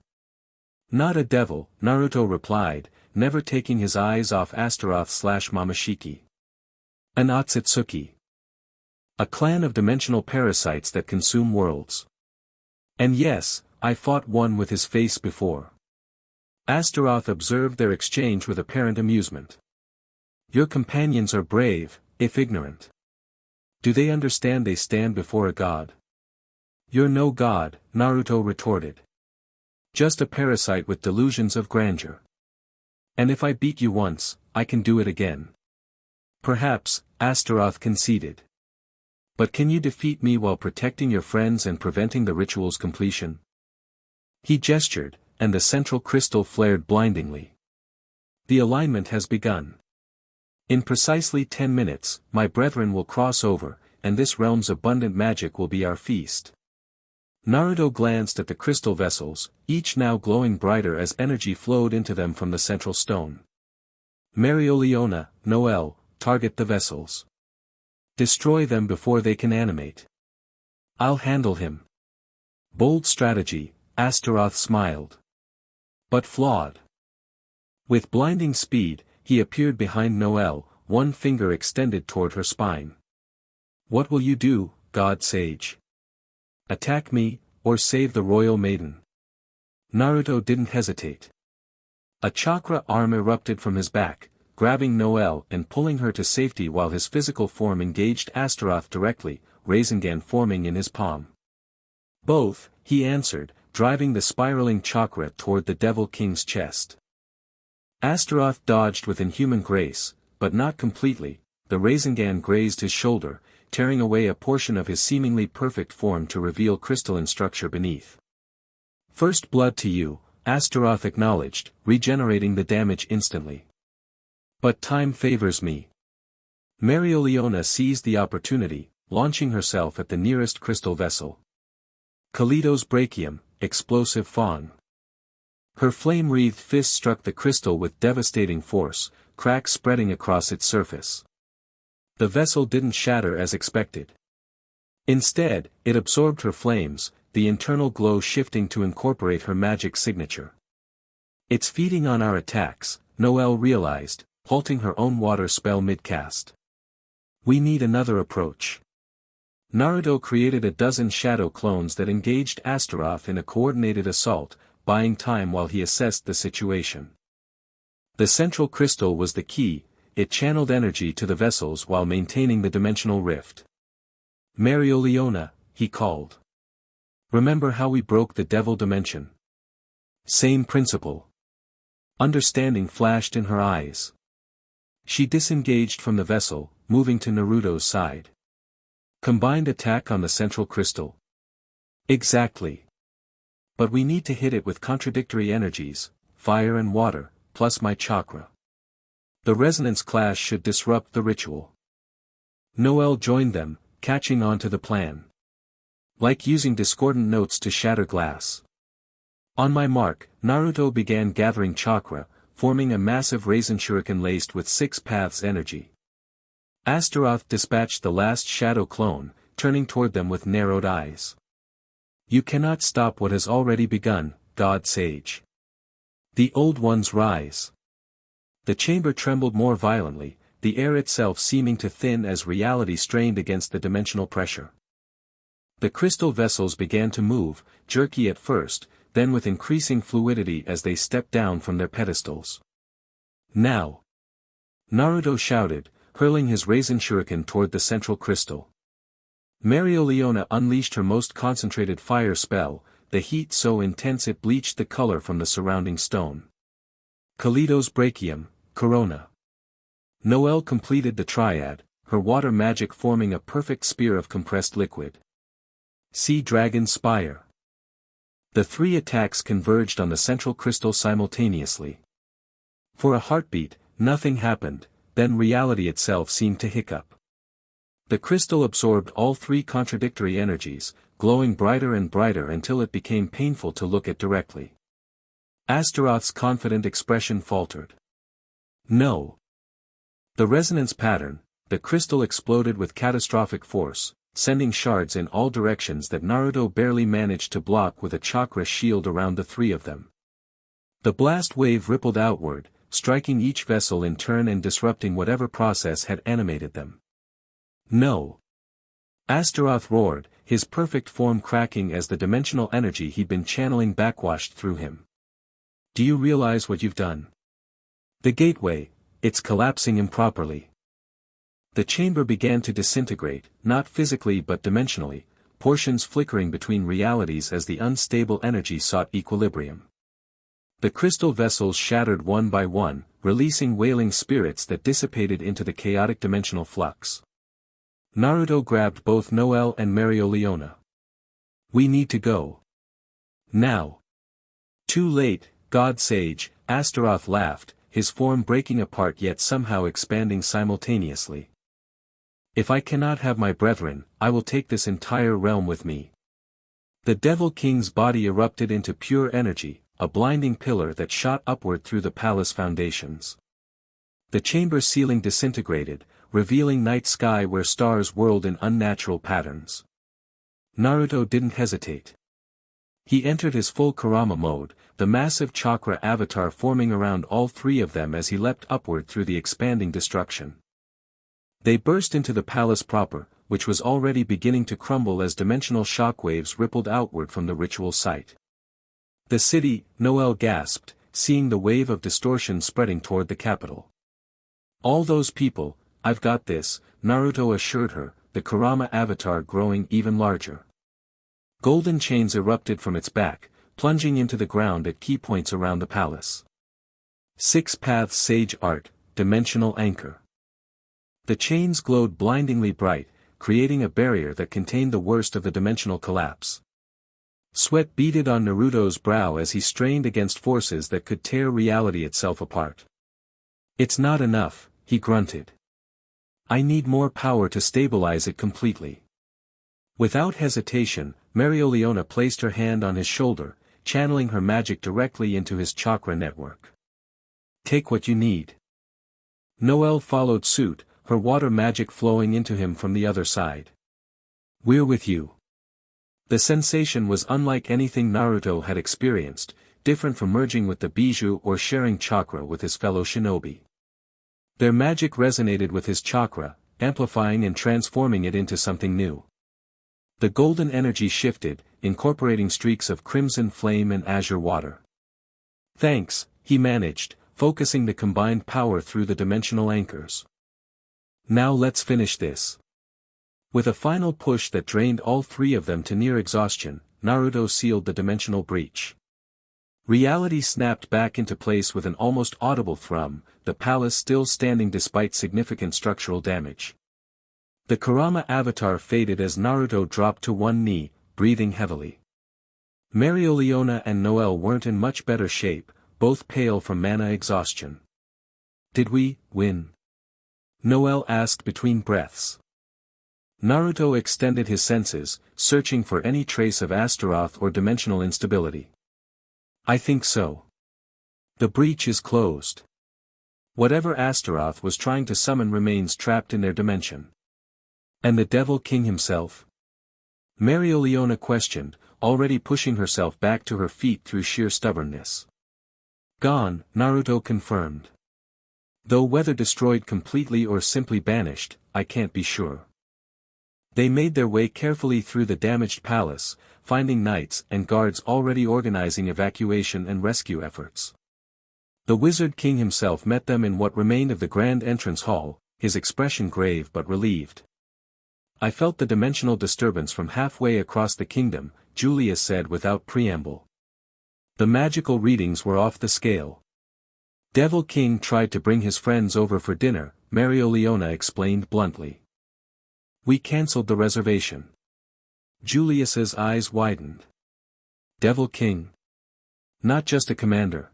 "Not a devil," Naruto replied, never taking his eyes off Astaroth/Momoshiki. "An Otsutsuki. A clan of dimensional parasites that consume worlds. And yes, I fought one with his face before." Astaroth observed their exchange with apparent amusement. "Your companions are brave, if ignorant. Do they understand they stand before a god?" "You're no god," Naruto retorted. "Just a parasite with delusions of grandeur. And if I beat you once, I can do it again." "Perhaps," Astaroth conceded. "But can you defeat me while protecting your friends and preventing the ritual's completion?" He gestured, and the central crystal flared blindingly. "The alignment has begun. In precisely 10 minutes, my brethren will cross over, and this realm's abundant magic will be our feast." Naruto glanced at the crystal vessels, each now glowing brighter as energy flowed into them from the central stone. "Mereoleona, Noelle, target the vessels. Destroy them before they can animate." "I'll handle him." Bold strategy, Astaroth smiled. But flawed. With blinding speed, he appeared behind Noelle, one finger extended toward her spine. "What will you do, God Sage? Attack me, or save the royal maiden?" Naruto didn't hesitate. A chakra arm erupted from his back, grabbing Noelle and pulling her to safety while his physical form engaged Astaroth directly, Rasengan forming in his palm. "Both," he answered, driving the spiraling chakra toward the Devil King's chest. Astaroth dodged with inhuman grace, but not completely. The Rasengan grazed his shoulder, tearing away a portion of his seemingly perfect form to reveal crystalline structure beneath. "First blood to you," Astaroth acknowledged, regenerating the damage instantly. "But time favors me." Mereoleona seized the opportunity, launching herself at the nearest crystal vessel. Kalitos Brachium, explosive fawn. Her flame-wreathed fist struck the crystal with devastating force, cracks spreading across its surface. The vessel didn't shatter as expected. Instead, it absorbed her flames, the internal glow shifting to incorporate her magic signature. "It's feeding on our attacks," Noelle realized, halting her own water spell mid-cast. "We need another approach." Naruto created a dozen shadow clones that engaged Astaroth in a coordinated assault, buying time while he assessed the situation. The central crystal was the key. It channeled energy to the vessels while maintaining the dimensional rift. "Mereoleona," he called. Remember how we broke the devil dimension? Same principle. Understanding flashed in her eyes. She disengaged from the vessel, moving to Naruto's side. Combined attack on the central crystal. Exactly. But we need to hit it with contradictory energies, fire and water, plus my chakra. The resonance clash should disrupt the ritual. Noelle joined them, catching on to the plan. Like using discordant notes to shatter glass. On my mark, Naruto began gathering chakra, forming a massive raisin shuriken laced with 6 paths energy. Astaroth dispatched the last shadow clone, turning toward them with narrowed eyes. You cannot stop what has already begun, God Sage. The old ones rise. The chamber trembled more violently, the air itself seeming to thin as reality strained against the dimensional pressure. The crystal vessels began to move, jerky at first, then with increasing fluidity as they stepped down from their pedestals. Now! Naruto shouted, hurling his raisin shuriken toward the central crystal. Mereoleona unleashed her most concentrated fire spell, the heat so intense it bleached the color from the surrounding stone. Kalidos Brachium, Corona. Noelle completed the triad, her water magic forming a perfect spear of compressed liquid. Sea Dragon Spire. The 3 attacks converged on the central crystal simultaneously. For a heartbeat, nothing happened, then reality itself seemed to hiccup. The crystal absorbed all 3 contradictory energies, glowing brighter and brighter until it became painful to look at directly. Astaroth's confident expression faltered. No. The resonance pattern, the crystal exploded with catastrophic force, sending shards in all directions that Naruto barely managed to block with a chakra shield around the 3 of them. The blast wave rippled outward, striking each vessel in turn and disrupting whatever process had animated them. No! Astaroth roared, his perfect form cracking as the dimensional energy he'd been channeling backwashed through him. Do you realize what you've done? The gateway, it's collapsing improperly. The chamber began to disintegrate, not physically but dimensionally, portions flickering between realities as the unstable energy sought equilibrium. The crystal vessels shattered one by one, releasing wailing spirits that dissipated into the chaotic dimensional flux. Naruto grabbed both Noelle and Mereoleona. We need to go. Now. Too late, God Sage, Astaroth laughed, his form breaking apart yet somehow expanding simultaneously. If I cannot have my brethren, I will take this entire realm with me. The Devil King's body erupted into pure energy, a blinding pillar that shot upward through the palace foundations. The chamber ceiling disintegrated, revealing night sky where stars whirled in unnatural patterns. Naruto didn't hesitate. He entered his full Kurama mode, the massive chakra avatar forming around all 3 of them as he leapt upward through the expanding destruction. They burst into the palace proper, which was already beginning to crumble as dimensional shockwaves rippled outward from the ritual site. The city, Noelle gasped, seeing the wave of distortion spreading toward the capital. All those people, I've got this, Naruto assured her, the Kurama avatar growing even larger. Golden chains erupted from its back, plunging into the ground at key points around the palace. 6 paths Sage Art, Dimensional Anchor. The chains glowed blindingly bright, creating a barrier that contained the worst of the dimensional collapse. Sweat beaded on Naruto's brow as he strained against forces that could tear reality itself apart. It's not enough, he grunted. I need more power to stabilize it completely. Without hesitation, Mereoleona placed her hand on his shoulder, channeling her magic directly into his chakra network. Take what you need. Noelle followed suit, her water magic flowing into him from the other side. We're with you. The sensation was unlike anything Naruto had experienced, different from merging with the bijou or sharing chakra with his fellow shinobi. Their magic resonated with his chakra, amplifying and transforming it into something new. The golden energy shifted, incorporating streaks of crimson flame and azure water. Thanks, he managed, focusing the combined power through the dimensional anchors. Now let's finish this. With a final push that drained all 3 of them to near exhaustion, Naruto sealed the dimensional breach. Reality snapped back into place with an almost audible thrum, the palace still standing despite significant structural damage. The Kurama avatar faded as Naruto dropped to one knee, breathing heavily. Mereoleona and Noelle weren't in much better shape, both pale from mana exhaustion. "Did we win?" Noelle asked between breaths. Naruto extended his senses, searching for any trace of Astaroth or dimensional instability. "I think so. The breach is closed. Whatever Astaroth was trying to summon remains trapped in their dimension." "And the Devil King himself?" Mereoleona questioned, already pushing herself back to her feet through sheer stubbornness. "Gone," Naruto confirmed. "Though whether destroyed completely or simply banished, I can't be sure." They made their way carefully through the damaged palace, finding knights and guards already organizing evacuation and rescue efforts. The Wizard King himself met them in what remained of the grand entrance hall, his expression grave but relieved. "I felt the dimensional disturbance from halfway across the kingdom," Julius said without preamble. "The magical readings were off the scale." "Devil King tried to bring his friends over for dinner," Mereoleona explained bluntly. "We cancelled the reservation." Julius's eyes widened. "Devil King? Not just a commander?"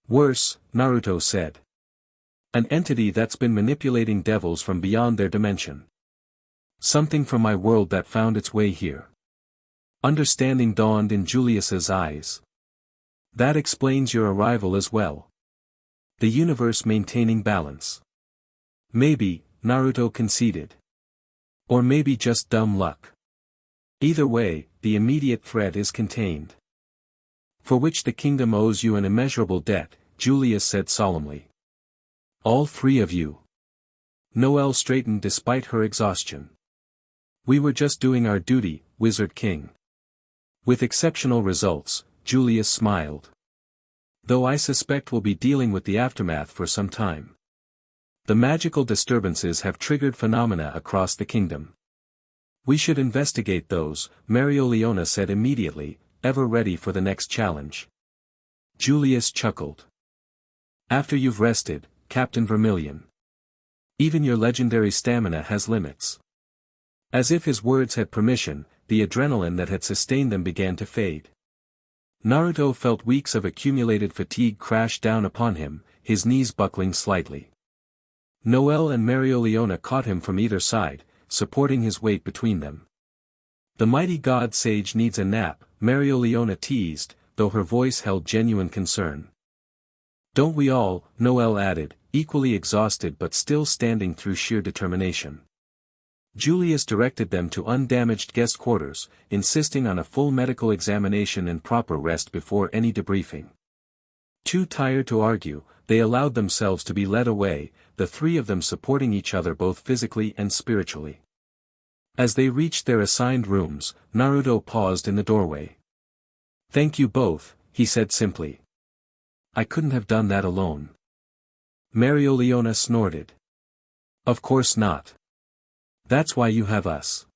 "Worse," Naruto said. "An entity that's been manipulating devils from beyond their dimension. Something from my world that found its way here." Understanding dawned in Julius's eyes. "That explains your arrival as well. The universe maintaining balance." "Maybe," Naruto conceded. "Or maybe just dumb luck. Either way, the immediate threat is contained." "For which the kingdom owes you an immeasurable debt," Julius said solemnly. "All three of you." Noelle straightened despite her exhaustion. "We were just doing our duty, Wizard King." "With exceptional results," Julius smiled. "Though I suspect we'll be dealing with the aftermath for some time. The magical disturbances have triggered phenomena across the kingdom. We should investigate those," Mereoleona said immediately, ever ready for the next challenge. Julius chuckled. "After you've rested, Captain Vermilion. Even your legendary stamina has limits." As if his words had permission, the adrenaline that had sustained them began to fade. Naruto felt weeks of accumulated fatigue crash down upon him, his knees buckling slightly. Noelle and Mereoleona caught him from either side, supporting his weight between them. "The mighty god sage needs a nap," Mereoleona teased, though her voice held genuine concern. "Don't we all?" Noelle added, equally exhausted but still standing through sheer determination. Julius directed them to undamaged guest quarters, insisting on a full medical examination and proper rest before any debriefing. Too tired to argue, they allowed themselves to be led away, the three of them supporting each other both physically and spiritually. As they reached their assigned rooms, Naruto paused in the doorway. "Thank you both," he said simply. "I couldn't have done that alone." Mereoleona snorted. "Of course not. That's why you have us."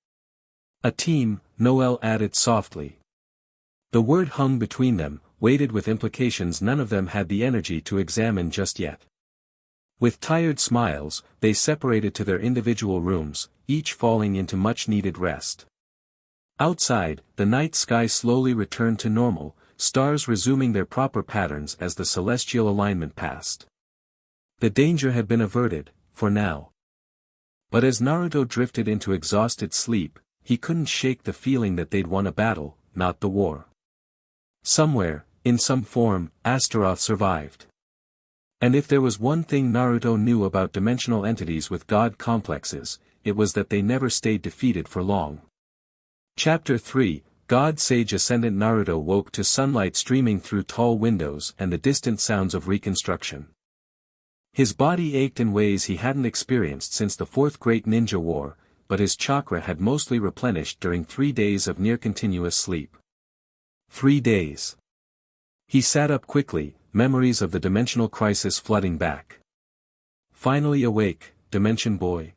"A team," Noelle added softly. The word hung between them, weighted with implications none of them had the energy to examine just yet. With tired smiles, they separated to their individual rooms, each falling into much-needed rest. Outside, the night sky slowly returned to normal, stars resuming their proper patterns as the celestial alignment passed. The danger had been averted, for now. But as Naruto drifted into exhausted sleep, he couldn't shake the feeling that they'd won a battle, not the war. Somewhere, in some form, Astaroth survived. And if there was one thing Naruto knew about dimensional entities with god complexes, it was that they never stayed defeated for long. Chapter 3, God Sage Ascendant. Naruto woke to sunlight streaming through tall windows and the distant sounds of reconstruction. His body ached in ways he hadn't experienced since the Fourth Great Ninja War, but his chakra had mostly replenished during 3 days of near-continuous sleep. 3 days. He sat up quickly, memories of the dimensional crisis flooding back. Finally awake, Dimension Boy.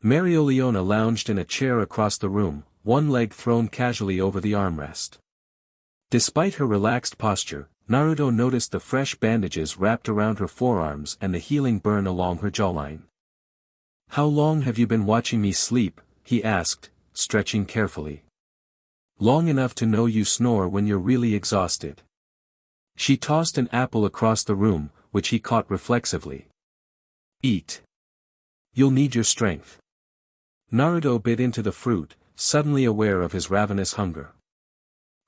Mereoleona lounged in a chair across the room, one leg thrown casually over the armrest. Despite her relaxed posture, Naruto noticed the fresh bandages wrapped around her forearms and the healing burn along her jawline. "How long have you been watching me sleep?" he asked, stretching carefully. "Long enough to know you snore when you're really exhausted." She tossed an apple across the room, which he caught reflexively. "Eat. You'll need your strength." Naruto bit into the fruit, suddenly aware of his ravenous hunger.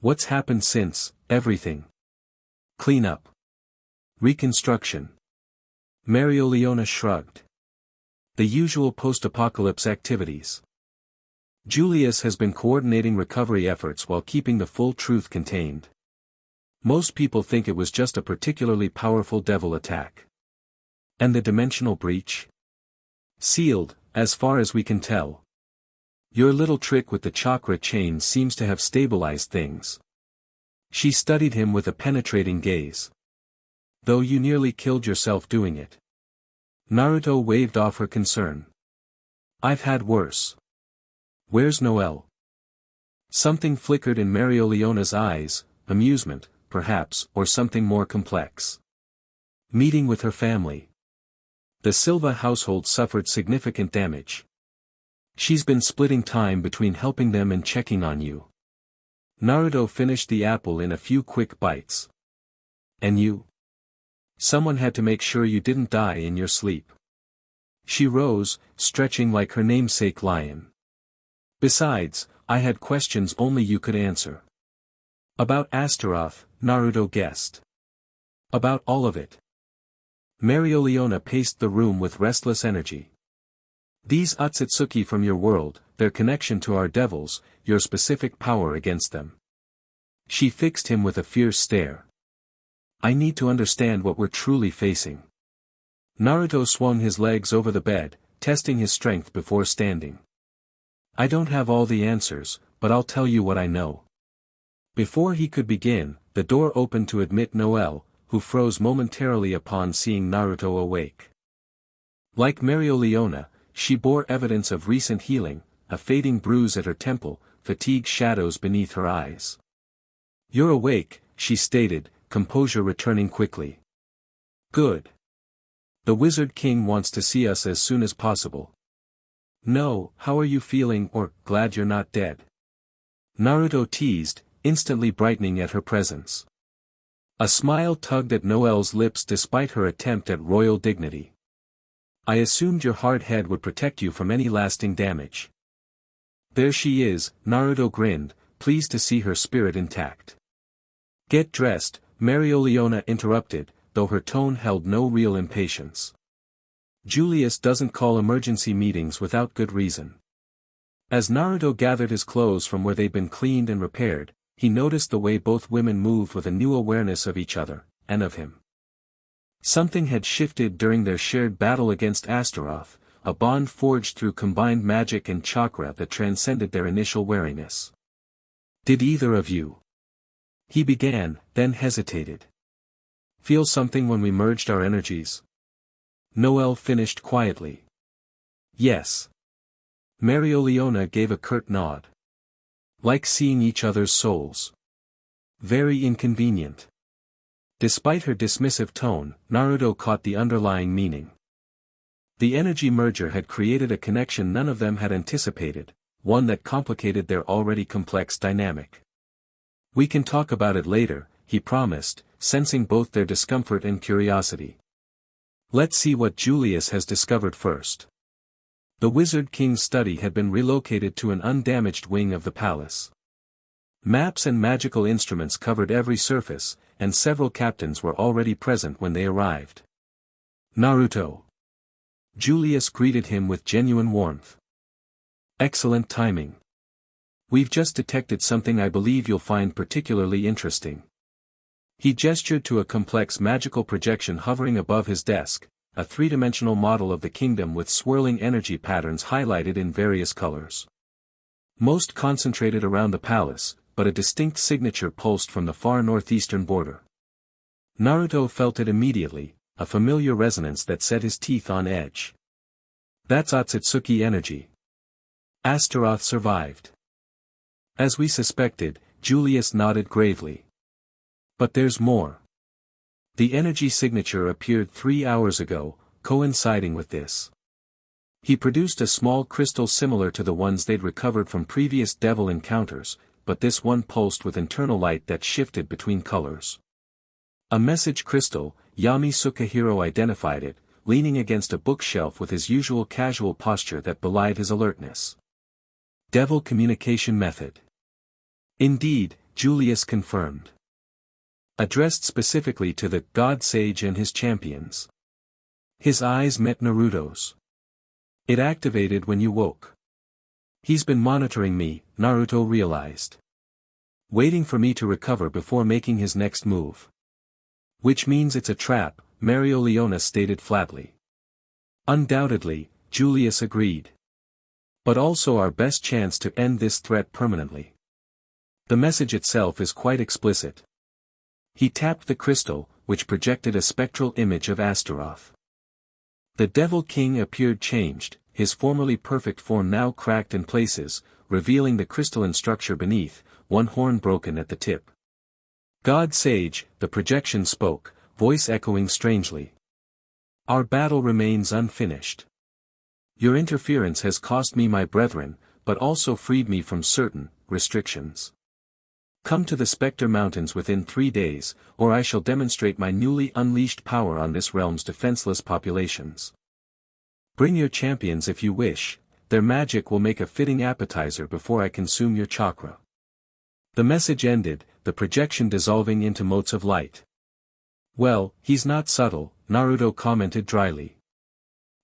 "What's happened since?" "Everything. Clean up. Reconstruction." Mereoleona shrugged. "The usual post-apocalypse activities." "Julius has been coordinating recovery efforts while keeping the full truth contained. Most people think it was just a particularly powerful devil attack." "And the dimensional breach?" "Sealed, as far as we can tell. Your little trick with the chakra chain seems to have stabilized things." She studied him with a penetrating gaze. "Though you nearly killed yourself doing it." Naruto waved off her concern. "I've had worse." "Where's Noelle?" Something flickered in Mereoleona's eyes, amusement, perhaps, or something more complex. "Meeting with her family. The Silva household suffered significant damage. She's been splitting time between helping them and checking on you." Naruto finished the apple in a few quick bites. "And you? Someone had to make sure you didn't die in your sleep." She rose, stretching like her namesake lion. "Besides, I had questions only you could answer." "About Astaroth," Naruto guessed. "About all of it." Mereoleona paced the room with restless energy. "These Otsutsuki from your world, their connection to our devils, your specific power against them." She fixed him with a fierce stare. "I need to understand what we're truly facing." Naruto swung his legs over the bed, testing his strength before standing. "I don't have all the answers, but I'll tell you what I know." Before he could begin, the door opened to admit Noelle, who froze momentarily upon seeing Naruto awake. Like Mereoleona, she bore evidence of recent healing, a fading bruise at her temple, fatigue shadows beneath her eyes. "You're awake," she stated, composure returning quickly. "Good. The Wizard King wants to see us as soon as possible." "No, how are you feeling, or, glad you're not dead?" Naruto teased, instantly brightening at her presence. A smile tugged at Noelle's lips despite her attempt at royal dignity. "I assumed your hard head would protect you from any lasting damage." "There she is," Naruto grinned, pleased to see her spirit intact. "Get dressed," Mereoleona interrupted, though her tone held no real impatience. "Julius doesn't call emergency meetings without good reason." As Naruto gathered his clothes from where they'd been cleaned and repaired, he noticed the way both women moved with a new awareness of each other, and of him. Something had shifted during their shared battle against Astaroth, a bond forged through combined magic and chakra that transcended their initial wariness. "Did either of you?" he began, then hesitated. "Feel something when we merged our energies?" Noelle finished quietly. "Yes." Mereoleona gave a curt nod. "Like seeing each other's souls. Very inconvenient." Despite her dismissive tone, Naruto caught the underlying meaning. The energy merger had created a connection none of them had anticipated, one that complicated their already complex dynamic. "We can talk about it later," he promised, sensing both their discomfort and curiosity. "Let's see what Julius has discovered first." The Wizard King's study had been relocated to an undamaged wing of the palace. Maps and magical instruments covered every surface, and several captains were already present when they arrived. "Naruto." Julius greeted him with genuine warmth. "Excellent timing. We've just detected something I believe you'll find particularly interesting." He gestured to a complex magical projection hovering above his desk, a three-dimensional model of the kingdom with swirling energy patterns highlighted in various colors. Most concentrated around the palace, but a distinct signature pulsed from the far northeastern border. Naruto felt it immediately, a familiar resonance that set his teeth on edge. "That's Otsutsuki energy. Astaroth survived." As we suspected, Julius nodded gravely. But there's more. The energy signature appeared 3 hours ago, coinciding with this. He produced a small crystal similar to the ones they'd recovered from previous devil encounters, but this one pulsed with internal light that shifted between colors. A message crystal, Yami Sukahiro identified it, leaning against a bookshelf with his usual casual posture that belied his alertness. Devil communication method. Indeed, Julius confirmed. Addressed specifically to the God Sage and his champions. His eyes met Naruto's. It activated when you woke. He's been monitoring me, Naruto realized. Waiting for me to recover before making his next move. Which means it's a trap, Mereoleona stated flatly. Undoubtedly, Julius agreed. But also our best chance to end this threat permanently. The message itself is quite explicit. He tapped the crystal, which projected a spectral image of Astaroth. The Devil King appeared changed, his formerly perfect form now cracked in places, revealing the crystalline structure beneath, one horn broken at the tip. God Sage, the projection spoke, voice echoing strangely. Our battle remains unfinished. Your interference has cost me my brethren, but also freed me from certain restrictions. Come to the Spectre Mountains within 3 days, or I shall demonstrate my newly unleashed power on this realm's defenseless populations. Bring your champions if you wish, their magic will make a fitting appetizer before I consume your chakra. The message ended, the projection dissolving into motes of light. Well, he's not subtle, Naruto commented dryly.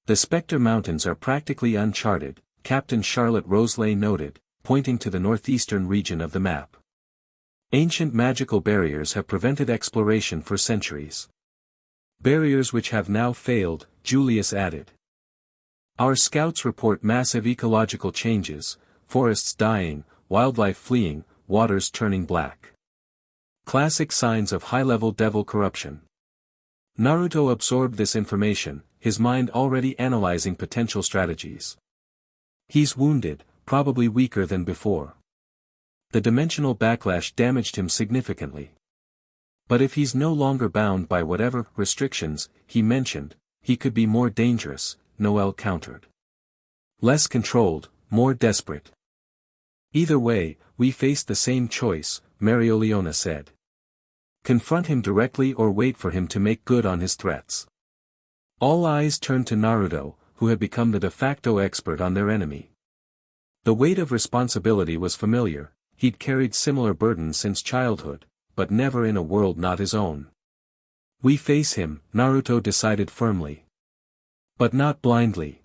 The Spectre Mountains are practically uncharted, Captain Charlotte Roselay noted, pointing to the northeastern region of the map. Ancient magical barriers have prevented exploration for centuries. Barriers which have now failed, Julius added. Our scouts report massive ecological changes, forests dying, wildlife fleeing, waters turning black. Classic signs of high-level devil corruption. Naruto absorbed this information, his mind already analyzing potential strategies. He's wounded, probably weaker than before. The dimensional backlash damaged him significantly. But if he's no longer bound by whatever restrictions he mentioned, he could be more dangerous, Noelle countered. Less controlled, more desperate. Either way, we face the same choice, Mereoleona said. Confront him directly or wait for him to make good on his threats. All eyes turned to Naruto, who had become the de facto expert on their enemy. The weight of responsibility was familiar. He'd carried similar burdens since childhood, but never in a world not his own. We face him, Naruto decided firmly. But not blindly.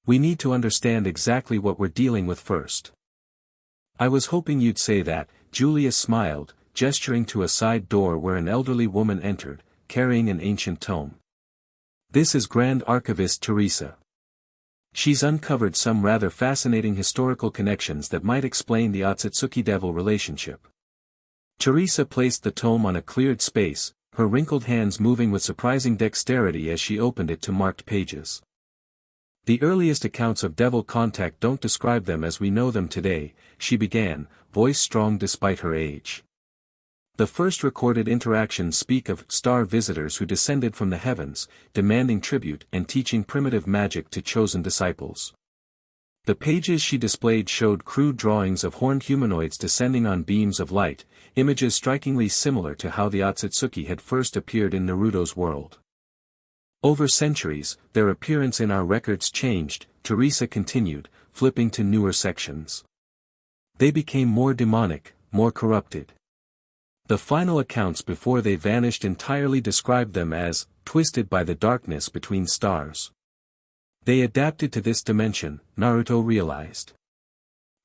We need to understand exactly what we're dealing with first. I was hoping you'd say that, Julius smiled, gesturing to a side door where an elderly woman entered, carrying an ancient tome. This is Grand Archivist Teresa. She's uncovered some rather fascinating historical connections that might explain the Otsutsuki-Devil relationship. Teresa placed the tome on a cleared space, her wrinkled hands moving with surprising dexterity as she opened it to marked pages. The earliest accounts of devil contact don't describe them as we know them today, she began, voice strong despite her age. The first recorded interactions speak of star visitors who descended from the heavens, demanding tribute and teaching primitive magic to chosen disciples. The pages she displayed showed crude drawings of horned humanoids descending on beams of light, images strikingly similar to how the Otsutsuki had first appeared in Naruto's world. Over centuries, their appearance in our records changed, Teresa continued, flipping to newer sections. They became more demonic, more corrupted. The final accounts before they vanished entirely described them as, twisted by the darkness between stars. They adapted to this dimension, Naruto realized.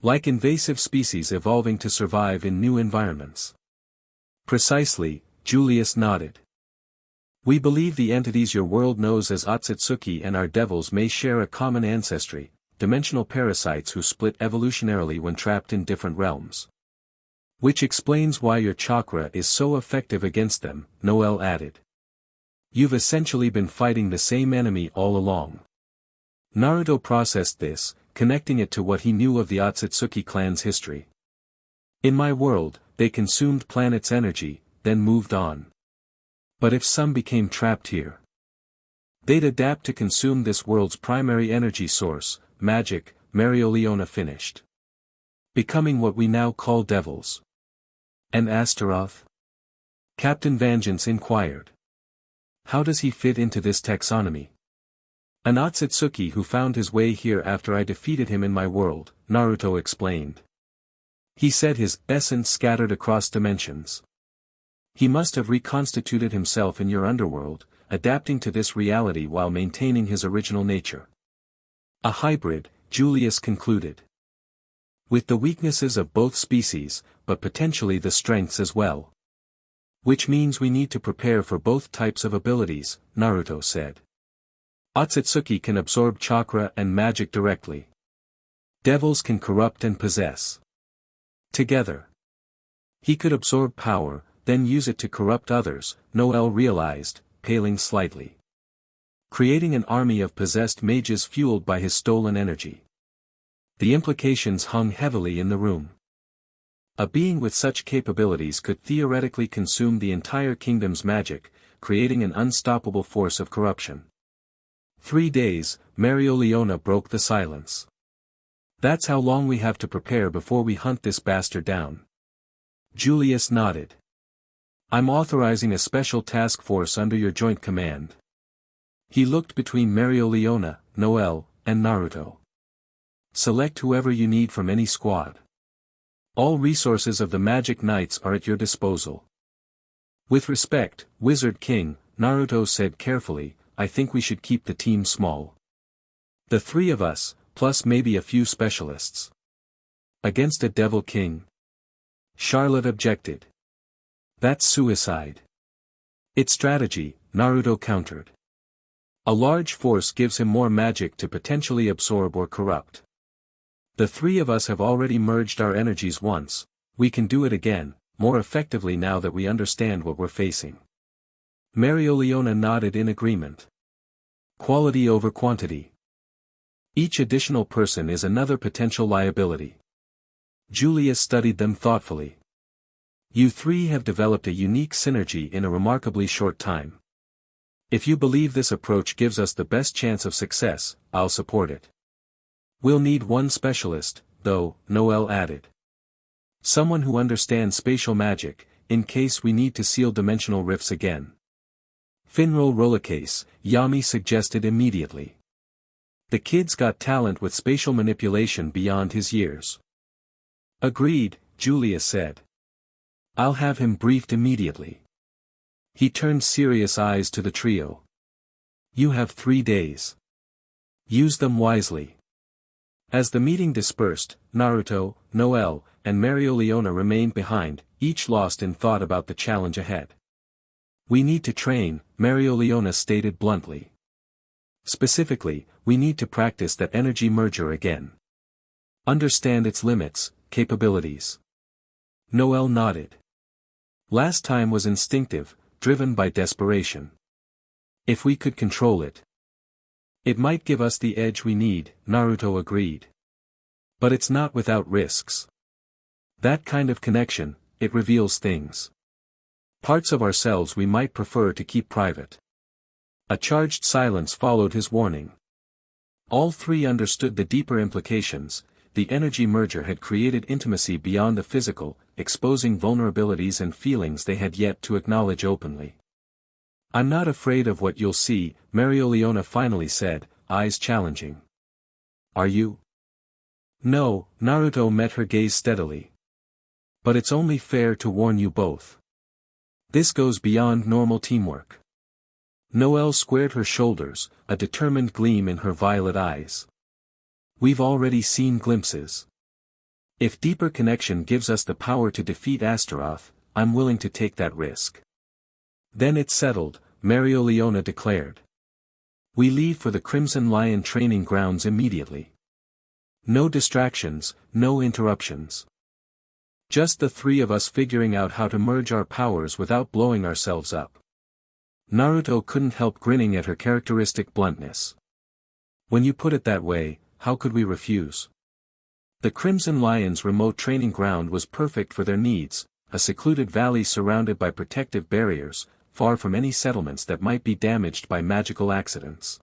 Like invasive species evolving to survive in new environments. Precisely, Julius nodded. We believe the entities your world knows as Otsutsuki and our devils may share a common ancestry, dimensional parasites who split evolutionarily when trapped in different realms. Which explains why your chakra is so effective against them, Noelle added. You've essentially been fighting the same enemy all along. Naruto processed this, connecting it to what he knew of the Otsutsuki clan's history. In my world, they consumed planet's energy, then moved on. But if some became trapped here, they'd adapt to consume this world's primary energy source, magic, Mereoleona finished. Becoming what we now call devils. And Astaroth? Captain Vengeance inquired. How does he fit into this taxonomy? An Otsutsuki who found his way here after I defeated him in my world, Naruto explained. He said his essence scattered across dimensions. He must have reconstituted himself in your underworld, adapting to this reality while maintaining his original nature. A hybrid, Julius concluded. With the weaknesses of both species, but potentially the strengths as well. Which means we need to prepare for both types of abilities, Naruto said. Otsutsuki can absorb chakra and magic directly. Devils can corrupt and possess. Together. He could absorb power, then use it to corrupt others, Noelle realized, paling slightly. Creating an army of possessed mages fueled by his stolen energy. The implications hung heavily in the room. A being with such capabilities could theoretically consume the entire kingdom's magic, creating an unstoppable force of corruption. 3 days, Mereoleona broke the silence. That's how long we have to prepare before we hunt this bastard down. Julius nodded. I'm authorizing a special task force under your joint command. He looked between Mereoleona, Noelle, and Naruto. Select whoever you need from any squad. All resources of the Magic Knights are at your disposal. With respect, Wizard King, Naruto said carefully, I think we should keep the team small. The 3 of us, plus maybe a few specialists. Against a Devil King? Charlotte objected. That's suicide. It's strategy, Naruto countered. A large force gives him more magic to potentially absorb or corrupt. The 3 of us have already merged our energies once, we can do it again, more effectively now that we understand what we're facing. Mereoleona nodded in agreement. Quality over quantity. Each additional person is another potential liability. Julius studied them thoughtfully. You 3 have developed a unique synergy in a remarkably short time. If you believe this approach gives us the best chance of success, I'll support it. We'll need 1 specialist, though, Noelle added. Someone who understands spatial magic, in case we need to seal dimensional rifts again. Finral Rollercase, Yami suggested immediately. The kid's got talent with spatial manipulation beyond his years. Agreed, Julius said. I'll have him briefed immediately. He turned serious eyes to the trio. You have 3 days. Use them wisely. As the meeting dispersed, Naruto, Noelle, and Mereoleona remained behind, each lost in thought about the challenge ahead. We need to train, Mereoleona stated bluntly. Specifically, we need to practice that energy merger again. Understand its limits, capabilities. Noelle nodded. Last time was instinctive, driven by desperation. If we could control it, it might give us the edge we need, Naruto agreed. But it's not without risks. That kind of connection, it reveals things. Parts of ourselves we might prefer to keep private. A charged silence followed his warning. All 3 understood the deeper implications. The energy merger had created intimacy beyond the physical, exposing vulnerabilities and feelings they had yet to acknowledge openly. I'm not afraid of what you'll see, Mereoleona finally said, eyes challenging. Are you? No, Naruto met her gaze steadily. But it's only fair to warn you both. This goes beyond normal teamwork. Noelle squared her shoulders, a determined gleam in her violet eyes. We've already seen glimpses. If deeper connection gives us the power to defeat Astaroth, I'm willing to take that risk. Then it's settled, Mereoleona declared. We leave for the Crimson Lion training grounds immediately. No distractions, no interruptions. Just the 3 of us figuring out how to merge our powers without blowing ourselves up. Naruto couldn't help grinning at her characteristic bluntness. When you put it that way, how could we refuse? The Crimson Lion's remote training ground was perfect for their needs, a secluded valley surrounded by protective barriers, far from any settlements that might be damaged by magical accidents.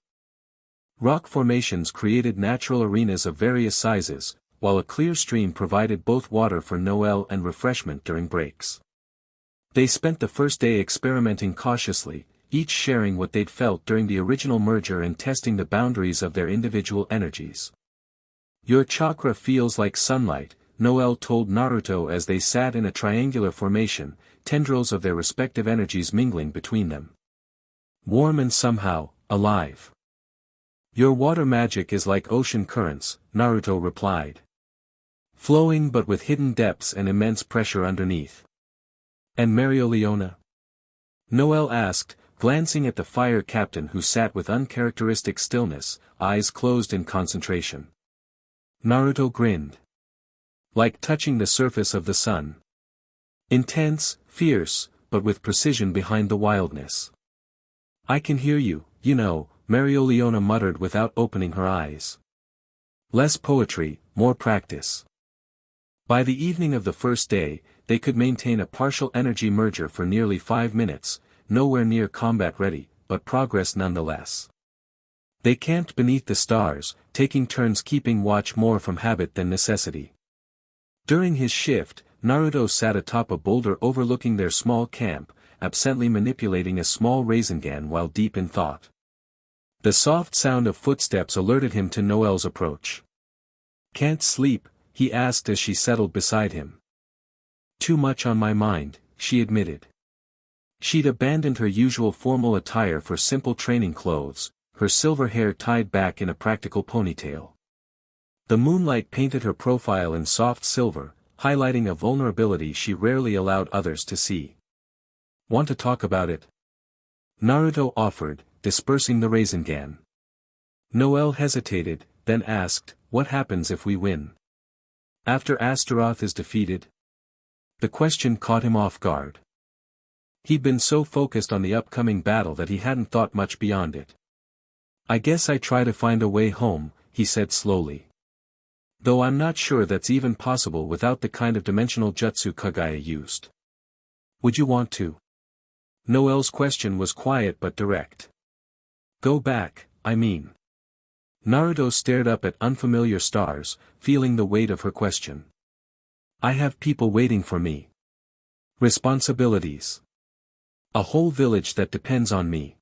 Rock formations created natural arenas of various sizes, while a clear stream provided both water for Noelle and refreshment during breaks. They spent the first day experimenting cautiously, each sharing what they'd felt during the original merger and testing the boundaries of their individual energies. "Your chakra feels like sunlight," Noelle told Naruto as they sat in a triangular formation, tendrils of their respective energies mingling between them. "Warm and somehow, alive." "Your water magic is like ocean currents," Naruto replied. "Flowing but with hidden depths and immense pressure underneath." "And Mereoleona?" Noelle asked, glancing at the fire captain who sat with uncharacteristic stillness, eyes closed in concentration. Naruto grinned. "Like touching the surface of the sun. Intense, fierce, but with precision behind the wildness." "I can hear you, you know," Mereoleona muttered without opening her eyes. "Less poetry, more practice." By the evening of the first day, they could maintain a partial energy merger for nearly 5 minutes, nowhere near combat ready, but progress nonetheless. They camped beneath the stars, taking turns keeping watch more from habit than necessity. During his shift, Naruto sat atop a boulder overlooking their small camp, absently manipulating a small Rasengan while deep in thought. The soft sound of footsteps alerted him to Noelle's approach. "Can't sleep?" he asked as she settled beside him. "Too much on my mind," she admitted. She'd abandoned her usual formal attire for simple training clothes, her silver hair tied back in a practical ponytail. The moonlight painted her profile in soft silver, highlighting a vulnerability she rarely allowed others to see. "Want to talk about it?" Naruto offered, dispersing the Rasengan. Noelle hesitated, then asked, "What happens if we win? After Astaroth is defeated?" The question caught him off guard. He'd been so focused on the upcoming battle that he hadn't thought much beyond it. "I guess I try to find a way home," he said slowly. "Though I'm not sure that's even possible without the kind of dimensional jutsu Kagaya used." "Would you want to?" Noelle's question was quiet but direct. "Go back, I mean." Naruto stared up at unfamiliar stars, feeling the weight of her question. "I have people waiting for me. Responsibilities. A whole village that depends on me."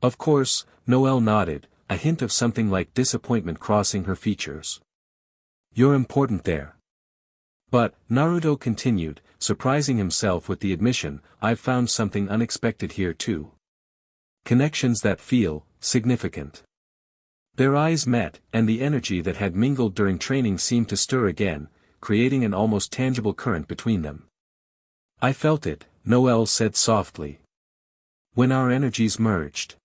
"Of course," Noelle nodded, a hint of something like disappointment crossing her features. "You're important there." "But," Naruto continued, surprising himself with the admission, "I've found something unexpected here too. Connections that feel significant." Their eyes met, and the energy that had mingled during training seemed to stir again, creating an almost tangible current between them. "I felt it," Noelle said softly. "When our energies merged.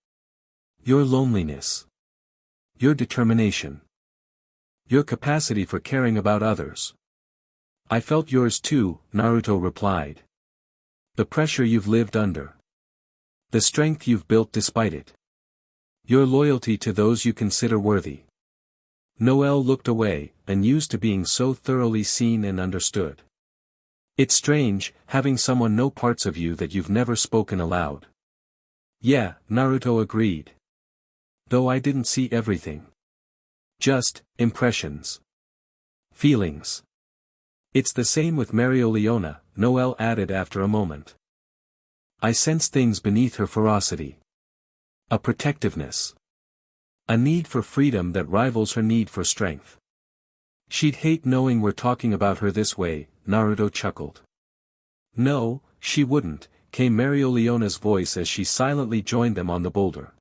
Your loneliness. Your determination. Your capacity for caring about others." "I felt yours too," Naruto replied. "The pressure you've lived under. The strength you've built despite it. Your loyalty to those you consider worthy." Noelle looked away, unused to being so thoroughly seen and understood. "It's strange, having someone know parts of you that you've never spoken aloud." "Yeah," Naruto agreed. "Though I didn't see everything. Just, impressions. Feelings." "It's the same with Mereoleona," Noelle added after a moment. "I sense things beneath her ferocity. A protectiveness. A need for freedom that rivals her need for strength." "She'd hate knowing we're talking about her this way," Naruto chuckled. "No, she wouldn't," came Mereoleona's voice as she silently joined them on the boulder.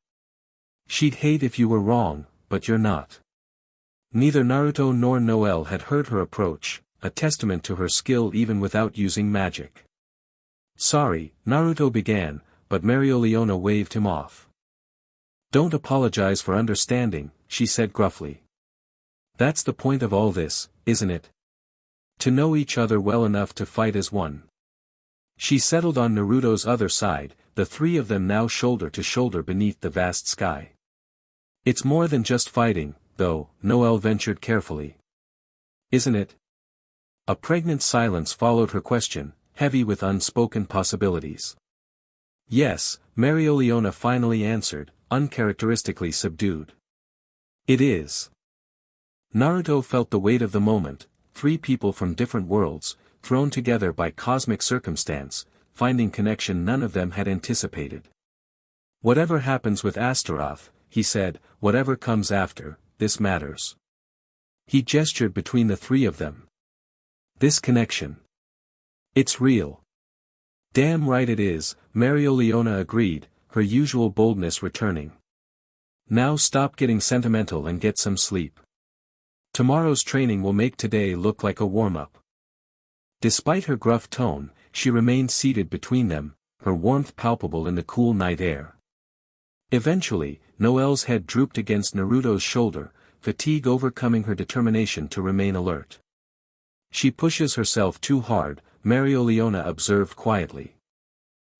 "She'd hate if you were wrong, but you're not." Neither Naruto nor Noelle had heard her approach, a testament to her skill even without using magic. "Sorry," Naruto began, but Mereoleona waved him off. "Don't apologize for understanding," she said gruffly. "That's the point of all this, isn't it? To know each other well enough to fight as one." She settled on Naruto's other side, the three of them now shoulder to shoulder beneath the vast sky. "It's more than just fighting, though," Noelle ventured carefully. Isn't it? A pregnant silence followed her question, heavy with unspoken possibilities. Yes, Mereoleona finally answered, uncharacteristically subdued. It is. Naruto felt the weight of the moment, three people from different worlds, thrown together by cosmic circumstance, finding connection none of them had anticipated. Whatever happens with Astaroth, he said, whatever comes after, this matters. He gestured between the three of them. This connection. It's real. Damn right it is, Mereoleona agreed, her usual boldness returning. Now stop getting sentimental and get some sleep. Tomorrow's training will make today look like a warm-up. Despite her gruff tone, she remained seated between them, her warmth palpable in the cool night air. Eventually, Noelle's head drooped against Naruto's shoulder, fatigue overcoming her determination to remain alert. She pushes herself too hard, Mereoleona observed quietly.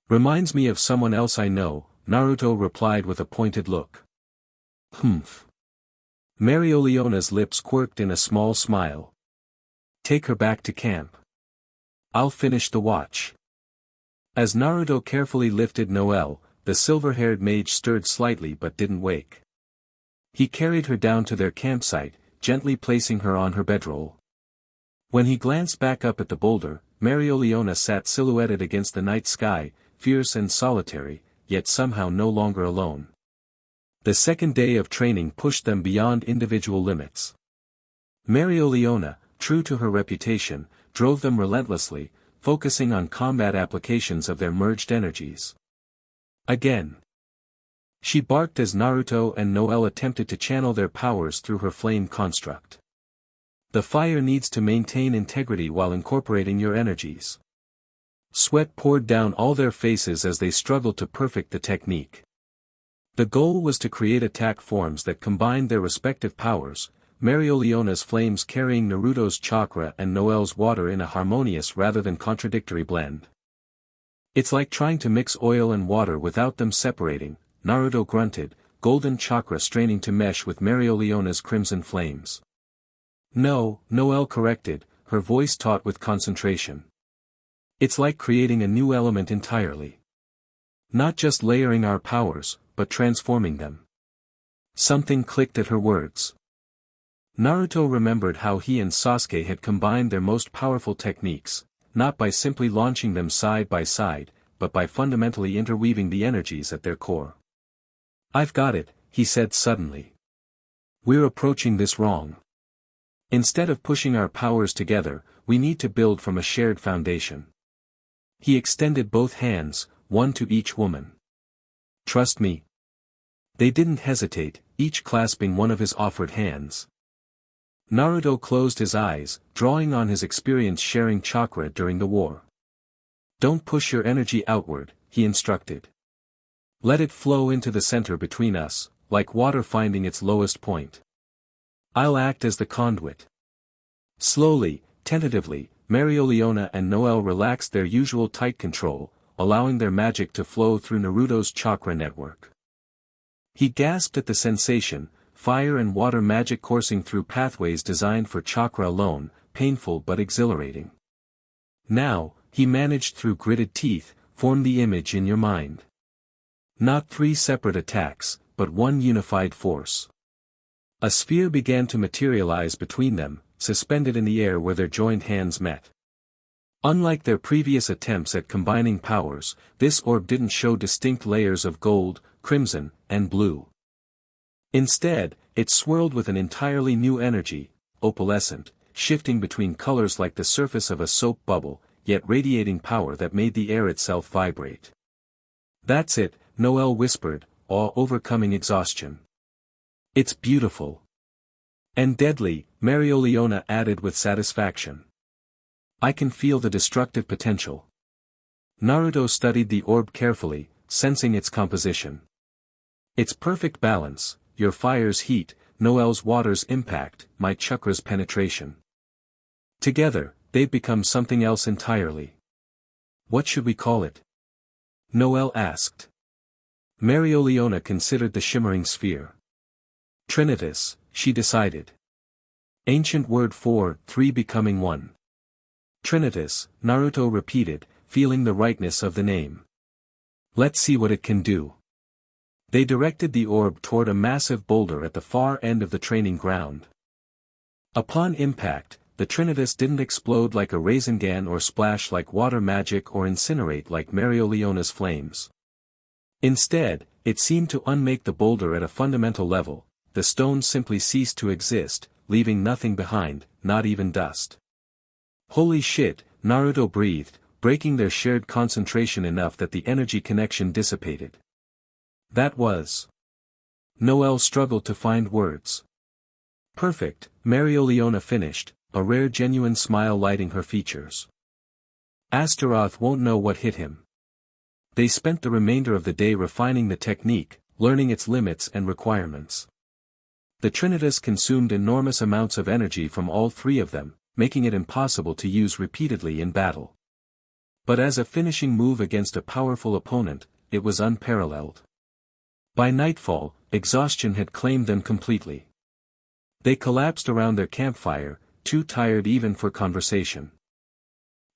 Reminds me of someone else I know, Naruto replied with a pointed look. Humph. Mereoleona's lips quirked in a small smile. Take her back to camp. I'll finish the watch. As Naruto carefully lifted Noelle, the silver-haired mage stirred slightly but didn't wake. He carried her down to their campsite, gently placing her on her bedroll. When he glanced back up at the boulder, Mereoleona sat silhouetted against the night sky, fierce and solitary, yet somehow no longer alone. The second day of training pushed them beyond individual limits. Mereoleona, true to her reputation, drove them relentlessly, focusing on combat applications of their merged energies. Again. She barked as Naruto and Noelle attempted to channel their powers through her flame construct. The fire needs to maintain integrity while incorporating your energies. Sweat poured down all their faces as they struggled to perfect the technique. The goal was to create attack forms that combined their respective powers, Mereoleona's flames carrying Naruto's chakra and Noelle's water in a harmonious rather than contradictory blend. It's like trying to mix oil and water without them separating, Naruto grunted, golden chakra straining to mesh with Mereoleona's crimson flames. No, Noelle corrected, her voice taut with concentration. It's like creating a new element entirely. Not just layering our powers, but transforming them. Something clicked at her words. Naruto remembered how he and Sasuke had combined their most powerful techniques, not by simply launching them side by side, but by fundamentally interweaving the energies at their core. I've got it, he said suddenly. We're approaching this wrong. Instead of pushing our powers together, we need to build from a shared foundation. He extended both hands, one to each woman. Trust me. They didn't hesitate, each clasping one of his offered hands. Naruto closed his eyes, drawing on his experience sharing chakra during the war. Don't push your energy outward, he instructed. Let it flow into the center between us, like water finding its lowest point. I'll act as the conduit. Slowly, tentatively, Mereoleona and Noelle relaxed their usual tight control, allowing their magic to flow through Naruto's chakra network. He gasped at the sensation, fire and water magic coursing through pathways designed for chakra alone, painful but exhilarating. Now, he managed through gritted teeth, form the image in your mind. Not three separate attacks, but one unified force. A sphere began to materialize between them, suspended in the air where their joined hands met. Unlike their previous attempts at combining powers, this orb didn't show distinct layers of gold, crimson, and blue. Instead, it swirled with an entirely new energy, opalescent, shifting between colors like the surface of a soap bubble, yet radiating power that made the air itself vibrate. That's it, Noelle whispered, awe overcoming exhaustion. It's beautiful. And deadly, Mereoleona added with satisfaction. I can feel the destructive potential. Naruto studied the orb carefully, sensing its composition. Its perfect balance, your fire's heat, Noelle's water's impact, my chakra's penetration. Together, they've become something else entirely. What should we call it? Noelle asked. Mereoleona considered the shimmering sphere. Trinitas, she decided. Ancient word for, three becoming one. Trinitas, Naruto repeated, feeling the rightness of the name. Let's see what it can do. They directed the orb toward a massive boulder at the far end of the training ground. Upon impact, the Trinitas didn't explode like a Rasengan or splash like water magic or incinerate like Mereoleona's flames. Instead, it seemed to unmake the boulder at a fundamental level. The stone simply ceased to exist, leaving nothing behind, not even dust. Holy shit, Naruto breathed, breaking their shared concentration enough that the energy connection dissipated. That was. Noelle struggled to find words. Perfect, Mereoleona finished, a rare genuine smile lighting her features. Astaroth won't know what hit him. They spent the remainder of the day refining the technique, learning its limits and requirements. The Trinitas consumed enormous amounts of energy from all three of them, making it impossible to use repeatedly in battle. But as a finishing move against a powerful opponent, it was unparalleled. By nightfall, exhaustion had claimed them completely. They collapsed around their campfire, too tired even for conversation.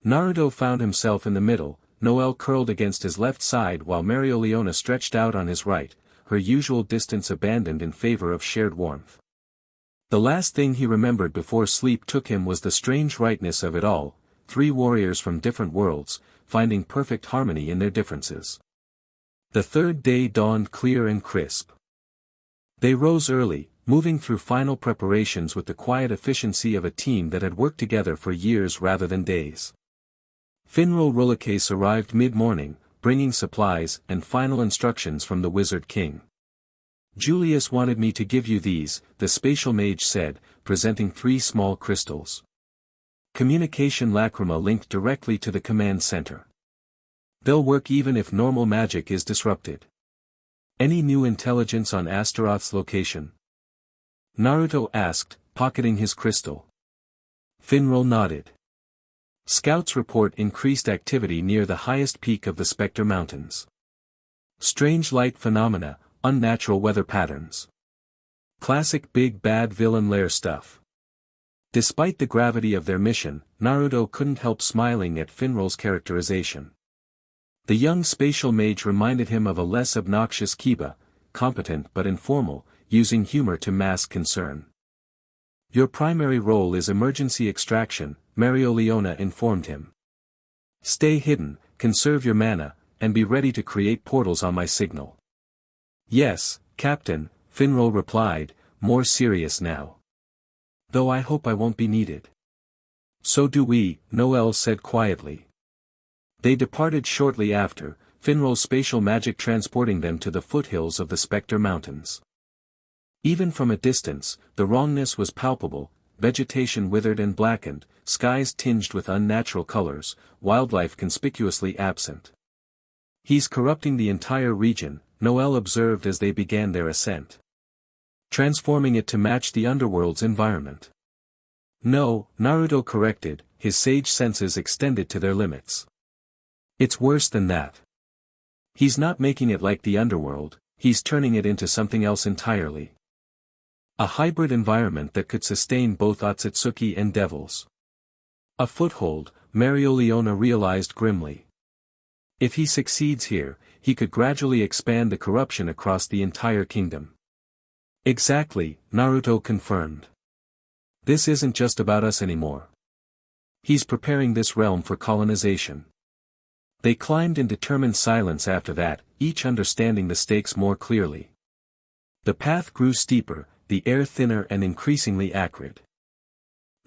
Naruto found himself in the middle, Noelle curled against his left side while Mereoleona stretched out on his right, her usual distance abandoned in favor of shared warmth. The last thing he remembered before sleep took him was the strange rightness of it all, three warriors from different worlds, finding perfect harmony in their differences. The third day dawned clear and crisp. They rose early, moving through final preparations with the quiet efficiency of a team that had worked together for years rather than days. Finral Rollicase arrived mid-morning, bringing supplies and final instructions from the Wizard King. Julius wanted me to give you these, the spatial mage said, presenting 3 small crystals. Communication lacrima linked directly to the command center. They'll work even if normal magic is disrupted. Any new intelligence on Astaroth's location? Naruto asked, pocketing his crystal. Finral nodded. Scouts report increased activity near the highest peak of the Spectre Mountains. Strange light phenomena, unnatural weather patterns. Classic big bad villain lair stuff. Despite the gravity of their mission, Naruto couldn't help smiling at Finral's characterization. The young spatial mage reminded him of a less obnoxious Kiba, competent but informal, using humor to mask concern. Your primary role is emergency extraction, Mereoleona informed him. Stay hidden, conserve your mana, and be ready to create portals on my signal. Yes, Captain, Finral replied, more serious now. Though I hope I won't be needed. So do we, Noelle said quietly. They departed shortly after, Finral's spatial magic transporting them to the foothills of the Spectre Mountains. Even from a distance, the wrongness was palpable, vegetation withered and blackened, skies tinged with unnatural colors, wildlife conspicuously absent. He's corrupting the entire region, Noelle observed as they began their ascent. Transforming it to match the underworld's environment. No, Naruto corrected, his sage senses extended to their limits. It's worse than that. He's not making it like the underworld, he's turning it into something else entirely. A hybrid environment that could sustain both Otsutsuki and devils. A foothold, Mereoleona realized grimly. If he succeeds here, he could gradually expand the corruption across the entire kingdom. Exactly, Naruto confirmed. This isn't just about us anymore. He's preparing this realm for colonization. They climbed in determined silence after that, each understanding the stakes more clearly. The path grew steeper, the air thinner and increasingly acrid.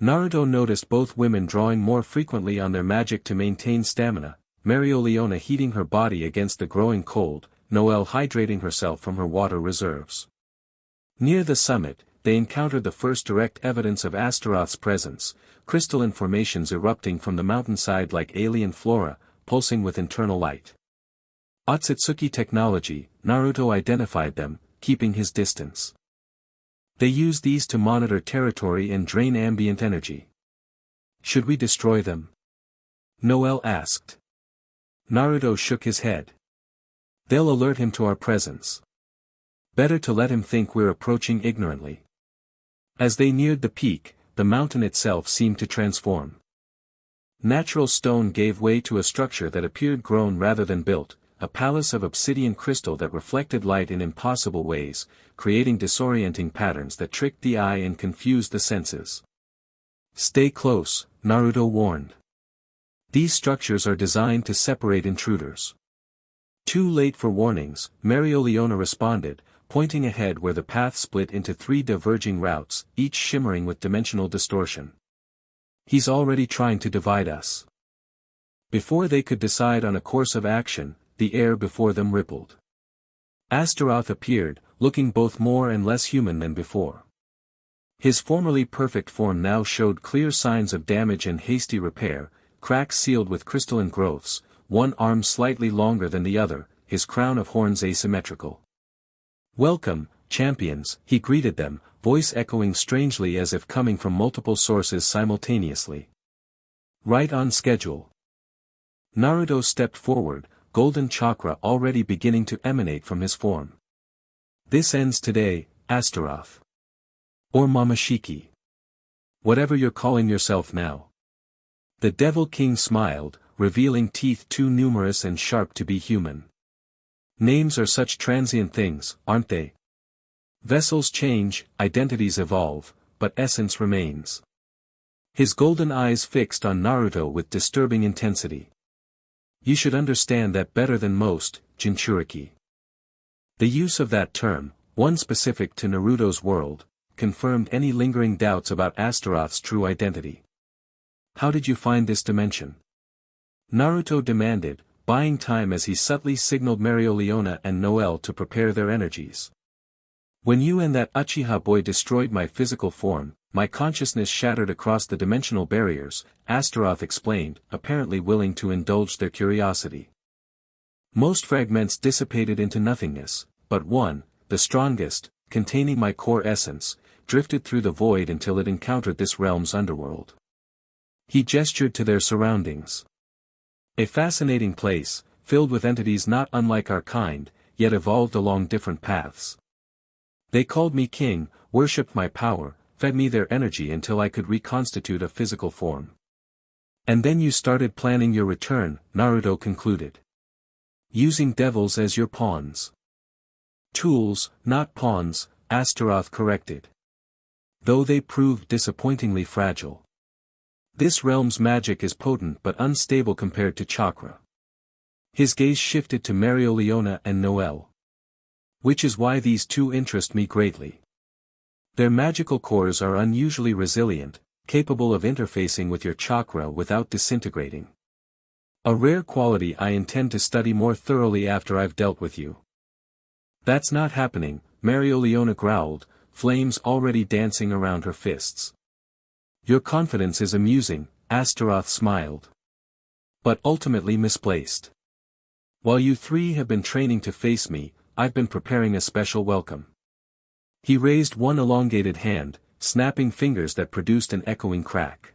Naruto noticed both women drawing more frequently on their magic to maintain stamina, Mereoleona heating her body against the growing cold, Noelle hydrating herself from her water reserves. Near the summit, they encountered the first direct evidence of Astaroth's presence, crystalline formations erupting from the mountainside like alien flora, pulsing with internal light. Otsutsuki technology, Naruto identified them, keeping his distance. They use these to monitor territory and drain ambient energy. Should we destroy them? Noelle asked. Naruto shook his head. They'll alert him to our presence. Better to let him think we're approaching ignorantly. As they neared the peak, the mountain itself seemed to transform. Natural stone gave way to a structure that appeared grown rather than built, a palace of obsidian crystal that reflected light in impossible ways, creating disorienting patterns that tricked the eye and confused the senses. "Stay close," Naruto warned. "These structures are designed to separate intruders." Too late for warnings, Mereoleona responded, pointing ahead where the path split into 3 diverging routes, each shimmering with dimensional distortion. "He's already trying to divide us." Before they could decide on a course of action, the air before them rippled. Astaroth appeared, looking both more and less human than before. His formerly perfect form now showed clear signs of damage and hasty repair, cracks sealed with crystalline growths, one arm slightly longer than the other, his crown of horns asymmetrical. "Welcome, champions," he greeted them, voice echoing strangely as if coming from multiple sources simultaneously. "Right on schedule." Naruto stepped forward, golden chakra already beginning to emanate from his form. "This ends today, Astaroth. Or Mamashiki. Whatever you're calling yourself now." The Devil King smiled, revealing teeth too numerous and sharp to be human. "Names are such transient things, aren't they? Vessels change, identities evolve, but essence remains." His golden eyes fixed on Naruto with disturbing intensity. "You should understand that better than most, Jinchuriki." The use of that term, one specific to Naruto's world, confirmed any lingering doubts about Astaroth's true identity. "How did you find this dimension?" Naruto demanded, buying time as he subtly signaled Mereoleona and Noelle to prepare their energies. "When you and that Uchiha boy destroyed my physical form, my consciousness shattered across the dimensional barriers," Astaroth explained, apparently willing to indulge their curiosity. "Most fragments dissipated into nothingness, but one, the strongest, containing my core essence, drifted through the void until it encountered this realm's underworld." He gestured to their surroundings. "A fascinating place, filled with entities not unlike our kind, yet evolved along different paths. They called me king, worshipped my power, fed me their energy until I could reconstitute a physical form. And then you started planning your return," Naruto concluded. "Using devils as your pawns." "Tools, not pawns," Astaroth corrected. "Though they proved disappointingly fragile. This realm's magic is potent but unstable compared to chakra." His gaze shifted to Mereoleona and Noelle. "Which is why these two interest me greatly. Their magical cores are unusually resilient, capable of interfacing with your chakra without disintegrating. A rare quality I intend to study more thoroughly after I've dealt with you." "That's not happening," Mereoleona growled, flames already dancing around her fists. "Your confidence is amusing," Astaroth smiled. "But ultimately misplaced. While you 3 have been training to face me, I've been preparing a special welcome." He raised one elongated hand, snapping fingers that produced an echoing crack.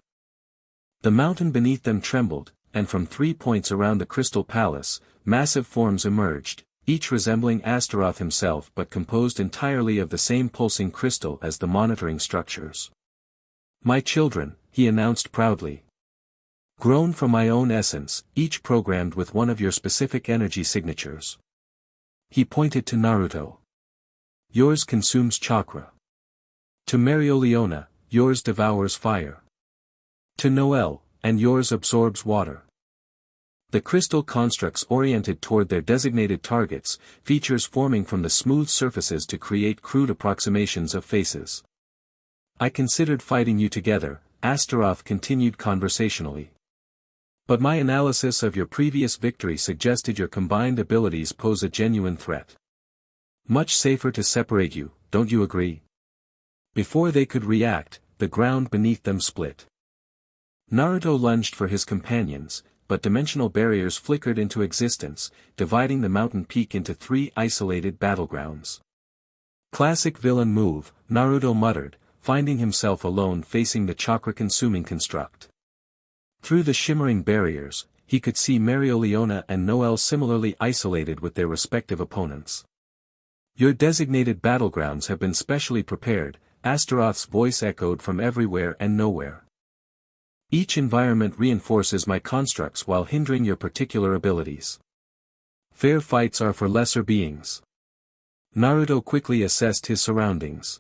The mountain beneath them trembled, and from 3 points around the crystal palace, massive forms emerged, each resembling Astaroth himself but composed entirely of the same pulsing crystal as the monitoring structures. "My children," he announced proudly. "Grown from my own essence, each programmed with one of your specific energy signatures." He pointed to Naruto. "Yours consumes chakra. To Mereoleona, yours devours fire. To Noelle, and yours absorbs water." The crystal constructs oriented toward their designated targets, features forming from the smooth surfaces to create crude approximations of faces. "I considered fighting you together," Astaroth continued conversationally. "But my analysis of your previous victory suggested your combined abilities pose a genuine threat. Much safer to separate you, don't you agree?" Before they could react, the ground beneath them split. Naruto lunged for his companions, but dimensional barriers flickered into existence, dividing the mountain peak into 3 isolated battlegrounds. "Classic villain move," Naruto muttered, finding himself alone facing the chakra-consuming construct. Through the shimmering barriers, he could see Mereoleona and Noelle similarly isolated with their respective opponents. "Your designated battlegrounds have been specially prepared," Astaroth's voice echoed from everywhere and nowhere. Each environment reinforces my constructs while hindering your particular abilities. Fair fights are for lesser beings. Naruto quickly assessed his surroundings.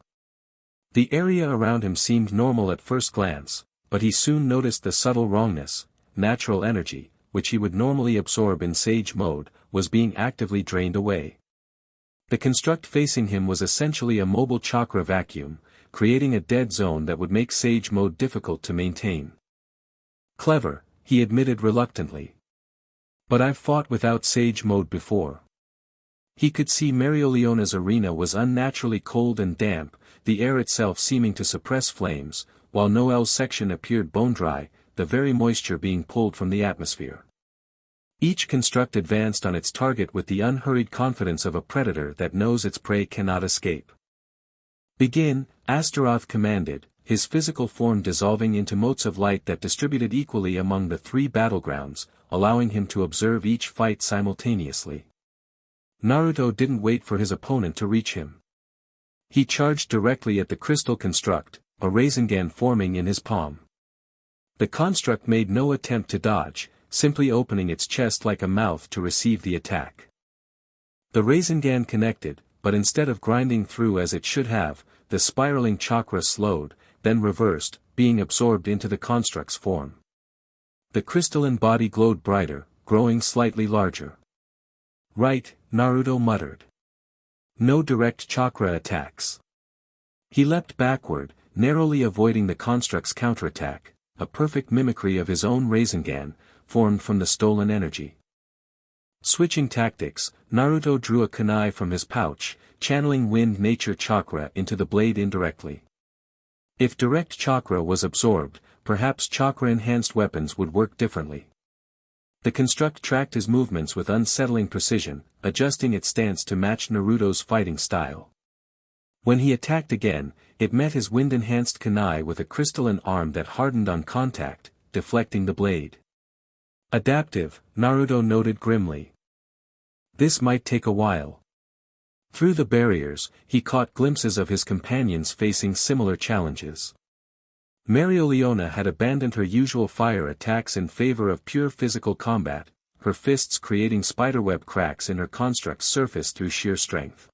The area around him seemed normal at first glance, but he soon noticed the subtle wrongness. Natural energy, which he would normally absorb in Sage mode, was being actively drained away. The construct facing him was essentially a mobile chakra vacuum, creating a dead zone that would make Sage mode difficult to maintain. Clever, he admitted reluctantly. But I've fought without Sage mode before. He could see Mereoleona's arena was unnaturally cold and damp, the air itself seeming to suppress flames, while Noelle's section appeared bone-dry, the very moisture being pulled from the atmosphere. Each construct advanced on its target with the unhurried confidence of a predator that knows its prey cannot escape. Begin, Astaroth commanded, his physical form dissolving into motes of light that distributed equally among the three battlegrounds, allowing him to observe each fight simultaneously. Naruto didn't wait for his opponent to reach him. He charged directly at the crystal construct, a Rasengan forming in his palm. The construct made no attempt to dodge, simply opening its chest like a mouth to receive the attack. The Rasengan connected, but instead of grinding through as it should have, the spiraling chakra slowed, then reversed, being absorbed into the construct's form. The crystalline body glowed brighter, growing slightly larger. Right, Naruto muttered. No direct chakra attacks. He leapt backward, narrowly avoiding the construct's counterattack, a perfect mimicry of his own Rasengan, formed from the stolen energy. Switching tactics, Naruto drew a kunai from his pouch, channeling wind nature chakra into the blade indirectly. If direct chakra was absorbed, perhaps chakra-enhanced weapons would work differently. The construct tracked his movements with unsettling precision, adjusting its stance to match Naruto's fighting style. When he attacked again, it met his wind-enhanced kunai with a crystalline arm that hardened on contact, deflecting the blade. Adaptive, Naruto noted grimly. This might take a while. Through the barriers, he caught glimpses of his companions facing similar challenges. Mereoleona had abandoned her usual fire attacks in favor of pure physical combat, her fists creating spiderweb cracks in her construct's surface through sheer strength.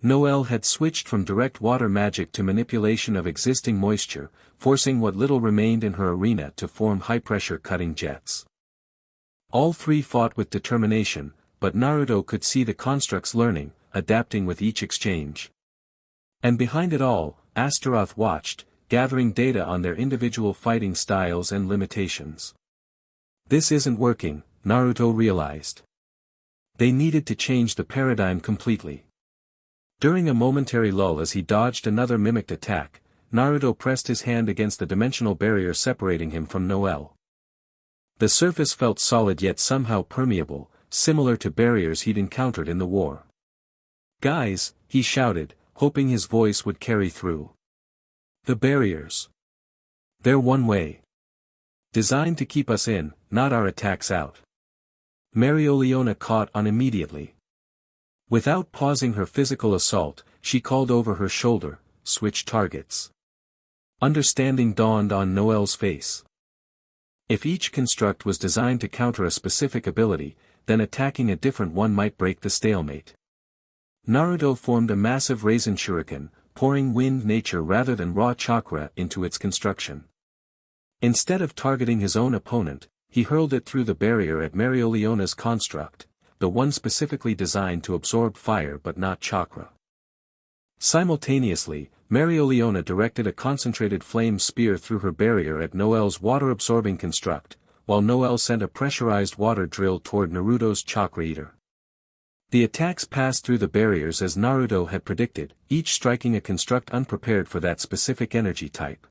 Noelle had switched from direct water magic to manipulation of existing moisture, forcing what little remained in her arena to form high-pressure cutting jets. All three fought with determination, but Naruto could see the constructs learning, adapting with each exchange. And behind it all, Astaroth watched, gathering data on their individual fighting styles and limitations. This isn't working, Naruto realized. They needed to change the paradigm completely. During a momentary lull as he dodged another mimicked attack, Naruto pressed his hand against the dimensional barrier separating him from Noelle. The surface felt solid yet somehow permeable, similar to barriers he'd encountered in the war. "Guys," he shouted, hoping his voice would carry through. "The barriers. They're one way. Designed to keep us in, not our attacks out." Mereoleona caught on immediately. Without pausing her physical assault, she called over her shoulder, "Switch targets." Understanding dawned on Noelle's face. If each construct was designed to counter a specific ability, then attacking a different one might break the stalemate. Naruto formed a massive Rasen shuriken, pouring wind nature rather than raw chakra into its construction. Instead of targeting his own opponent, he hurled it through the barrier at Mereoleona's construct, the one specifically designed to absorb fire but not chakra. Simultaneously, Mereoleona directed a concentrated flame spear through her barrier at Noelle's water-absorbing construct, while Noelle sent a pressurized water drill toward Naruto's chakra eater. The attacks passed through the barriers as Naruto had predicted, each striking a construct unprepared for that specific energy type.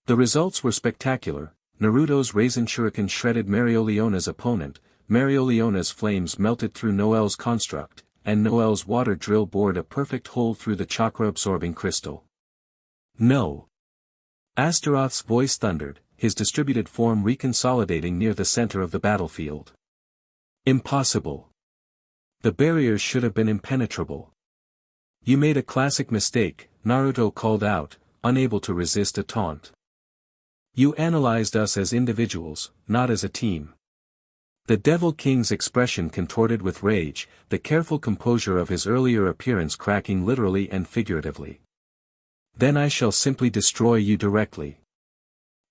The results were spectacular. Naruto's Rasen shuriken shredded Mereoleona's opponent, Mereoleona's flames melted through Noelle's construct, and Noelle's water drill bored a perfect hole through the chakra-absorbing crystal. "No!" Astaroth's voice thundered, his distributed form reconsolidating near the center of the battlefield. "Impossible! The barriers should have been impenetrable." "You made a classic mistake," Naruto called out, unable to resist a taunt. You analyzed us as individuals, not as a team. The Devil King's expression contorted with rage, the careful composure of his earlier appearance cracking literally and figuratively. Then I shall simply destroy you directly.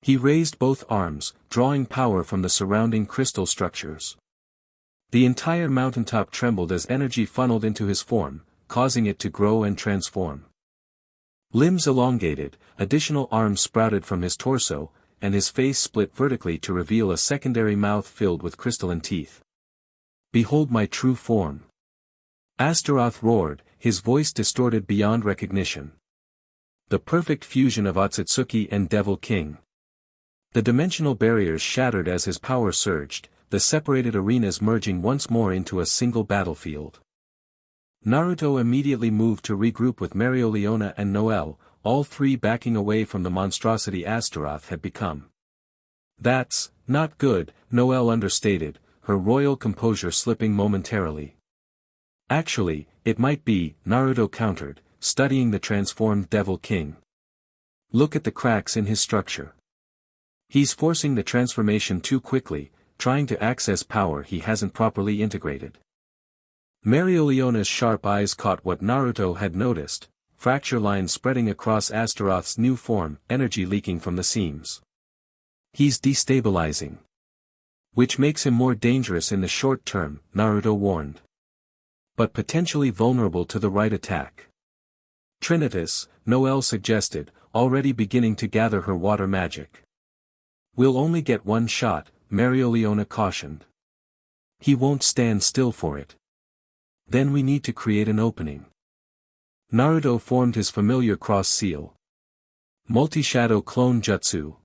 He raised both arms, drawing power from the surrounding crystal structures. The entire mountaintop trembled as energy funneled into his form, causing it to grow and transform. Limbs elongated, additional arms sprouted from his torso, and his face split vertically to reveal a secondary mouth filled with crystalline teeth. Behold my true form! Astaroth roared, his voice distorted beyond recognition. The perfect fusion of Otsutsuki and Devil King. The dimensional barriers shattered as his power surged, the separated arenas merging once more into a single battlefield. Naruto immediately moved to regroup with Mereoleona and Noelle, all three backing away from the monstrosity Astaroth had become. That's not good, Noelle understated, her royal composure slipping momentarily. Actually, it might be, Naruto countered, studying the transformed Devil King. Look at the cracks in his structure. He's forcing the transformation too quickly, trying to access power he hasn't properly integrated. Mereoleona's sharp eyes caught what Naruto had noticed, fracture lines spreading across Astaroth's new form, energy leaking from the seams. He's destabilizing. Which makes him more dangerous in the short term, Naruto warned. But potentially vulnerable to the right attack. Trinitas, Noelle suggested, already beginning to gather her water magic. We'll only get one shot, Mereoleona cautioned. He won't stand still for it. Then we need to create an opening. Naruto formed his familiar cross seal. Multi-shadow clone jutsu.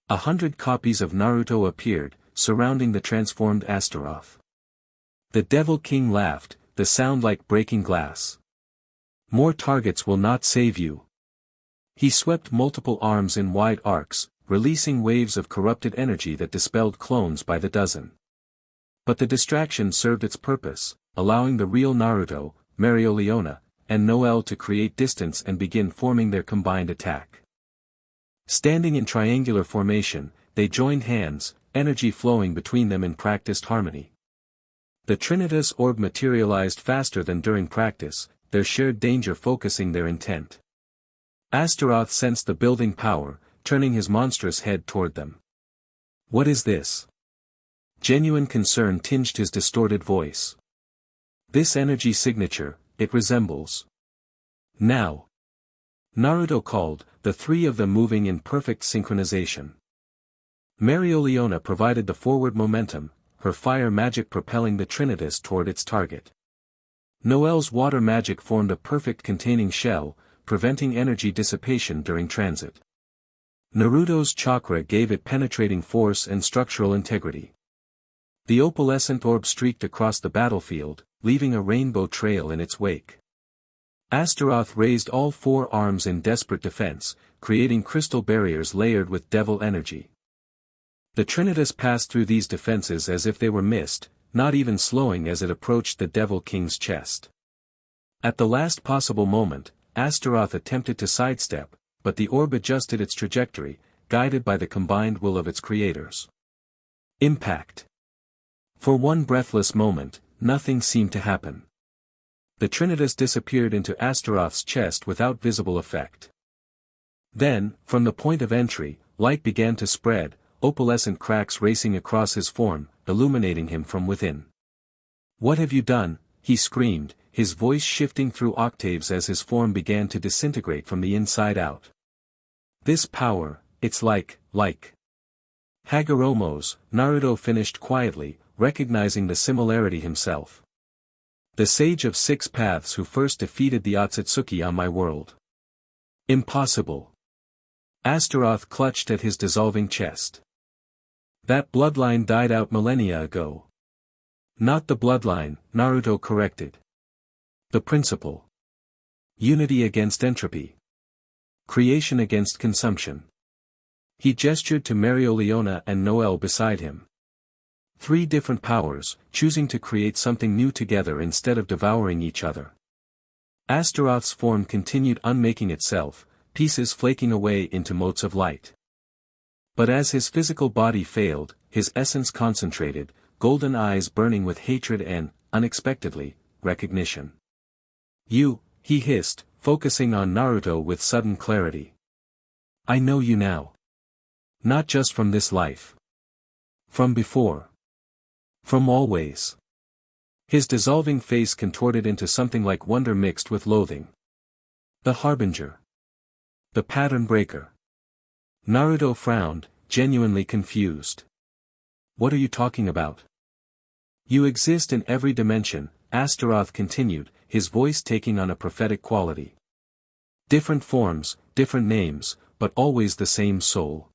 100 copies of Naruto appeared, surrounding the transformed Astaroth. The Devil King laughed, the sound like breaking glass. More targets will not save you. He swept multiple arms in wide arcs, releasing waves of corrupted energy that dispelled clones by the dozen. But the distraction served its purpose, allowing the real Naruto, Mereoleona, and Noelle to create distance and begin forming their combined attack. Standing in triangular formation, they joined hands, energy flowing between them in practiced harmony. The Trinitas orb materialized faster than during practice, their shared danger focusing their intent. Astaroth sensed the building power, turning his monstrous head toward them. What is this? Genuine concern tinged his distorted voice. This energy signature, it resembles. Now. Naruto called, the three of them moving in perfect synchronization. Mereoleona provided the forward momentum, her fire magic propelling the Trinitas toward its target. Noelle's water magic formed a perfect containing shell, preventing energy dissipation during transit. Naruto's chakra gave it penetrating force and structural integrity. The opalescent orb streaked across the battlefield, leaving a rainbow trail in its wake. Astaroth raised all four arms in desperate defense, creating crystal barriers layered with devil energy. The Trinitas passed through these defenses as if they were mist, not even slowing as it approached the Devil King's chest. At the last possible moment, Astaroth attempted to sidestep, but the orb adjusted its trajectory, guided by the combined will of its creators. Impact. For one breathless moment, nothing seemed to happen. The Trinitas disappeared into Astaroth's chest without visible effect. Then, from the point of entry, light began to spread, opalescent cracks racing across his form, illuminating him from within. What have you done? He screamed, his voice shifting through octaves as his form began to disintegrate from the inside out. This power, it's like. Hagoromo's, Naruto finished quietly, recognizing the similarity himself. The Sage of Six Paths who first defeated the Otsutsuki on my world. Impossible. Astaroth clutched at his dissolving chest. That bloodline died out millennia ago. Not the bloodline, Naruto corrected. The principle. Unity against entropy. Creation against consumption. He gestured to Mereoleona and Noelle beside him. Three different powers, choosing to create something new together instead of devouring each other. Astaroth's form continued unmaking itself, pieces flaking away into motes of light. But as his physical body failed, his essence concentrated, golden eyes burning with hatred and, unexpectedly, recognition. "You," he hissed, focusing on Naruto with sudden clarity. "I know you now. Not just from this life. From before. From always." His dissolving face contorted into something like wonder mixed with loathing. "The Harbinger. The pattern breaker." Naruto frowned, genuinely confused. "What are you talking about?" "You exist in every dimension," Astaroth continued, his voice taking on a prophetic quality. "Different forms, different names, but always the same soul.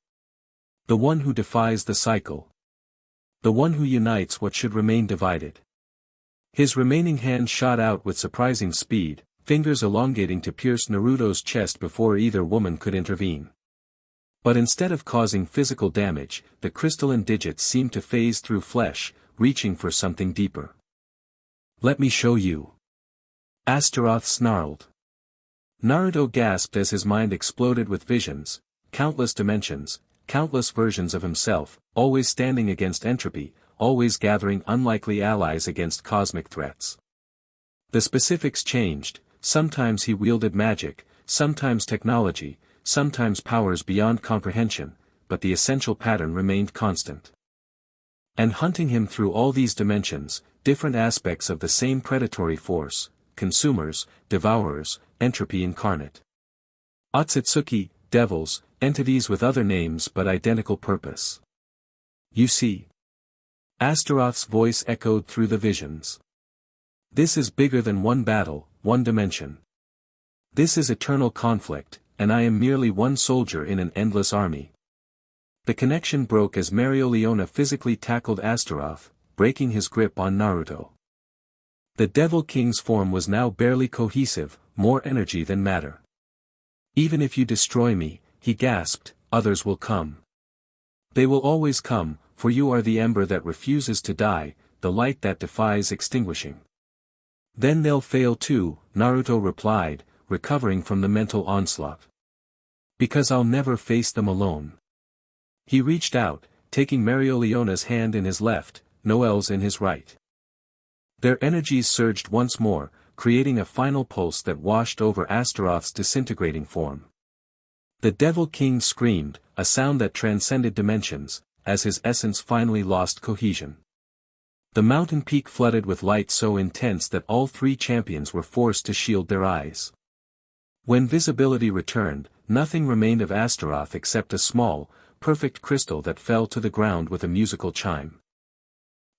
The one who defies the cycle. The one who unites what should remain divided." His remaining hand shot out with surprising speed, fingers elongating to pierce Naruto's chest before either woman could intervene. But instead of causing physical damage, the crystalline digits seemed to phase through flesh, reaching for something deeper. "Let me show you." Astaroth snarled. Naruto gasped as his mind exploded with visions, countless dimensions, countless versions of himself, always standing against entropy, always gathering unlikely allies against cosmic threats. The specifics changed, sometimes he wielded magic, sometimes technology, sometimes powers beyond comprehension, but the essential pattern remained constant. And hunting him through all these dimensions, different aspects of the same predatory force, consumers, devourers, entropy incarnate. Otsutsuki, devils, entities with other names but identical purpose. "You see." Astaroth's voice echoed through the visions. "This is bigger than one battle, one dimension. This is eternal conflict, and I am merely one soldier in an endless army." The connection broke as Mereoleona physically tackled Astaroth, breaking his grip on Naruto. The Devil King's form was now barely cohesive, more energy than matter. "Even if you destroy me," he gasped, "others will come. They will always come, for you are the ember that refuses to die, the light that defies extinguishing." "Then they'll fail too," Naruto replied, recovering from the mental onslaught. "Because I'll never face them alone." He reached out, taking Mereoleona's hand in his left, Noelle's in his right. Their energies surged once more, creating a final pulse that washed over Astaroth's disintegrating form. The Devil King screamed, a sound that transcended dimensions, as his essence finally lost cohesion. The mountain peak flooded with light so intense that all three champions were forced to shield their eyes. When visibility returned, nothing remained of Astaroth except a small, perfect crystal that fell to the ground with a musical chime.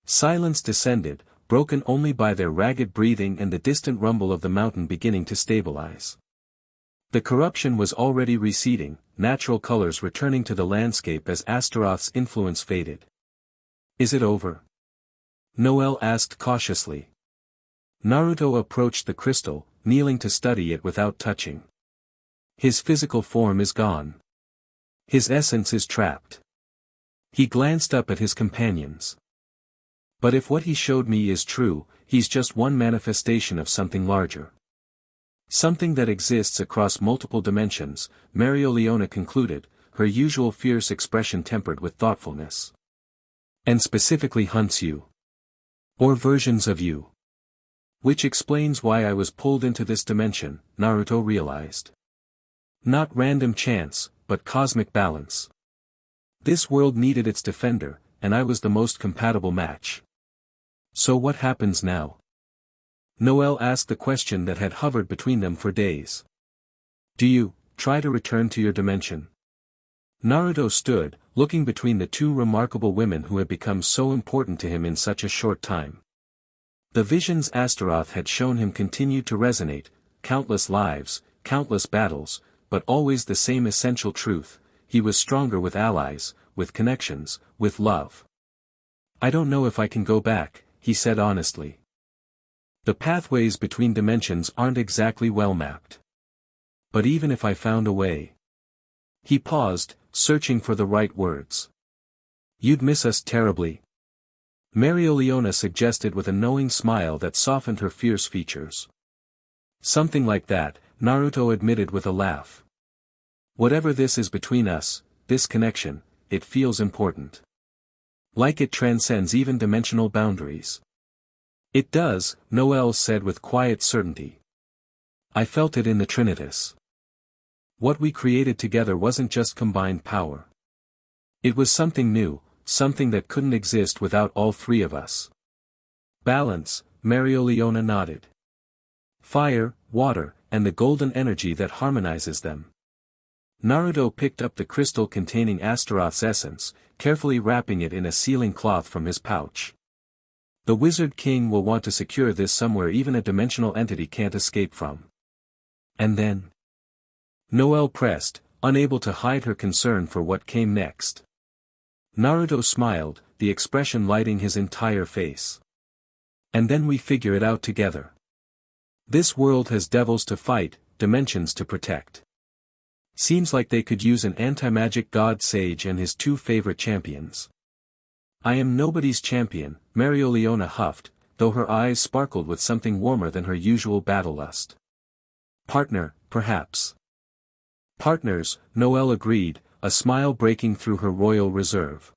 Silence descended, broken only by their ragged breathing and the distant rumble of the mountain beginning to stabilize. The corruption was already receding, natural colors returning to the landscape as Astaroth's influence faded. "Is it over?" Noelle asked cautiously. Naruto approached the crystal, kneeling to study it without touching. "His physical form is gone. His essence is trapped." He glanced up at his companions. "But if what he showed me is true, he's just one manifestation of something larger. Something that exists across multiple dimensions," Mereoleona concluded, her usual fierce expression tempered with thoughtfulness. "And specifically hunts you. Or versions of you. Which explains why I was pulled into this dimension," Naruto realized. "Not random chance, but cosmic balance. This world needed its defender, and I was the most compatible match." "So what happens now?" Noelle asked the question that had hovered between them for days. "Do you try to return to your dimension?" Naruto stood, looking between the two remarkable women who had become so important to him in such a short time. The visions Astaroth had shown him continued to resonate, countless lives, countless battles, but always the same essential truth: he was stronger with allies, with connections, with love. "I don't know if I can go back," he said honestly. "The pathways between dimensions aren't exactly well mapped. But even if I found a way..." He paused, searching for the right words. "You'd miss us terribly," Mereoleona suggested with a knowing smile that softened her fierce features. Something like that, Naruto admitted with a laugh. Whatever this is between us, this connection, it feels important. Like it transcends even dimensional boundaries. It does, Noelle said with quiet certainty. I felt it in the Trinitas. What we created together wasn't just combined power. It was something new, something that couldn't exist without all three of us. Balance, Mereoleona nodded. Fire, water, and the golden energy that harmonizes them. Naruto picked up the crystal containing Astaroth's essence, carefully wrapping it in a sealing cloth from his pouch. The Wizard King will want to secure this somewhere even a dimensional entity can't escape from. And then? Noelle pressed, unable to hide her concern for what came next. Naruto smiled, the expression lighting his entire face. And then we figure it out together. This world has devils to fight, dimensions to protect. Seems like they could use an anti-magic god sage and his two favorite champions. I am nobody's champion, Mereoleona huffed, though her eyes sparkled with something warmer than her usual battle lust. Partner, perhaps. Partners, Noelle agreed, a smile breaking through her royal reserve.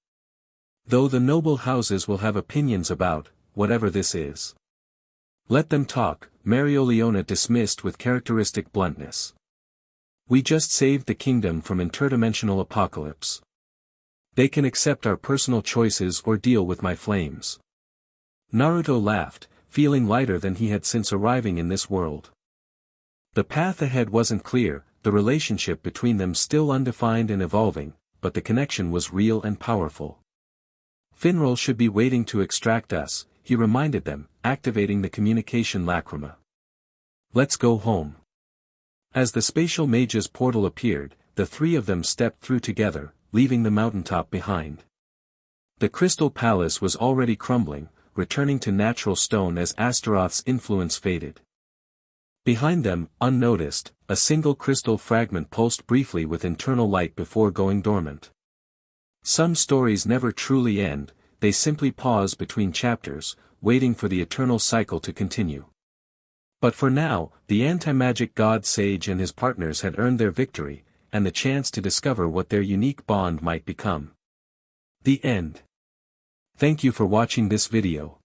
Though the noble houses will have opinions about, whatever this is. Let them talk, Mereoleona dismissed with characteristic bluntness. We just saved the kingdom from interdimensional apocalypse. They can accept our personal choices or deal with my flames. Naruto laughed, feeling lighter than he had since arriving in this world. The path ahead wasn't clear, the relationship between them still undefined and evolving, but the connection was real and powerful. Finral should be waiting to extract us, he reminded them, activating the communication lacrima. Let's go home. As the spatial mage's portal appeared, the three of them stepped through together, leaving the mountaintop behind. The crystal palace was already crumbling, returning to natural stone as Astaroth's influence faded. Behind them, unnoticed, a single crystal fragment pulsed briefly with internal light before going dormant. Some stories never truly end, they simply pause between chapters, waiting for the eternal cycle to continue. But for now, the anti-magic god sage and his partners had earned their victory, and the chance to discover what their unique bond might become. The end. Thank you for watching this video.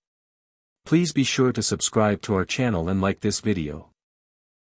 Please be sure to subscribe to our channel and like this video.